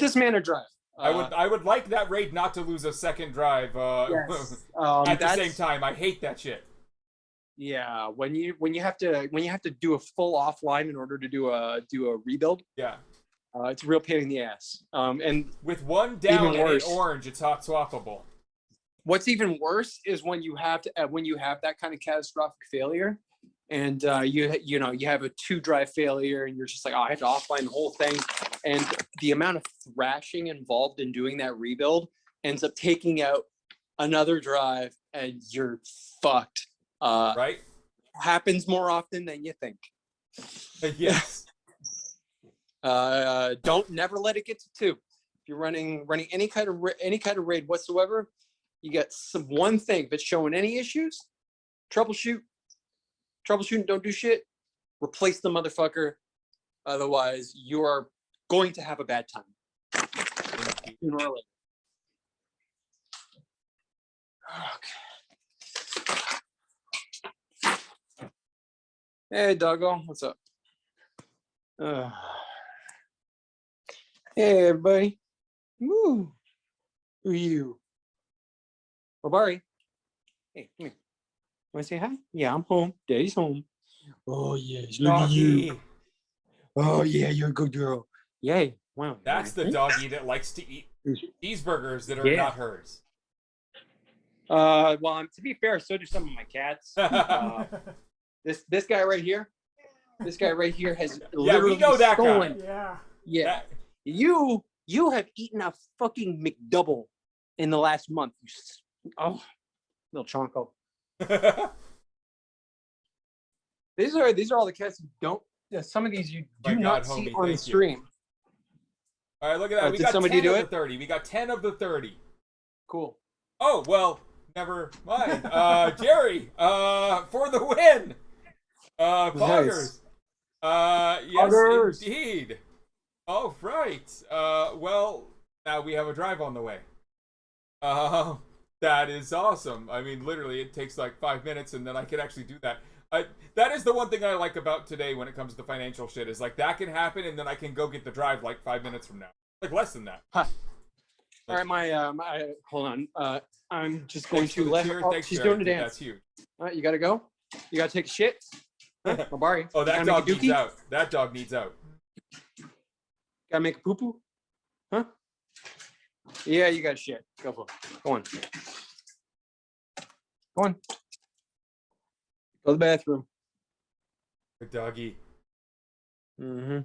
Speaker 5: this man a drive.
Speaker 1: I would like that raid not to lose a second drive.
Speaker 5: Yes.
Speaker 1: At the same time, I hate that shit.
Speaker 5: Yeah, when you have to do a full offline in order to do a rebuild.
Speaker 1: Yeah.
Speaker 5: It's a real pain in the ass. And
Speaker 1: with one down and an orange, it's hot swappable.
Speaker 5: What's even worse is when you have that kind of catastrophic failure, and you have a 2-drive failure, and you're just like, oh, I have to offline the whole thing, and the amount of thrashing involved in doing that rebuild ends up taking out another drive, and you're fucked.
Speaker 1: Right?
Speaker 5: Happens more often than you think.
Speaker 1: Yes.
Speaker 5: Don't never let it get to 2. If you're running any kind of raid whatsoever, you get one thing that's showing any issues, troubleshoot, don't do shit, replace the motherfucker. Otherwise, you are going to have a bad time. Sooner or later. Okay. Hey, doggo, what's up? Hey, everybody. Woo. Who are you? Obari. Hey, come here. Want to say hi? Yeah, I'm home. Daddy's home. Oh, yes. Look at you.
Speaker 1: Doggy.
Speaker 5: Oh, yeah, you're a good girl. Yay. Wow.
Speaker 1: That's the doggy that likes to eat cheeseburgers that are not hers.
Speaker 5: Well, to be fair, so do some of my cats. This guy right here. This guy right here has literally
Speaker 1: we know that
Speaker 5: stolen.
Speaker 1: guy.
Speaker 5: Yeah. You have eaten a fucking McDouble in the last month. Little chonko. These are all the cats you don't. Some of these you do not see on the stream.
Speaker 1: All right, look at that. We got 10 of the 30. We got 10 of the 30.
Speaker 5: Cool.
Speaker 1: Oh, well, never mind. Jerry, for the win. Poggers. Yes,
Speaker 5: Poggers.
Speaker 1: Indeed. Oh, right. Well, now we have a drive on the way. That is awesome. I mean, literally, it takes like 5 minutes, and then I can actually do that. That is the one thing I like about today when it comes to financial shit, is like that can happen, and then I can go get the drive like 5 minutes from now. Like less than that.
Speaker 5: Huh. All right, my hold on. I'm just going to let her. She's
Speaker 1: Jerry.
Speaker 5: doing the dance.
Speaker 1: That's huge.
Speaker 5: All right, you gotta go. You gotta take a shit. Mabari.
Speaker 1: Oh, that dog needs out. That dog needs out.
Speaker 5: Gotta make a poo poo. Huh? Yeah, you got shit. Go for it. Go on. Go on. Go to the bathroom.
Speaker 1: Good doggy.
Speaker 5: Mm-hmm.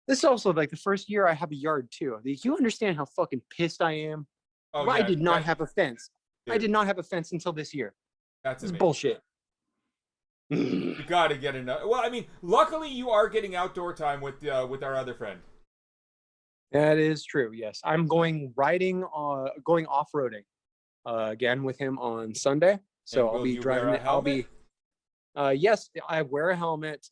Speaker 5: This is also like the first year I have a yard too. Do you understand how fucking pissed I am?
Speaker 1: Oh,
Speaker 5: I did not have a fence.
Speaker 1: Dude.
Speaker 5: I did not have a fence until this year.
Speaker 1: That's
Speaker 5: this is bullshit.
Speaker 1: You gotta get enough. Well, I mean, luckily you are getting outdoor time with our other friend.
Speaker 5: That is true. Yes, I'm going riding, going off-roading again with him on Sunday. So I'll be driving. I'll be. Yes, I wear a helmet.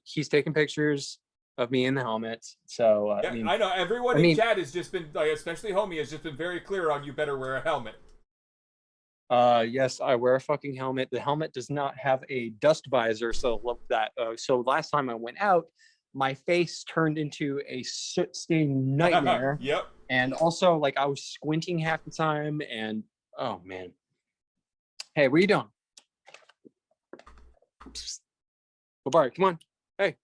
Speaker 5: He's taking pictures of me in the helmet. So
Speaker 1: yeah, I know everyone in chat has just been, like, especially Homie, has just been very clear on you better wear a helmet.
Speaker 5: Yes, I wear a fucking helmet. The helmet does not have a dust visor, so love that. So last time I went out, my face turned into a soot-stained nightmare.
Speaker 1: Yep.
Speaker 5: And also, like, I was squinting half the time, and oh man. Hey, what are you doing? Barbara, come on. Hey.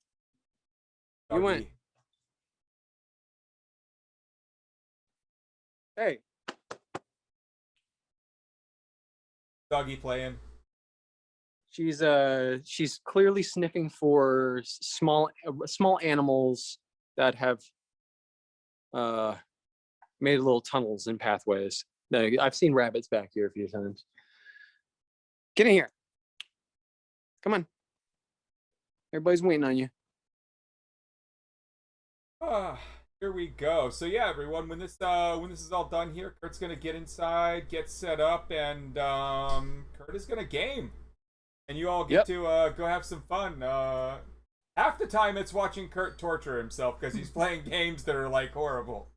Speaker 5: You went. Hey.
Speaker 1: Doggy playing.
Speaker 5: She's clearly sniffing for small animals that have made little tunnels and pathways. I've seen rabbits back here a few times. Get in here. Come on. Everybody's waiting on you.
Speaker 1: Here we go. So yeah, everyone, when this is all done here, Kurt's gonna get inside, get set up, and Kurt is gonna game, and you all get to go have some fun. Half the time it's watching Kurt torture himself because he's playing games that are like horrible.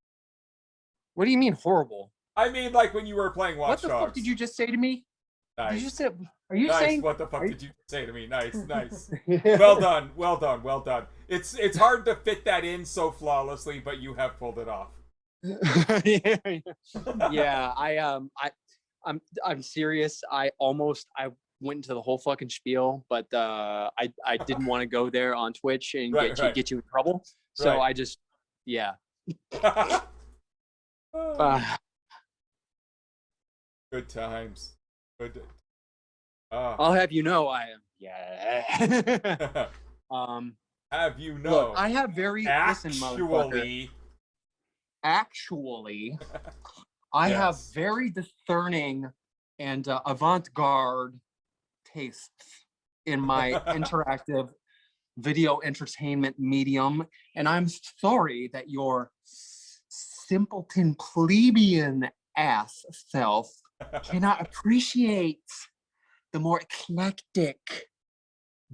Speaker 5: What do you mean horrible?
Speaker 1: I mean, like when you were playing Watch Dogs.
Speaker 5: What the fuck did you just say to me?
Speaker 1: Nice.
Speaker 5: Did you say? Are you
Speaker 1: nice.
Speaker 5: saying?
Speaker 1: What the fuck did you say to me? Nice, nice. Well done, well done, well done. It's hard to fit that in so flawlessly, but you have pulled it off.
Speaker 5: Yeah, I'm serious. I went into the whole fucking spiel, but I didn't want to go there on Twitch and get you in trouble. So I just
Speaker 1: Good times. Good.
Speaker 5: I'll have you know I am.
Speaker 1: Have you know?
Speaker 5: Look, I have very
Speaker 1: actually.
Speaker 5: I have very discerning and avant-garde tastes in my interactive video entertainment medium, and I'm sorry that your simpleton plebeian ass self cannot appreciate the more eclectic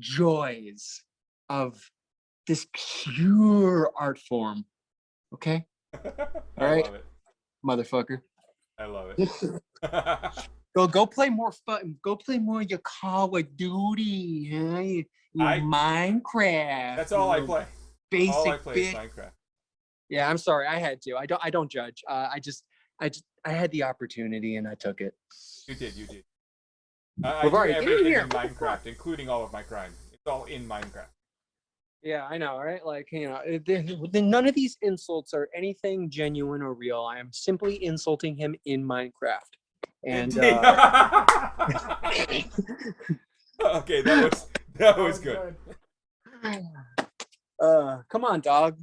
Speaker 5: joys of this pure art form. Okay? All right,
Speaker 1: love it.
Speaker 5: motherfucker.
Speaker 1: I love it.
Speaker 5: Go play more fun. Go play more your Call of Duty. Huh? Your Minecraft.
Speaker 1: That's all I play.
Speaker 5: Basic
Speaker 1: all I play is
Speaker 5: bitch.
Speaker 1: Minecraft.
Speaker 5: Yeah, I'm sorry. I had to. I don't judge. I had the opportunity and I took it.
Speaker 1: You did. I do
Speaker 5: Get in
Speaker 1: everything
Speaker 5: here.
Speaker 1: in Minecraft, including all of my crimes. It's all in Minecraft.
Speaker 5: Yeah, I know, right? Like, none of these insults are anything genuine or real. I am simply insulting him in Minecraft. And
Speaker 1: okay, that was good.
Speaker 5: Come on, dog.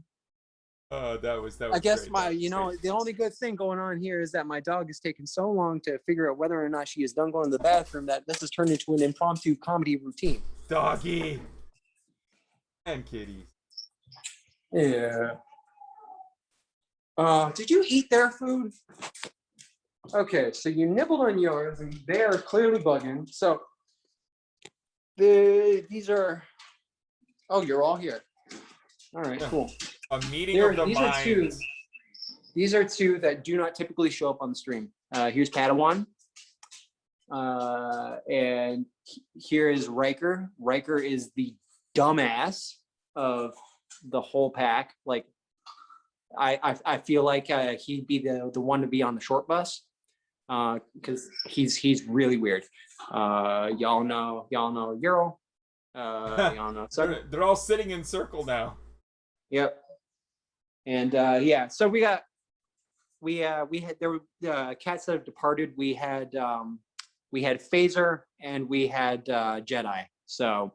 Speaker 1: That was
Speaker 5: I guess
Speaker 1: great.
Speaker 5: the only good thing going on here is that my dog has taken so long to figure out whether or not she is done going to the bathroom that this has turned into an impromptu comedy routine.
Speaker 1: Doggy and kitties.
Speaker 5: Yeah. Did you eat their food? Okay, so you nibbled on yours, and they are clearly bugging. So these are. Oh, you're all here. All right, cool.
Speaker 1: A meeting of the minds.
Speaker 5: These are two that do not typically show up on the stream. Here's Padawan. And here is Riker. Riker is the dumbass of the whole pack. Like, I feel like he'd be the one to be on the short bus. Because he's really weird. Y'all know Euro. Y'all know.
Speaker 1: They're all sitting in circle now.
Speaker 5: Yep. And yeah, so we had there were cats that have departed. We had Phaser and we had Jedi. So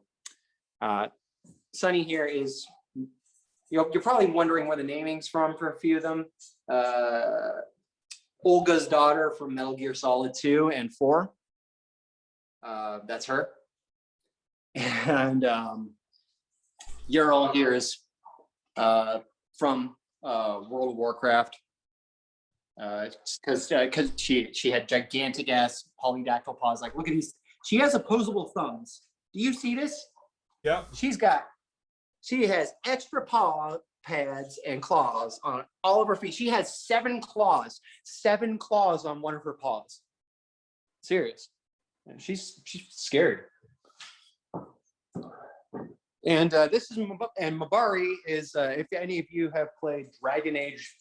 Speaker 5: Sunny here is you're probably wondering where the naming's from for a few of them. Olga's daughter from Metal Gear Solid 2 and 4. That's her. And Ural here is from World of Warcraft, because she had gigantic ass polydactyl paws. Like, look at these. She has opposable thumbs. Do you see this?
Speaker 1: Yeah.
Speaker 5: She has extra paw pads and claws on all of her feet. She has 7 claws on one of her paws. Serious. And she's scared. And this is Mabari is if any of you have played Dragon Age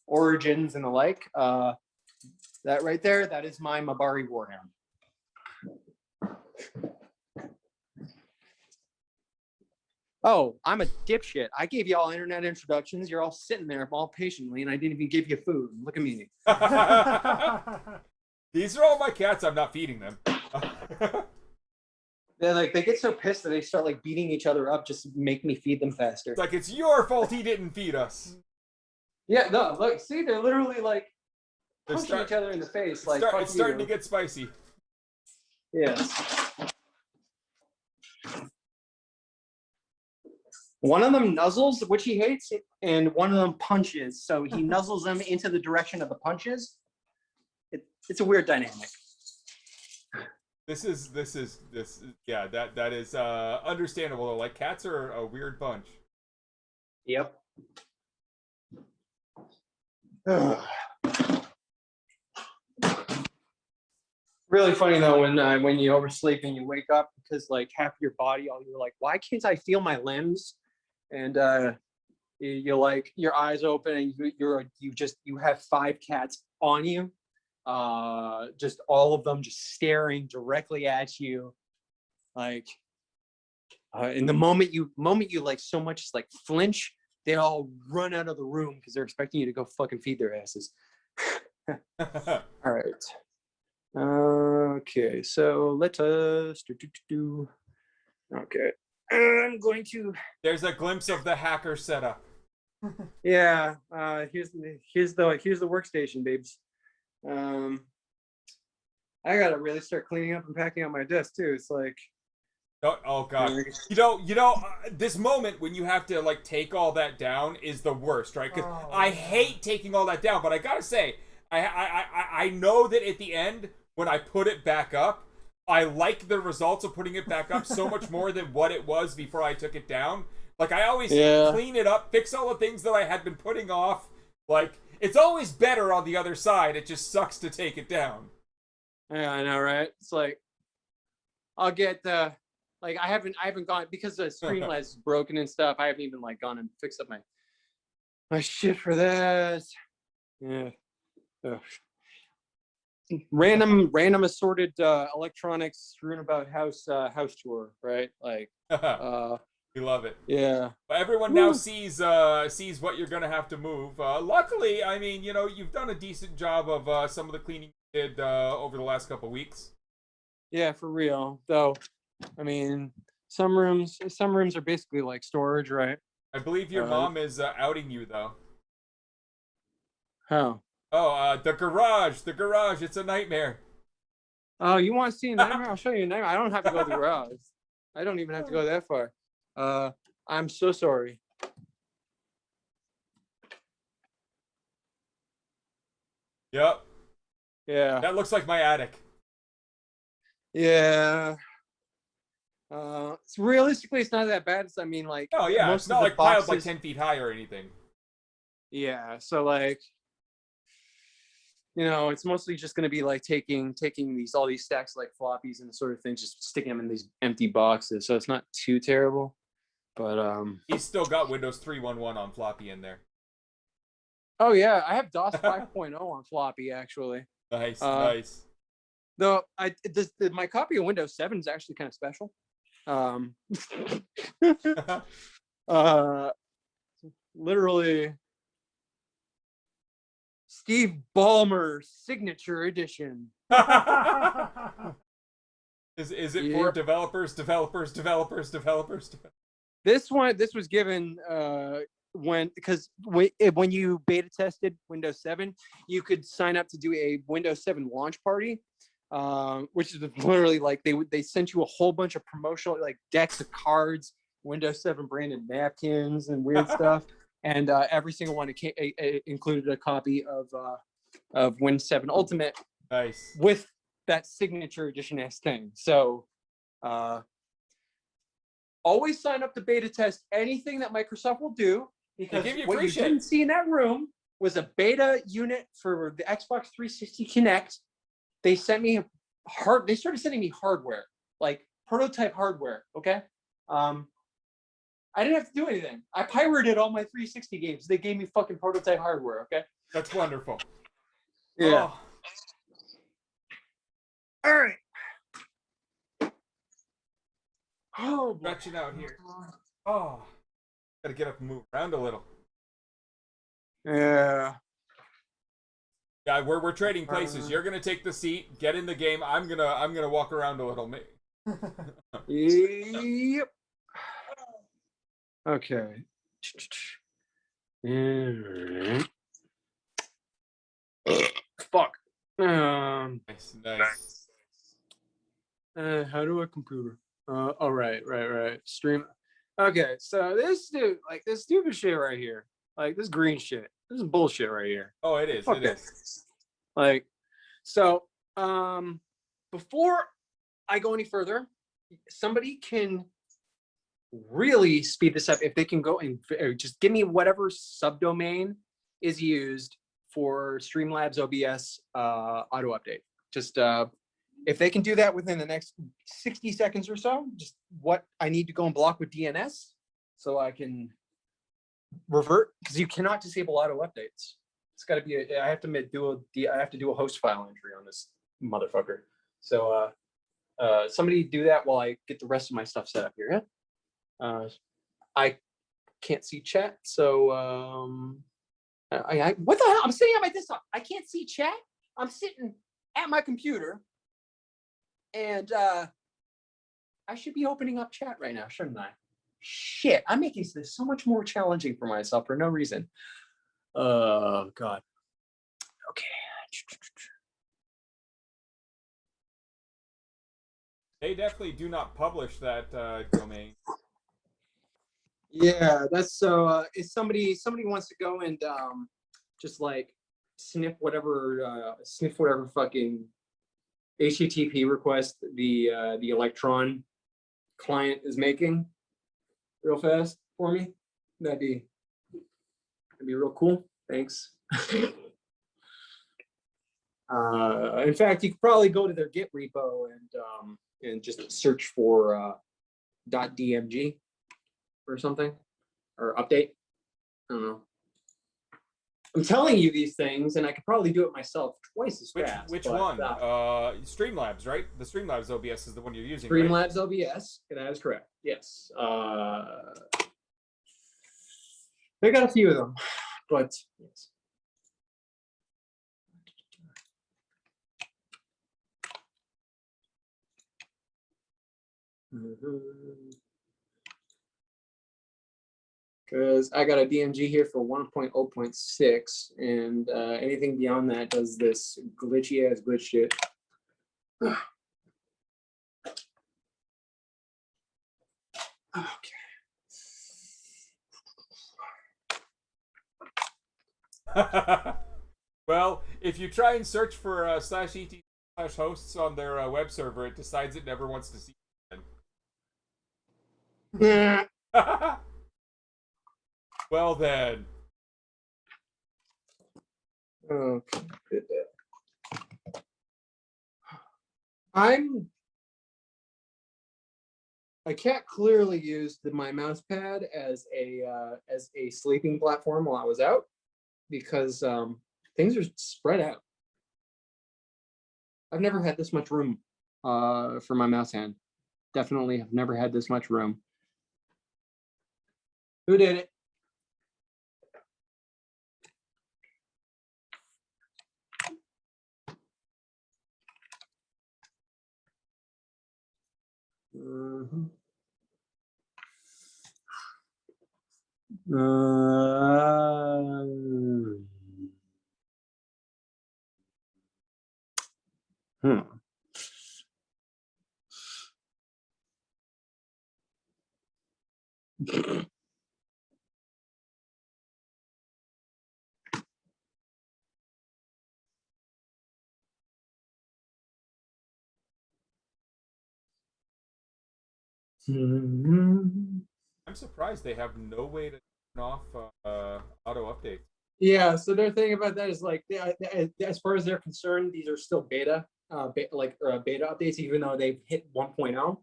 Speaker 5: Origins and the like, that right there, that is my Mabari Warhound. Oh, I'm a dipshit. I gave you all internet introductions. You're all sitting there all patiently, and I didn't even give you food. Look at me.
Speaker 1: These are all my cats. I'm not feeding them.
Speaker 5: They get so pissed that they start like beating each other up just to make me feed them faster.
Speaker 1: It's like, it's your fault he didn't feed us.
Speaker 5: Yeah, no, look, see, they're literally like punching each other in the face. Like,
Speaker 1: it's starting to get spicy.
Speaker 5: Yes. One of them nuzzles, which he hates, and one of them punches. So he nuzzles them into the direction of the punches. It's a weird dynamic.
Speaker 1: This is yeah, that is understandable. Like, cats are a weird bunch.
Speaker 5: Yep. Really funny though when you oversleep and you wake up because like half your body, you're like, why can't I feel my limbs? And you're like, your eyes open and you have 5 cats on you. Just all of them just staring directly at you, like in the moment you like so much as like flinch, they all run out of the room because they're expecting you to go fucking feed their asses. All right. Okay, so let us do. Okay, I'm going to.
Speaker 1: There's a glimpse of the hacker setup.
Speaker 5: Yeah. Here's the workstation, babes. I gotta really start cleaning up and packing up my desk too. It's like,
Speaker 1: oh god, this moment when you have to like take all that down is the worst, right? Because I hate taking all that down, but I gotta say, I know that at the end when I put it back up, I like the results of putting it back up so much more than what it was before I took it down. Like, I always clean it up, fix all the things that I had been putting off. Like, it's always better on the other side. It just sucks to take it down.
Speaker 4: Yeah, I know, right? It's like I'll get like I haven't gone because the Streamlabs is broken and stuff. I haven't even like gone and fixed up my shit for that. Yeah. Ugh. Random assorted electronics strewn about house tour, right? Like
Speaker 1: We love it.
Speaker 4: yeah.
Speaker 1: But everyone now sees what you're gonna have to move. Luckily, I mean, you know, you've done a decent job of some of the cleaning you did over the last couple weeks.
Speaker 4: Yeah, for real. Though, I mean, some rooms are basically like storage, right?
Speaker 1: I believe your mom is outing you though.
Speaker 4: How?
Speaker 1: Oh, the garage. It's a nightmare.
Speaker 4: Oh, you want to see a nightmare? I'll show you a nightmare. I don't have to go to the garage. I don't even have to go that far. I'm so sorry.
Speaker 1: Yep.
Speaker 4: Yeah.
Speaker 1: That looks like my attic.
Speaker 4: Yeah. It's realistically, it's not that bad. I mean, like,
Speaker 1: Oh yeah,
Speaker 4: most
Speaker 1: it's not
Speaker 4: of the
Speaker 1: like piled like
Speaker 4: boxes-
Speaker 1: 10 feet high or anything.
Speaker 4: Yeah. So like, you know, it's mostly just going to be like taking all these stacks of like floppies and sort of things, just sticking them in these empty boxes. So it's not too terrible, but
Speaker 1: He's still got Windows 3.11 on floppy in there.
Speaker 4: oh yeah, I have DOS 5.0 on floppy actually.
Speaker 1: Nice, nice.
Speaker 4: Though my copy of Windows 7 is actually kind of special. Literally Steve Ballmer signature edition.
Speaker 1: Is it for developers?
Speaker 4: This was given when you beta tested Windows 7, you could sign up to do a Windows 7 launch party, which is literally like they sent you a whole bunch of promotional like decks of cards, Windows 7 branded napkins and weird stuff, and every single one included a copy of Windows 7 Ultimate.
Speaker 1: Nice.
Speaker 4: With that signature edition-esque thing. So always sign up to beta test anything that Microsoft will do, because what you didn't see in that room was a beta unit for the Xbox 360 Kinect. They started sending me hardware, like prototype hardware, okay? I didn't have to do anything. I pirated all my 360 games. They gave me fucking prototype hardware, okay?
Speaker 1: That's wonderful.
Speaker 4: Yeah.
Speaker 1: Oh.
Speaker 4: All right. Oh,
Speaker 1: stretching out here. Oh, gotta get up and move around a little.
Speaker 4: Yeah.
Speaker 1: Yeah, we're trading places. You're gonna take the seat, get in the game. I'm gonna walk around a little.
Speaker 4: Yep. Okay. Fuck.
Speaker 1: Nice.
Speaker 4: How do I computer? Oh, right. Stream. Okay, so this stupid shit right here, like this green shit, this is bullshit right here.
Speaker 1: Oh, it is.
Speaker 4: Okay.
Speaker 1: It is.
Speaker 4: Like, so, before I go any further, somebody can really speed this up if they can go and just give me whatever subdomain is used for Streamlabs OBS auto update. Just if they can do that within the next 60 seconds or so, just what I need to go and block with DNS so I can revert, because you cannot disable auto updates. It's got to be I have to do a host file entry on this motherfucker. So somebody do that while I get the rest of my stuff set up here. Yeah. I can't see chat, so what the hell? I'm sitting at my desktop. I can't see chat. I'm sitting at my computer, and I should be opening up chat right now, shouldn't I? Shit, I'm making this so much more challenging for myself for no reason. Oh God. Okay.
Speaker 1: They definitely do not publish that domain.
Speaker 4: Yeah, that's so. If somebody wants to go and just like sniff whatever fucking HTTP request the Electron client is making real fast for me, that'd be real cool. Thanks. In fact, you could probably go to their Git repo and just search for .dmg or something, or update. I don't know. I'm telling you these things, and I could probably do it myself twice as fast.
Speaker 1: Which one? Streamlabs, right? The Streamlabs OBS is the one you're using.
Speaker 4: Streamlabs
Speaker 1: right?
Speaker 4: OBS. That is correct. Yes. They got a few of them, but yes. Because I got a DMG here for 1.0.6, and anything beyond that does this glitchy ass glitch shit.
Speaker 1: Okay. Well, if you try and search for /et/hosts on their web server, it decides it never wants to see you again. Well then.
Speaker 4: Okay. I can't clearly use my mouse pad as a sleeping platform while I was out, because things are spread out. I've never had this much room for my mouse hand. Definitely have never had this much room. Who did it? Hmm.
Speaker 1: I'm surprised they have no way to turn off auto updates.
Speaker 4: Yeah, so their thing about that is like, as far as they're concerned, these are still beta, beta updates, even though they've hit 1.0.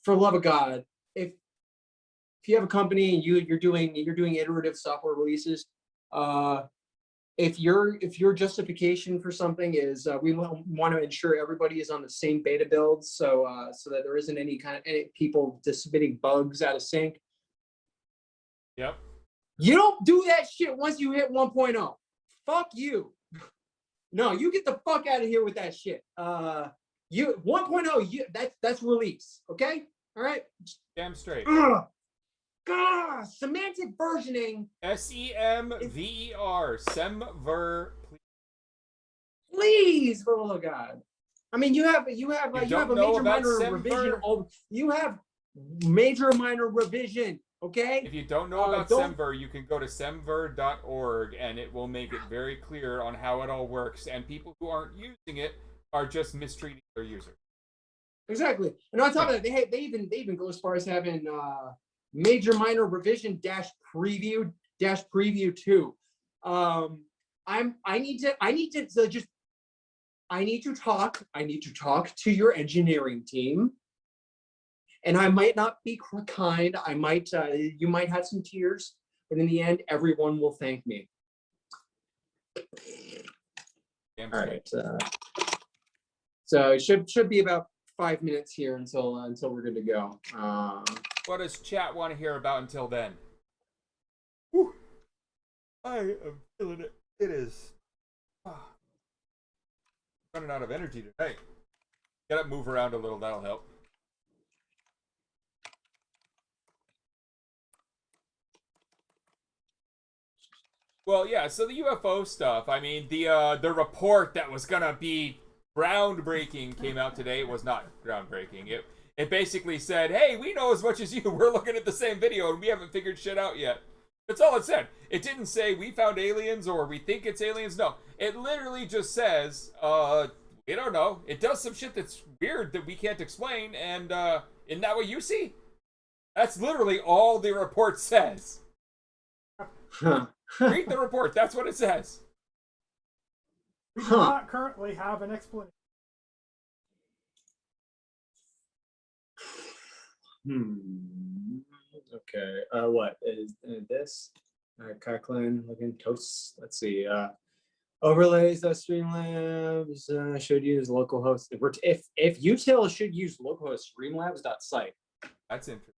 Speaker 4: For love of God, if you have a company and you're doing iterative software releases, if your justification for something is we want to ensure everybody is on the same beta build, so that there isn't any people just submitting bugs out of sync.
Speaker 1: Yep.
Speaker 4: You don't do that shit once you hit 1.0. Fuck you. No, you get the fuck out of here with that shit. You 1.0, that's release, okay? All right?
Speaker 1: Damn straight.
Speaker 4: Semantic versioning.
Speaker 1: SEMVER. Semver.
Speaker 4: Please, for the love of God. I mean, you have a major minor revision. You have major minor revision. Okay.
Speaker 1: If you don't know about Semver, you can go to semver.org, and it will make it very clear on how it all works. And people who aren't using it are just mistreating their users.
Speaker 4: Exactly. And on top of that, they even go as far as having major minor revision preview 2. I need to talk to your engineering team. And I might not be kind. You might have some tears, but in the end, everyone will thank me. All right. So it should be about 5 minutes here until we're good to go.
Speaker 1: What does chat want to hear about until then? Whew. I am feeling it. It is running out of energy tonight. Gotta move around a little. That'll help. Well, yeah, so the UFO stuff, I mean, the report that was gonna be groundbreaking came out today. It was not groundbreaking. It basically said, hey, we know as much as you. We're looking at the same video and we haven't figured shit out yet. That's all it said. It didn't say we found aliens or we think it's aliens. No, it literally just says, we don't know. It does some shit that's weird that we can't explain, and isn't that what you see? That's literally all the report says. Read the report. That's what it says.
Speaker 3: We do not currently have an explanation.
Speaker 5: Okay. What is this? Kirkland looking toast. Let's see. Overlays that Streamlabs should use localhost. If util should use localhost Streamlabs.site.
Speaker 1: That's interesting.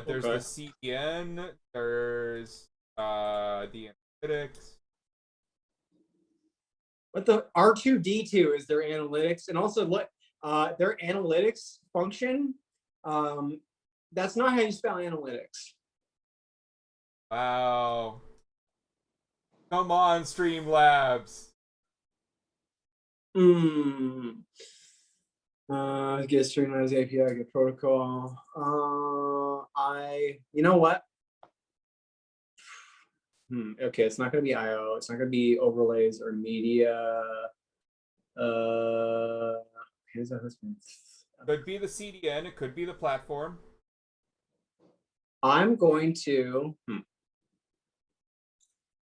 Speaker 1: There's the CDN. There's the analytics.
Speaker 5: But the R2D2 is their analytics, and also their analytics function. That's not how you spell analytics.
Speaker 1: Wow. Come on, Streamlabs.
Speaker 5: Get Streamlabs API, get protocol. You know what? Okay, it's not going to be IO. It's not going to be overlays or media. Here's that husband.
Speaker 1: Could be the CDN. It could be the platform.
Speaker 5: I'm going to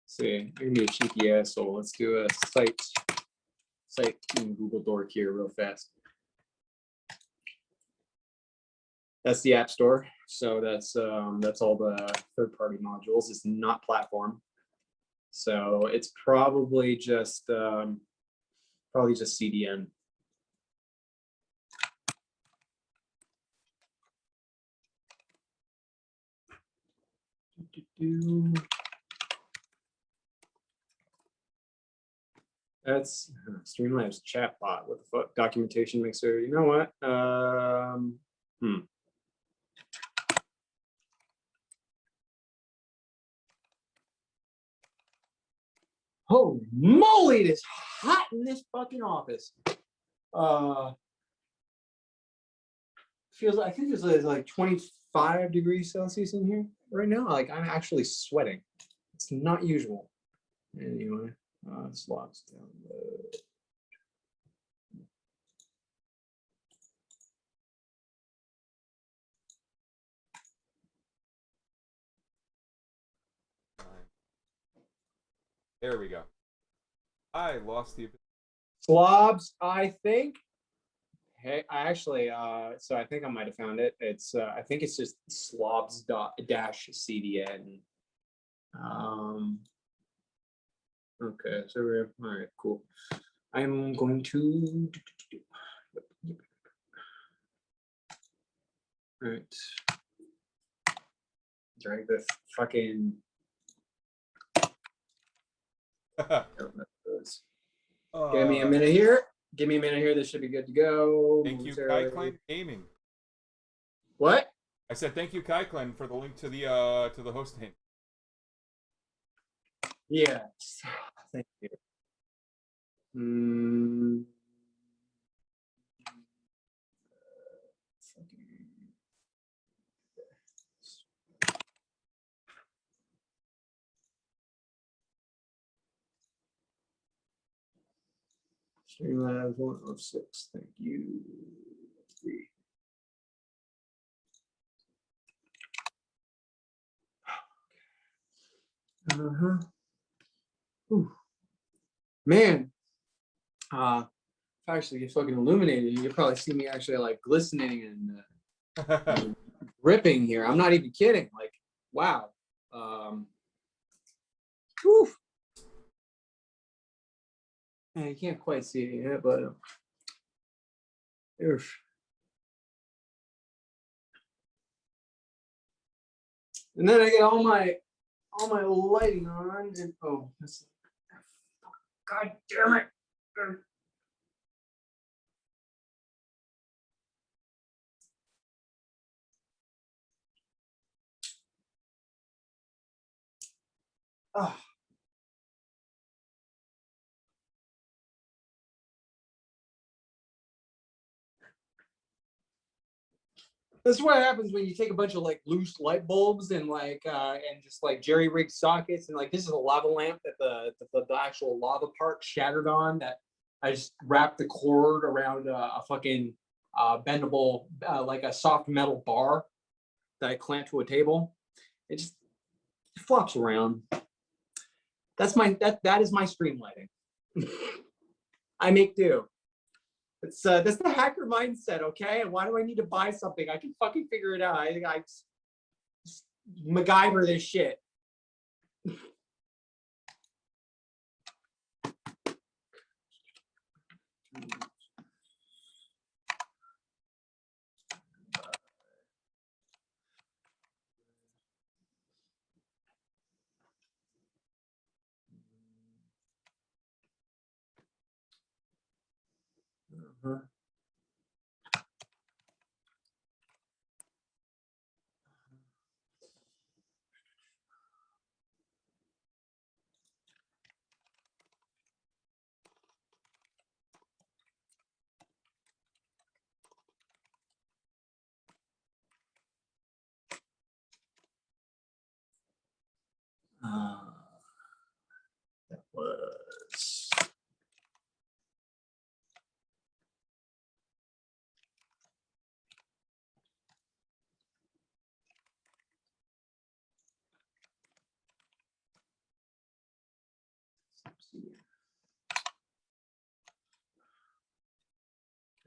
Speaker 5: see. I'm going to be a cheeky asshole. Let's do a site in Google Dork here real fast. That's the App Store. So that's all the third-party modules. It's not platform. So it's probably just CDN. That's Streamlabs chatbot. What the fuck? Documentation mixer. You know what? Holy moly, it is hot in this fucking office. Feels like, I think it's like 25 degrees Celsius in here right now. Like I'm actually sweating. It's not usual. Anyway, slots down the
Speaker 1: There we go. I lost the
Speaker 5: slobs, I think. Hey, I actually, so I think I might have found it. It's, I think it's just slobs.-cdn. Okay, so we're, all right, cool. I'm going to, all right. Drag the fucking, give me a minute here. Give me a minute here. This should be good to go.
Speaker 1: Thank you, Kyclan Gaming.
Speaker 5: What?
Speaker 1: I said thank you, Kyclan, for the link to the hosting.
Speaker 5: Yes. Thank you. Streamlabs 106. Thank you. 3. Man, actually get fucking illuminated. You can probably see me actually like glistening and ripping here. I'm not even kidding. Like, wow. Whew. Yeah, you can't quite see it yet, but and then I get all my lighting on, and oh, God damn it! Oh. This is what happens when you take a bunch of like loose light bulbs and like and just like jerry rig sockets, and like this is a lava lamp that the actual lava part shattered on, that I just wrapped the cord around a fucking bendable like a soft metal bar that I clamped to a table. It just flops around. That's my that is my stream lighting.
Speaker 4: I make do. It's that's the hacker mindset, okay? And why do I need to buy something? I can fucking figure it out. I just MacGyver this shit. Uh-huh. That was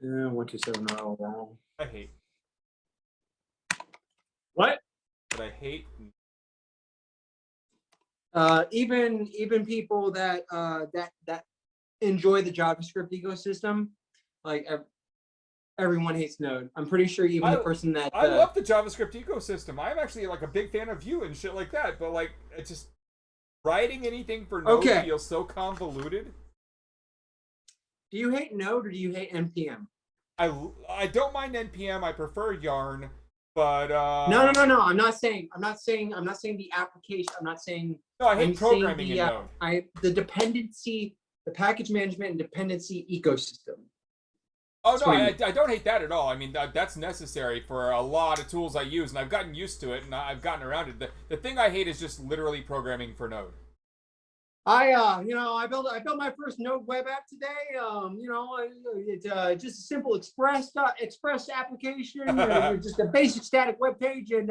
Speaker 4: yeah, 127 wrong.
Speaker 1: I hate.
Speaker 4: What?
Speaker 1: But I hate.
Speaker 4: Even people that that enjoy the JavaScript ecosystem, like everyone hates Node. I'm pretty sure even the person that
Speaker 1: I love the JavaScript ecosystem. I'm actually like a big fan of Vue and shit like that. But like, it's just writing anything for Node feels so convoluted.
Speaker 4: Do you hate Node or do you hate NPM?
Speaker 1: I don't mind NPM. I prefer Yarn. But
Speaker 4: no. I'm not saying the application. I'm not saying.
Speaker 1: No, I hate programming in Node.
Speaker 4: The dependency, the package management and dependency ecosystem.
Speaker 1: Oh no, I don't hate that at all. I mean, that's necessary for a lot of tools I use, and I've gotten used to it, and I've gotten around it. The thing I hate is just literally programming for Node.
Speaker 4: I built my first Node web app today. It's just a simple Express application, just a basic static web page, and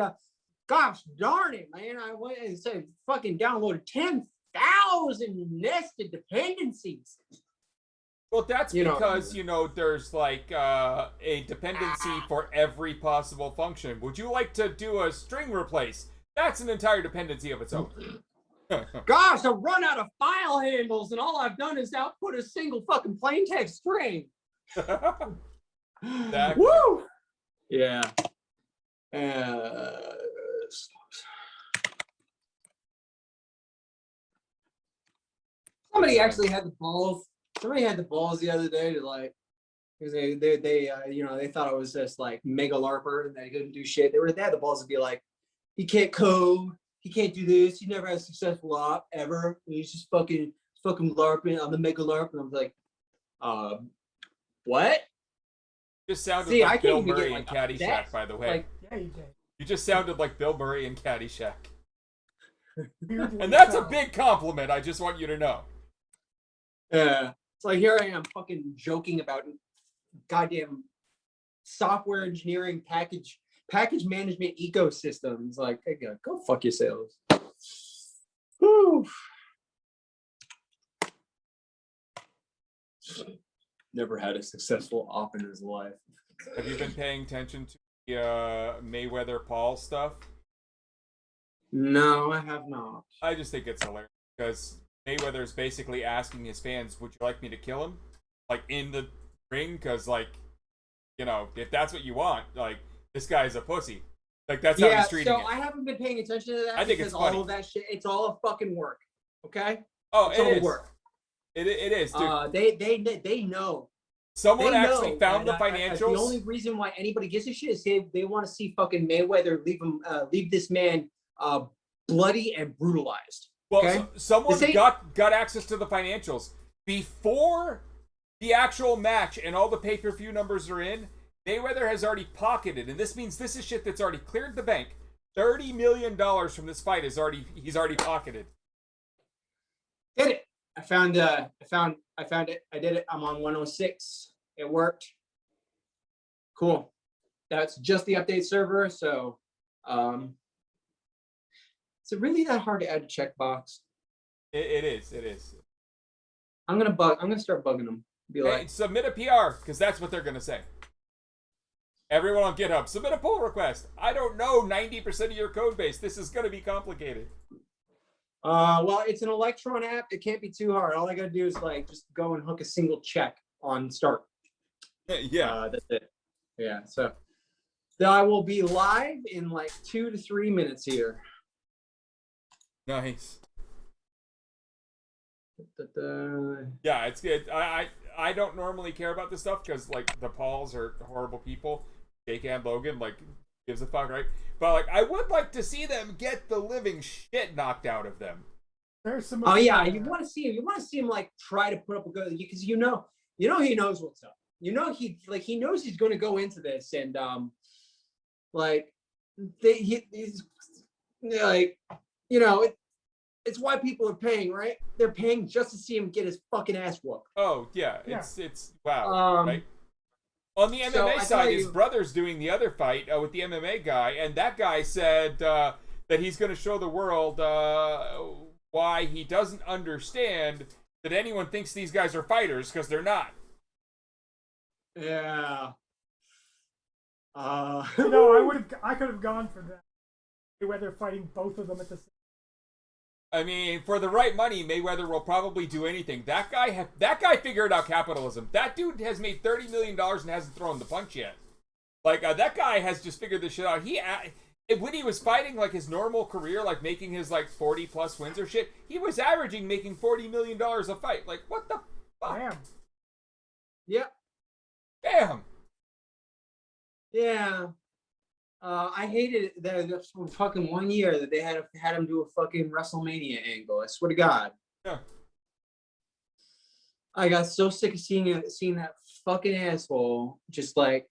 Speaker 4: gosh darn it, man! I went and said fucking downloaded 10,000 nested dependencies.
Speaker 1: Well, that's because there's like a dependency for every possible function. Would you like to do a string replace? That's an entire dependency of its own.
Speaker 4: Gosh, I've run out of file handles, and all I've done is output a single fucking plain text string.
Speaker 1: Exactly.
Speaker 4: Woo! Yeah. Somebody actually had the balls. Somebody had the balls the other day to like, because they thought I was just like mega larper and they couldn't do shit. They had the balls to be like, he can't code. He can't do this. He never had a successful op ever. He's just fucking LARPing. I'm the mega LARP. And I'm like, what?
Speaker 1: You just sounded like Bill Murray in Caddyshack, by the way.
Speaker 3: Like, yeah, you did.
Speaker 1: You just sounded like Bill Murray in Caddyshack. And that's a big compliment, I just want you to know.
Speaker 4: Yeah. It's like, here I am fucking joking about goddamn software engineering package management ecosystems. Like, hey, go fuck yourselves. Whew. Never had a successful op in his life.
Speaker 1: Have you been paying attention to the Mayweather Paul stuff?
Speaker 4: No, I have not.
Speaker 1: I just think it's hilarious because Mayweather is basically asking his fans, "Would you like me to kill him, like in the ring?" Because, like, if that's what you want, like, this guy's a pussy. Like, that's how he's treating it.
Speaker 4: I haven't been paying attention to that.
Speaker 1: I think it's funny.
Speaker 4: All of that shit, it's all a fucking work. Okay.
Speaker 1: Oh,
Speaker 4: it's all
Speaker 1: is.
Speaker 4: Work.
Speaker 1: It is, dude.
Speaker 4: They know.
Speaker 1: Someone actually found the financials.
Speaker 4: The only reason why anybody gives a shit is they want to see fucking Mayweather leave this man bloody and brutalized.
Speaker 1: Well,
Speaker 4: okay?
Speaker 1: Someone got access to the financials before the actual match, and all the pay-per-view numbers are in. Mayweather has already pocketed, and this means this is shit that's already cleared the bank. $30 million from this fight he's already pocketed.
Speaker 4: Did it? I found it. I did it. I'm on 106. It worked. Cool. That's just the update server. So, is it really that hard to add a checkbox?
Speaker 1: It is.
Speaker 5: I'm gonna start bugging them. Be
Speaker 1: Hey,
Speaker 5: like,
Speaker 1: submit a PR, because that's what they're going to say. Everyone on GitHub, submit a pull request. I don't know 90% of your code base. This is going to be complicated.
Speaker 5: well, it's an Electron app. It can't be too hard. All I gotta do is like just go and hook a single check on start.
Speaker 1: Yeah.
Speaker 5: That's it. Yeah. So I will be live in like 2 to 3 minutes here.
Speaker 1: Nice.
Speaker 5: Da-da-da.
Speaker 1: Yeah, it's good. I don't normally care about this stuff because like the Pauls are horrible people. Jake and Logan like gives a fuck, right? But like I would like to see them get the living shit knocked out of them.
Speaker 3: There's some.
Speaker 5: Oh yeah, you want to see him. You want to see him like try to put up a good, because you know he knows what's up. You know he knows he's going to go into this and like he's like, you know, it's why people are paying, right? They're paying just to see him get his fucking ass whooped.
Speaker 1: Oh yeah, it's wow, right? On the MMA side, his brother's doing the other fight with the MMA guy, and that guy said that he's going to show the world why he doesn't understand that anyone thinks these guys are fighters, because they're not.
Speaker 5: Yeah.
Speaker 3: You know, I could have gone for that. Mayweather fighting both of them at the same.
Speaker 1: I mean, for the right money, Mayweather will probably do anything. That guy figured out capitalism. That dude has made $30 million and hasn't thrown the punch yet. Like that guy has just figured this shit out. When he was fighting like his normal career, like making his like 40 plus wins or shit, he was averaging making $40 million a fight. Like what the fuck?
Speaker 3: Damn.
Speaker 5: Yep.
Speaker 1: Damn.
Speaker 5: Yeah. I hated that for fucking 1 year that they had him do a fucking WrestleMania angle. I swear to God.
Speaker 1: Yeah.
Speaker 5: I got so sick of seeing that fucking asshole just like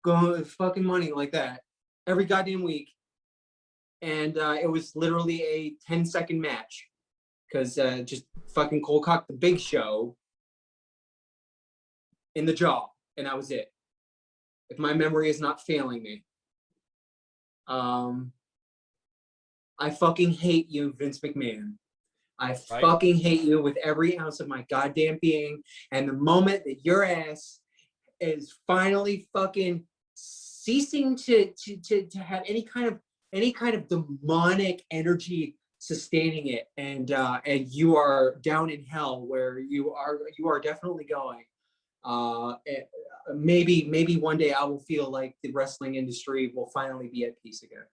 Speaker 5: going with fucking money like that every goddamn week. And it was literally a 10-second match because just fucking Cole cocked the Big Show in the jaw, and that was it. If my memory is not failing me. I fucking hate you, Vince McMahon. I fucking hate you with every ounce of my goddamn being. And the moment that your ass is finally fucking ceasing to have any kind of demonic energy sustaining it, and you are down in hell where you are definitely going. Maybe one day I will feel like the wrestling industry will finally be at peace again.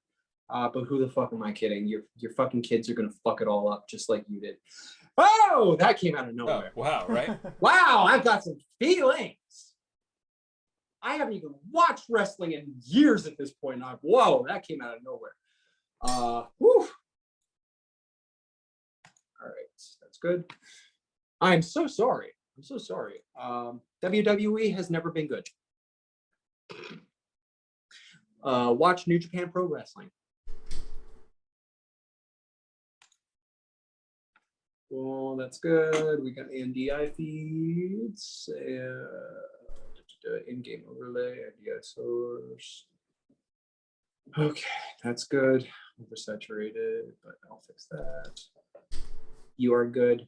Speaker 5: But who the fuck am I kidding? Your fucking kids are gonna fuck it all up just like you did. Oh, that came out of nowhere.
Speaker 1: Oh, wow, right?
Speaker 5: Wow, I've got some feelings. I haven't even watched wrestling in years at this point. Whoa, that came out of nowhere. Whew. All right, that's good. I'm so sorry. WWE has never been good. Watch New Japan Pro Wrestling. Well, that's good. We got NDI feeds. In-game overlay, NDI source. Okay, that's good. Oversaturated, but I'll fix that. You are good.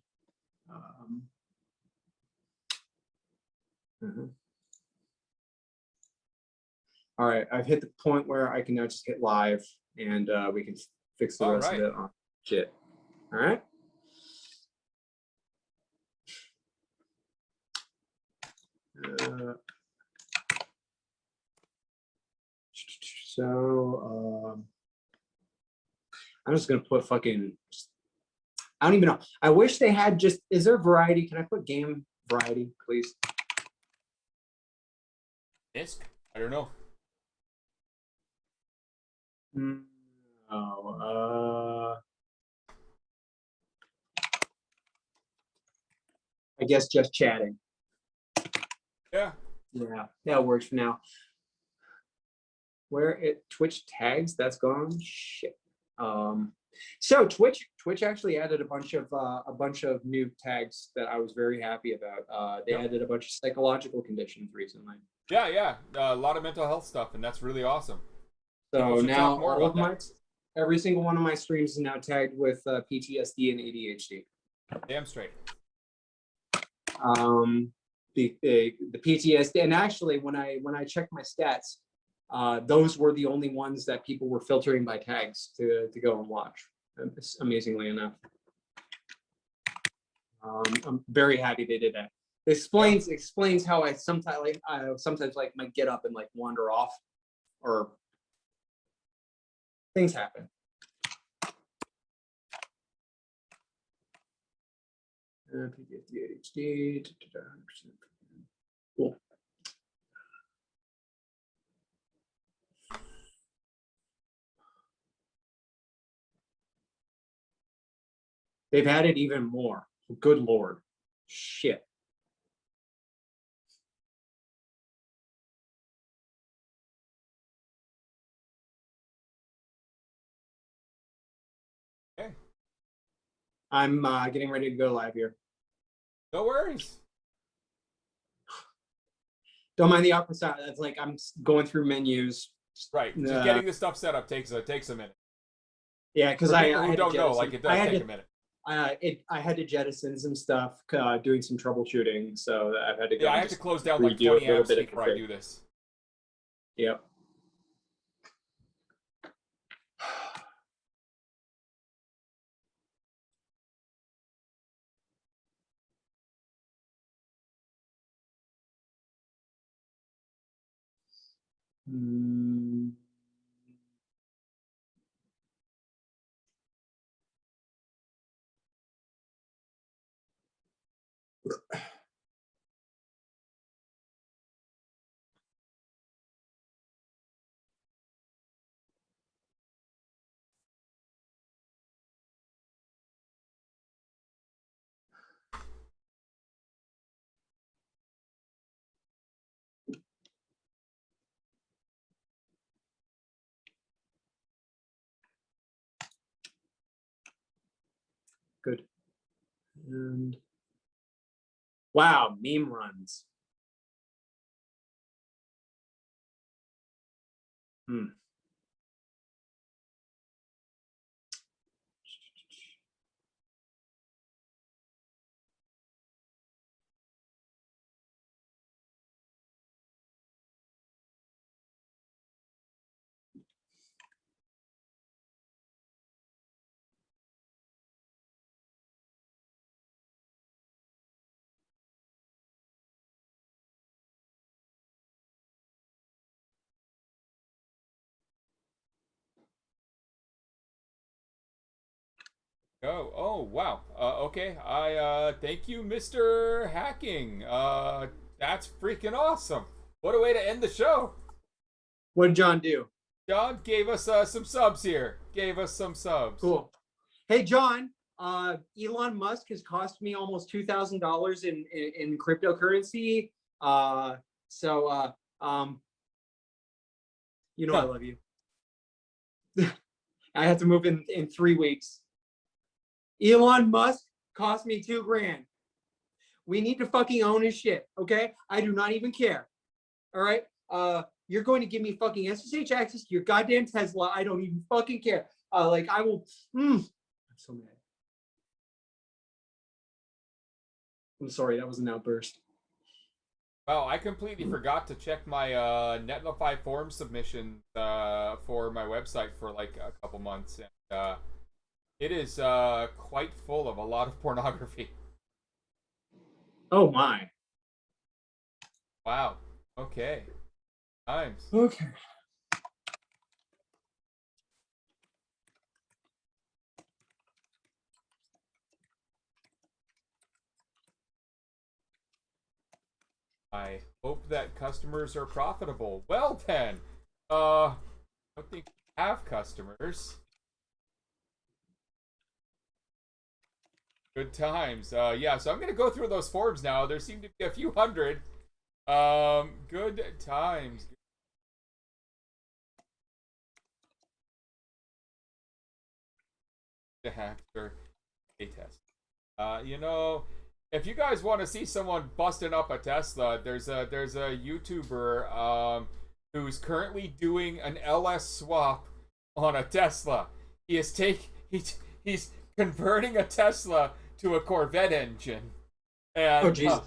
Speaker 5: All right, I've hit the point where I can now just hit live, and we can fix the rest of it on shit. All right. I'm just gonna put fucking. I don't even know. I wish they had just. Is there variety? Can I put game variety, please?
Speaker 1: Disc? I don't know.
Speaker 5: I guess just chatting.
Speaker 1: Yeah.
Speaker 5: Yeah, that works for now. Where it Twitch tags, that's gone. Shit. So Twitch actually added a bunch of new tags that I was very happy about. They added a bunch of psychological conditions recently.
Speaker 1: Yeah. A lot of mental health stuff, and that's really awesome.
Speaker 5: So now all of every single one of my streams is now tagged with PTSD and ADHD.
Speaker 1: Damn straight.
Speaker 4: The PTSD, and actually when I checked my stats, those were the only ones that people were filtering by tags to go and watch. Amazingly enough, I'm very happy they did that. It explains how I sometimes might get up and like wander off, or things happen. PTSD, ADHD, 100%. Cool. They've added even more. Good Lord. Shit.
Speaker 1: Okay.
Speaker 4: I'm getting ready to go live here.
Speaker 1: No worries.
Speaker 4: Don't mind the awkward side. That's like I'm going through menus.
Speaker 1: Right. Just getting this stuff set up takes a minute.
Speaker 4: Yeah, because
Speaker 1: I
Speaker 4: had
Speaker 1: don't
Speaker 4: to
Speaker 1: know, like it does take a minute.
Speaker 4: I had to jettison some stuff, doing some troubleshooting, so I've had to go.
Speaker 1: Yeah, I have to close down like 20 apps before I do this.
Speaker 4: Yep. Good. And wow, meme runs.
Speaker 1: Oh, wow. Okay. I thank you, Mr. Hacking. That's freaking awesome. What a way to end the show.
Speaker 4: What did John do?
Speaker 1: John gave us some subs here. Gave us some subs.
Speaker 4: Cool. Hey, John. Elon Musk has cost me almost $2,000 in cryptocurrency. You know I love you. I have to move in 3 weeks. Elon Musk cost me $2,000. We need to fucking own his shit, okay? I do not even care. All right? You're going to give me fucking SSH access to your goddamn Tesla. I don't even fucking care. I will. I'm so mad. I'm sorry, that was an outburst.
Speaker 1: Wow, I completely forgot to check my Netlify form submission for my website for like a couple months, and it is quite full of a lot of pornography.
Speaker 4: Oh my.
Speaker 1: Wow. Okay. Times.
Speaker 4: Okay.
Speaker 1: I hope that customers are profitable. Well then, I don't think we have customers. Good times. Yeah, so I'm gonna go through those forms now. There seem to be a few hundred. Good times. The hacker a test. You know, if you guys want to see someone busting up a Tesla, there's a YouTuber who's currently doing an LS swap on a Tesla. He's converting a Tesla to a Corvette engine And
Speaker 5: Oh, Jesus.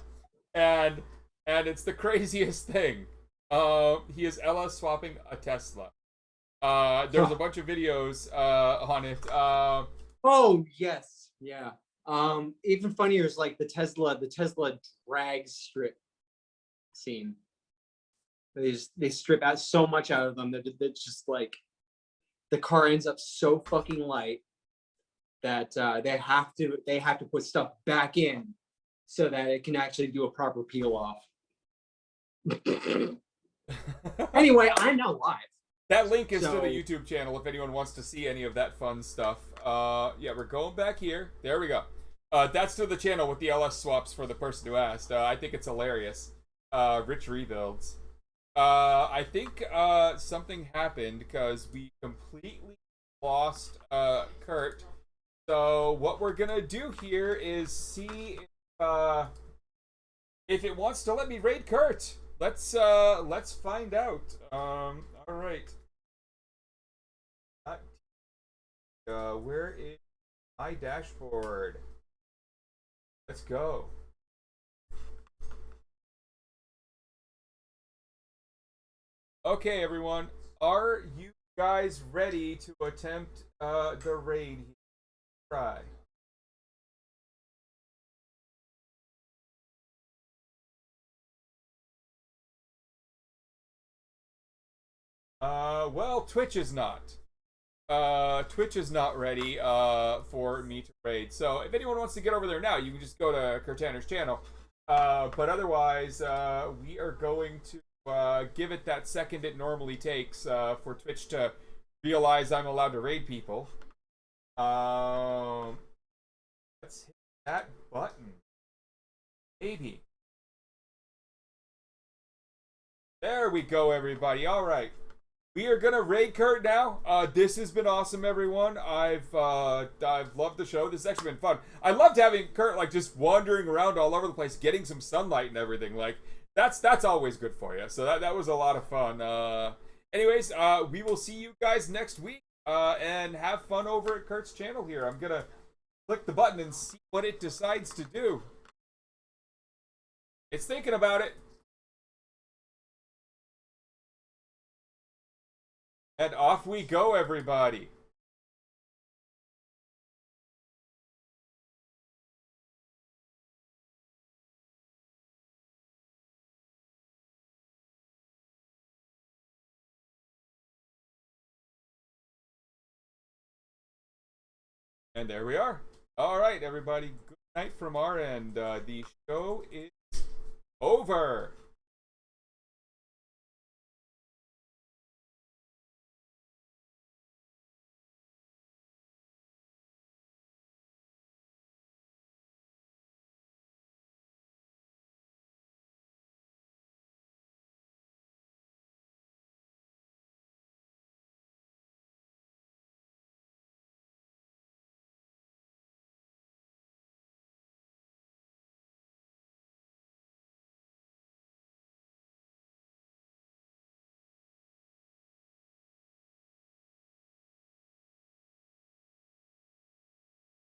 Speaker 1: and it's the craziest thing. He is LS swapping a Tesla. There's a bunch of videos on it.
Speaker 5: Oh yes, yeah. Even funnier is like the Tesla drag strip scene. They strip out so much out of them that it's just like the car ends up so fucking light that they have to put stuff back in so that it can actually do a proper peel off. Anyway, I'm now live.
Speaker 1: That link is to the YouTube channel if anyone wants to see any of that fun stuff. Yeah, we're going back here. There we go. That's to the channel with the LS swaps for the person who asked. I think it's hilarious. Rich rebuilds. I think something happened because we completely lost Kurt. So what we're gonna do here is see if it wants to let me raid Kurt. Let's find out. All right. Where is my dashboard? Let's go. Okay, everyone. Are you guys ready to attempt the raid? Try. Well, Twitch is not. Twitch is not ready for me to raid. So if anyone wants to get over there now, you can just go to Kirtaner's channel. But otherwise, we are going to give it that second it normally takes for Twitch to realize I'm allowed to raid people. Let's hit that button. Maybe. There we go, everybody. All right. We are gonna raid Kurt now. This has been awesome, everyone. I've loved the show. This has actually been fun. I loved having Kurt like just wandering around all over the place, getting some sunlight and everything. Like that's always good for you. So that was a lot of fun. Anyways, we will see you guys next week. And have fun over at Kurt's channel here. I'm gonna click the button and see what it decides to do. It's thinking about it. And off we go, everybody. And there we are. All right, everybody. Good night from our end. The show is over.